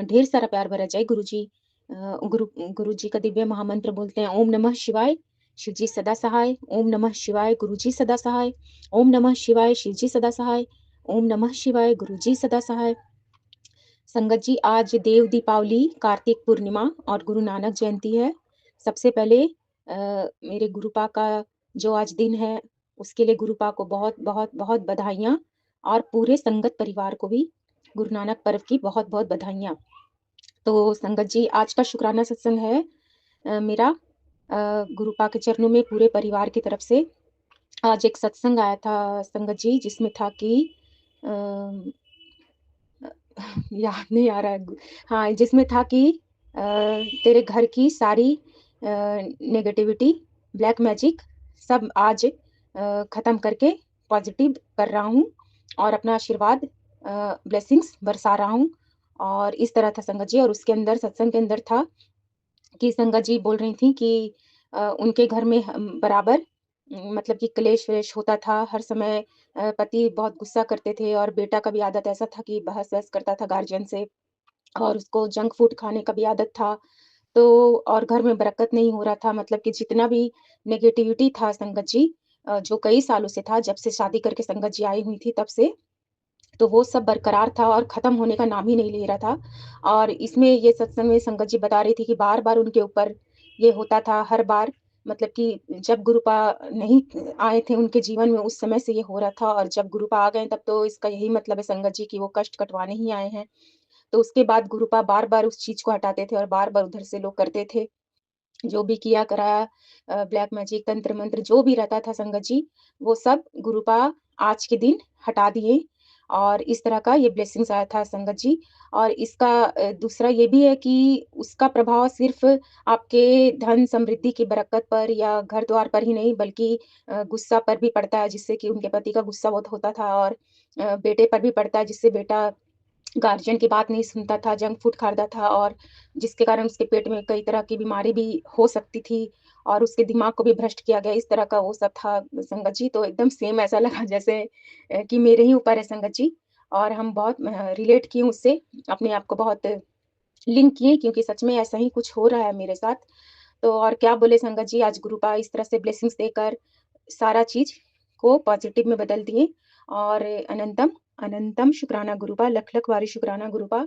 ढेर सारा प्यार भरा जय गुरु जी। गुरु जी का दिव्य महामंत्र बोलते हैं ओम नमः शिवाय शिव जी सदा सहाय ओम नमः शिवाय गुरु जी सदा सहाय ओम नमः शिवाय शिव जी सदा सहाय ओम नमः शिवाय गुरु जी सदा सहाय। संगत जी आज देव दीपावली कार्तिक पूर्णिमा और गुरु नानक जयंती है। सबसे पहले मेरे गुरुपा का जो आज दिन है उसके लिए गुरुपा को बहुत बहुत बहुत बधाइयाँ और पूरे संगत परिवार को भी गुरु नानक पर्व की बहुत बहुत बधाइयाँ। तो संगत जी आज का शुक्राना सत्संग है मेरा गुरुपा के चरणों में पूरे परिवार की तरफ से। आज एक सत्संग आया था संगत जी जिसमें था कि याद नहीं आ रहा है हाँ जिसमें था कि तेरे घर की सारी नेगेटिविटी ब्लैक मैजिक सब आज ख़त्म करके पॉजिटिव कर रहा हूँ और अपना आशीर्वाद ब्लेसिंग्स बरसा रहा हूँ। और इस तरह था संगत जी और उसके अंदर सत्संग के अंदर था कि संगत जी बोल रही थी कि उनके घर में बराबर मतलब कि क्लेश-व्लेश होता था हर समय पति बहुत गुस्सा करते थे और बेटा का भी आदत ऐसा था कि बहस-वहस करता था गार्जियन से और उसको जंक फूड खाने का भी आदत था। तो और घर में बरकत नहीं हो रहा था मतलब कि जितना भी नेगेटिविटी था संगत जी जो कई सालों से था जब से शादी करके संगत जी आई हुई थी तब से, तो वो सब बरकरार था और ख़त्म होने का नाम ही नहीं ले रहा था। और इसमें ये सत्संग में संगत जी बता रही थी कि बार-बार उनके ऊपर ये होता था हर बार मतलब कि जब गुरुपा नहीं आए थे उनके जीवन में उस समय से ये हो रहा था और जब गुरुपा आ गए तब तो इसका यही मतलब है संगत जी कि वो कष्ट कटवाने ही आए हैं। तो उसके बाद गुरुपा बार-बार उस चीज़ को हटाते थे और बार-बार उधर से लोग करते थे। जो भी किया कराया ब्लैक मैजिक तंत्र मंत्र जो भी रहता था संगत जी, वो सब गुरुपा आज के दिन हटा दिए और इस तरह का ये ब्लेसिंग्स आया था संगत जी। और इसका दूसरा ये भी है कि उसका प्रभाव सिर्फ़ आपके धन समृद्धि की बरकत पर या घर-द्वार पर ही नहीं बल्कि गुस्सा पर भी पड़ता है जिससे कि उनके पति का गुस्सा बहुत होता था और बेटे पर भी पड़ता है जिससे बेटा गार्जियन की बात नहीं सुनता था, जंक फूड खाता था और जिसके कारण उसके पेट में कई तरह की बीमारी भी हो सकती थी और उसके दिमाग को भी भ्रष्ट किया गया, इस तरह का वो सब था संगत जी। तो एकदम सेम ऐसा लगा जैसे कि मेरे ही ऊपर है संगत जी और हम बहुत रिलेट किए उससे, अपने आप को बहुत लिंक किए क्योंकि सच में ऐसा ही कुछ हो रहा है मेरे साथ। तो और क्या बोले संगत जी, आज गुरुपा इस तरह से ब्लेसिंग्स देकर सारा चीज़ को पॉजिटिव में बदल दिए। और अनंतम अनंतम शुक्राना गुरुपा, लख लख बारी शुक्राना गुरुपा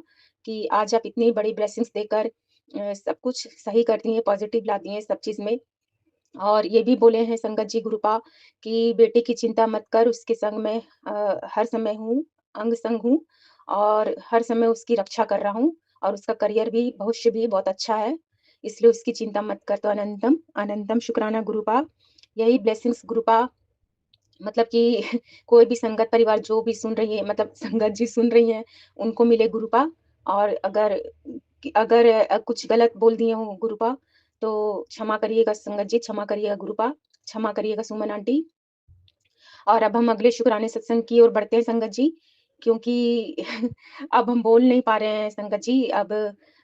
कि आज आप इतनी बड़ी ब्लेसिंग्स देकर सब कुछ सही कर दिए, पॉजिटिव ला दिए सब चीज़ में। और ये भी बोले हैं संगत जी गुरुपा कि बेटे की चिंता मत कर, उसके संग मैं हर समय हूँ, अंग संग हूँ और हर समय उसकी रक्षा कर रहा हूँ और उसका करियर भी, भविष्य भी बहुत अच्छा है, इसलिए उसकी चिंता मत कर। तो अनंतम अनंतम शुक्राना गुरुपा, यही ब्लेसिंग्स गुरुपा मतलब कि कोई भी संगत परिवार जो भी सुन रही है, मतलब संगत जी सुन रही हैं, उनको मिले गुरुपा। और अगर कुछ गलत बोल दिए हूँ गुरुपा, तो क्षमा करिएगा संगत जी, क्षमा करिएगा गुरुपा, क्षमा करिएगा सुमन आंटी। और अब हम अगले शुक्राने सत्संग की ओर बढ़ते हैं संगत जी, क्योंकि अब हम बोल नहीं पा रहे हैं संगत जी। अब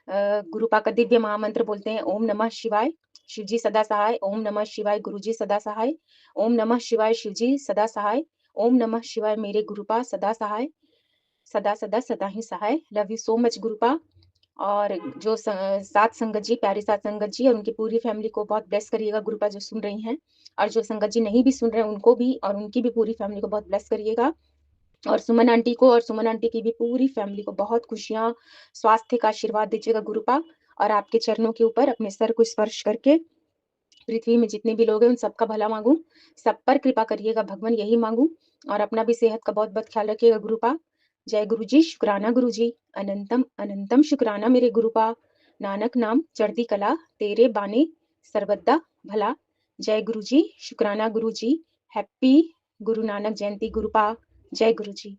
गुरुपा का दिव्य महामंत्र बोलते हैं, ओम नमः शिवाय, शिवजी सदा सहाय, ओम नमः शिवाय, गुरुजी सदा सहाय, ओम नमः शिवाय, शिवजी सदा सहाय, ओम नमः शिवाय, मेरे गुरुपा सदा सहाय, सदा सदा सदा ही सहाय। Love you so much गुरुपा। और जो सात संगत जी, प्यारी सात संगत जी और उनकी पूरी फैमिली को बहुत ब्लेस करिएगा गुरुपा, जो सुन रही हैं। और जो संगत जी नहीं भी सुन रहे हैं उनको भी, और उनकी भी पूरी फैमिली को बहुत ब्लेस करिएगा। और सुमन आंटी को और सुमन आंटी की भी पूरी फैमिली को बहुत खुशियाँ, स्वास्थ्य का आशीर्वाद दीजिएगा गुरुपा। और आपके चरणों के ऊपर अपने सर को स्पर्श करके पृथ्वी में जितने भी लोग हैं उन सबका भला मांगू, सब पर कृपा करिएगा भगवान, यही मांगू। और अपना भी सेहत का बहुत बहुत ख्याल रखिएगा गुरुपा। जय गुरु जी, शुक्राना गुरु जी, अनंतम अनंतम शुक्राना मेरे गुरुपा। नानक नाम चढ़ती कला, तेरे बाने सर्वदा भला। जय गुरु जी, शुक्राना गुरु जी, हैप्पी गुरु नानक जयंती गुरुपा। जय गुरु जी।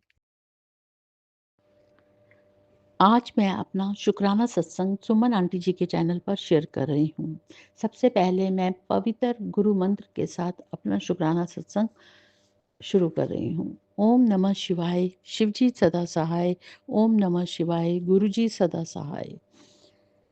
आज मैं अपना शुक्राना सत्संग सुमन आंटी जी के चैनल पर शेयर कर रही हूँ। सबसे पहले मैं पवित्र गुरु मंत्र के साथ अपना शुक्राना सत्संग शुरू कर रही हूँ। ओम नमः शिवाय, शिवजी सदा सहाय, ओम नमः शिवाय, गुरुजी सदा सहाय।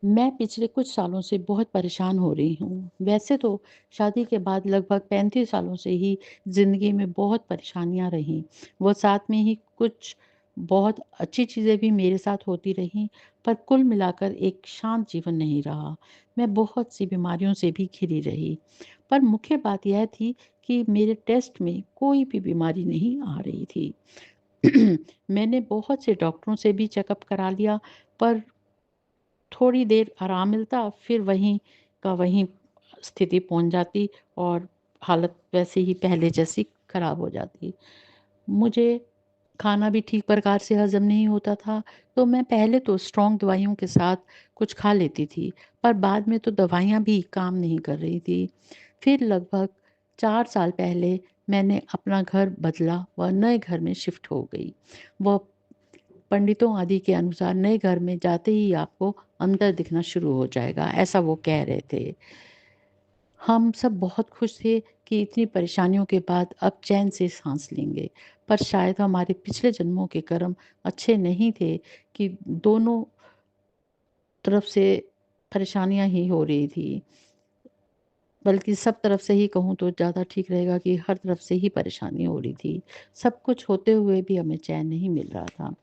मैं पिछले कुछ सालों से बहुत परेशान हो रही हूँ। वैसे तो शादी के बाद लगभग 35 सालों से ही ज़िंदगी में बहुत परेशानियाँ रहीं। वो साथ में ही कुछ बहुत अच्छी चीज़ें भी मेरे साथ होती रहीं, पर कुल मिलाकर एक शांत जीवन नहीं रहा। मैं बहुत सी बीमारियों से भी घिरी रही, पर मुख्य बात यह थी कि मेरे टेस्ट में कोई भी बीमारी नहीं आ रही थी। मैंने बहुत से डॉक्टरों से भी चेकअप करा लिया, पर थोड़ी देर आराम मिलता, फिर वहीं का वहीं स्थिति पहुंच जाती और हालत वैसे ही पहले जैसी खराब हो जाती। मुझे खाना भी ठीक प्रकार से हजम नहीं होता था, तो मैं पहले तो स्ट्रॉन्ग दवाइयों के साथ कुछ खा लेती थी, पर बाद में तो दवाइयाँ भी काम नहीं कर रही थी। फिर लगभग 4 साल पहले मैंने अपना घर बदला व नए घर में शिफ्ट हो गई। वह पंडितों आदि के अनुसार नए घर में जाते ही आपको अंदर दिखना शुरू हो जाएगा, ऐसा वो कह रहे थे। हम सब बहुत खुश थे कि इतनी परेशानियों के बाद अब चैन से सांस लेंगे, पर शायद हमारे पिछले जन्मों के कर्म अच्छे नहीं थे कि दोनों तरफ से परेशानियां ही हो रही थी। बल्कि सब तरफ से ही कहूँ तो ज़्यादा ठीक रहेगा कि हर तरफ से ही परेशानी हो रही थी। सब कुछ होते हुए भी हमें चैन नहीं मिल रहा था।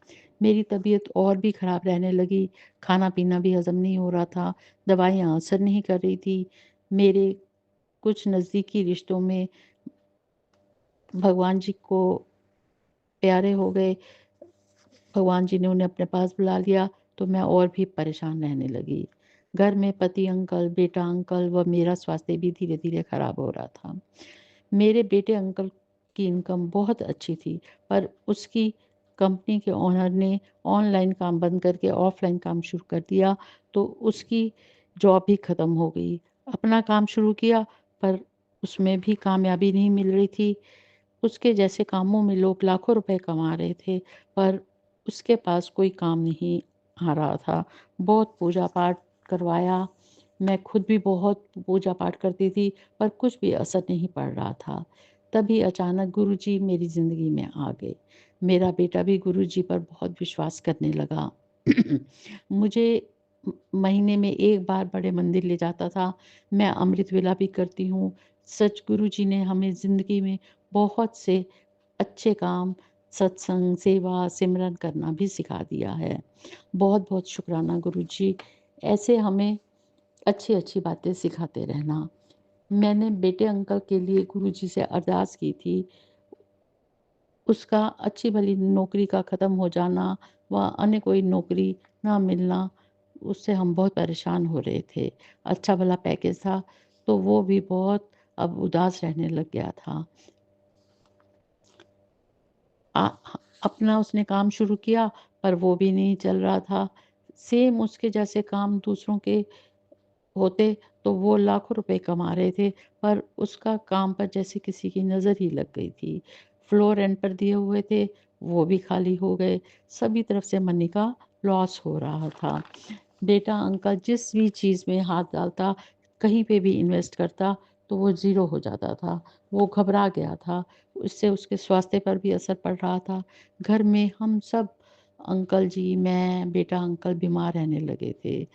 मेरी तबीयत और भी ख़राब रहने लगी, खाना-पीना भी हज़म नहीं हो रहा था, दवाइयाँ असर नहीं कर रही थी। मेरे कुछ नज़दीकी रिश्तों में भगवान जी को प्यारे हो गए, भगवान जी ने उन्हें अपने पास बुला लिया, तो मैं और भी परेशान रहने लगी। घर में पति अंकल, बेटा अंकल व मेरा स्वास्थ्य भी धीरे-धीरे खराब हो रहा था। मेरे बेटे अंकल की इनकम बहुत अच्छी थी, पर उसकी कंपनी के ओनर ने ऑनलाइन काम बंद करके ऑफलाइन काम शुरू कर दिया, तो उसकी जॉब भी ख़त्म हो गई। अपना काम शुरू किया, पर उसमें भी कामयाबी नहीं मिल रही थी। उसके जैसे कामों में लोग लाखों रुपए कमा रहे थे, पर उसके पास कोई काम नहीं आ रहा था। बहुत पूजा-पाठ करवाया, मैं खुद भी बहुत पूजा-पाठ करती थी, पर कुछ भी असर नहीं पड़ रहा था। तभी अचानक गुरुजी मेरी ज़िंदगी में आ गए। मेरा बेटा भी गुरुजी पर बहुत विश्वास करने लगा। मुझे महीने में 1 बार बड़े मंदिर ले जाता था। मैं अमृत वेला भी करती हूँ। सच गुरुजी ने हमें ज़िंदगी में बहुत से अच्छे काम, सत्संग, सेवा, सिमरन करना भी सिखा दिया है। बहुत-बहुत शुक्राना गुरुजी, ऐसे हमें अच्छी-अच्छी बातें सिखाते रहना। मैंने बेटे अंकल के लिए गुरुजी से अरदास की थी। उसका अच्छी भली नौकरी का ख़त्म हो जाना व अन्य कोई नौकरी ना मिलना, उससे हम बहुत परेशान हो रहे थे। अच्छा भला पैकेज था, तो वो भी बहुत अब उदास रहने लग गया था। अपना उसने काम शुरू किया, पर वो भी नहीं चल रहा था। सेम उसके जैसे काम दूसरों के होते तो वो लाखों रुपए कमा रहे थे, पर उसका काम पर जैसे किसी की नज़र ही लग गई थी। फ्लोर रेंट पर दिए हुए थे, वो भी खाली हो गए। सभी तरफ से मनी का लॉस हो रहा था। बेटा अंकल जिस भी चीज़ में हाथ डालता, कहीं पे भी इन्वेस्ट करता, तो वो ज़ीरो हो जाता था। वो घबरा गया था, उससे उसके स्वास्थ्य पर भी असर पड़ रहा था। घर में हम सब, अंकल जी, मैं, बेटा अंकल बीमार रहने लगे थे।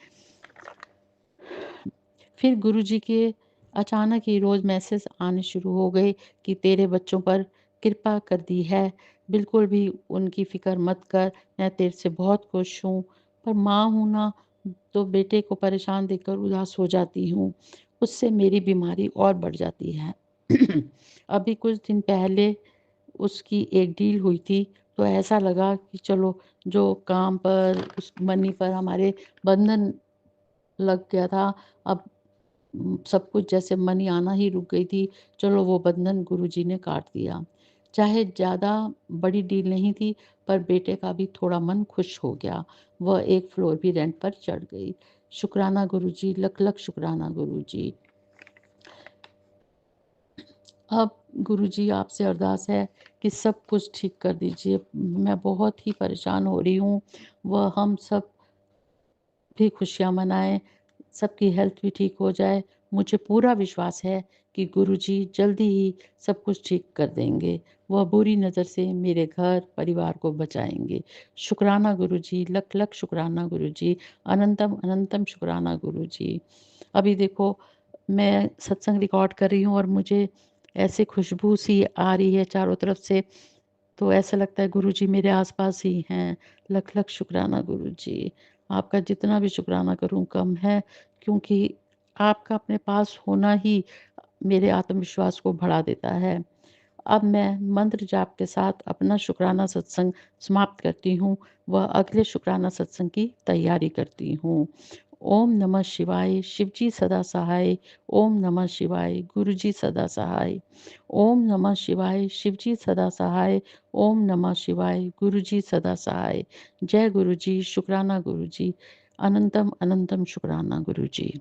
फिर गुरुजी के अचानक ही रोज़ मैसेज आने शुरू हो गए कि तेरे बच्चों पर कृपा कर दी है, बिल्कुल भी उनकी फ़िक्र मत कर, मैं तेरे से बहुत खुश हूँ। पर माँ हूँ ना, तो बेटे को परेशान देखकर उदास हो जाती हूँ, उससे मेरी बीमारी और बढ़ जाती है। अभी कुछ दिन पहले उसकी एक डील हुई थी, तो ऐसा लगा कि चलो, जो काम पर, उस मनी पर हमारे बंधन लग गया था, अब सब कुछ जैसे मनी आना ही रुक गई थी, चलो वो बंधन गुरुजी ने काट दिया। चाहे ज़्यादा बड़ी डील नहीं थी, पर बेटे का भी थोड़ा मन खुश हो गया। वह एक फ्लोर भी रेंट पर चढ़ गई। शुक्राना गुरुजी, लख लख शुक्राना गुरुजी। अब गुरुजी आपसे अरदास है कि सब कुछ ठीक कर दीजिए। मैं बहुत ही परेशान हो रही हूँ, वह हम सब भी खुशियाँ मनाएँ, सबकी हेल्थ भी ठीक हो जाए। मुझे पूरा विश्वास है कि गुरुजी जल्दी ही सब कुछ ठीक कर देंगे। वह बुरी नज़र से मेरे घर परिवार को बचाएँगे। शुक्राना गुरुजी, लख लख शुक्राना गुरुजी, अनंतम अनंतम शुक्राना गुरुजी। अभी देखो, मैं सत्संग रिकॉर्ड कर रही हूँ और मुझे ऐसे खुशबू सी आ रही है चारों तरफ से, तो ऐसा लगता है गुरुजी मेरे आस-पास ही हैं। लख लख शुक्राना गुरुजी। आपका जितना भी शुक्राना करूँ कम है, क्योंकि आपका अपने पास होना ही मेरे आत्मविश्वास को बढ़ा देता है। अब मैं मंत्र जाप के साथ अपना शुक्राना सत्संग समाप्त करती हूँ व अगले शुक्राना सत्संग की तैयारी करती हूँ। ओम नमः शिवाय, शिवजी सदा सहाय। ओम नमः शिवाय, गुरुजी सदा सहाय। ओम नमः शिवाय, शिवजी सदा सहाय। ओम नमः शिवाय, गुरुजी सदा सहाय। जय गुरुजी, शुक्राना गुरुजी, अनंतम अनंतम शुक्राना गुरुजी।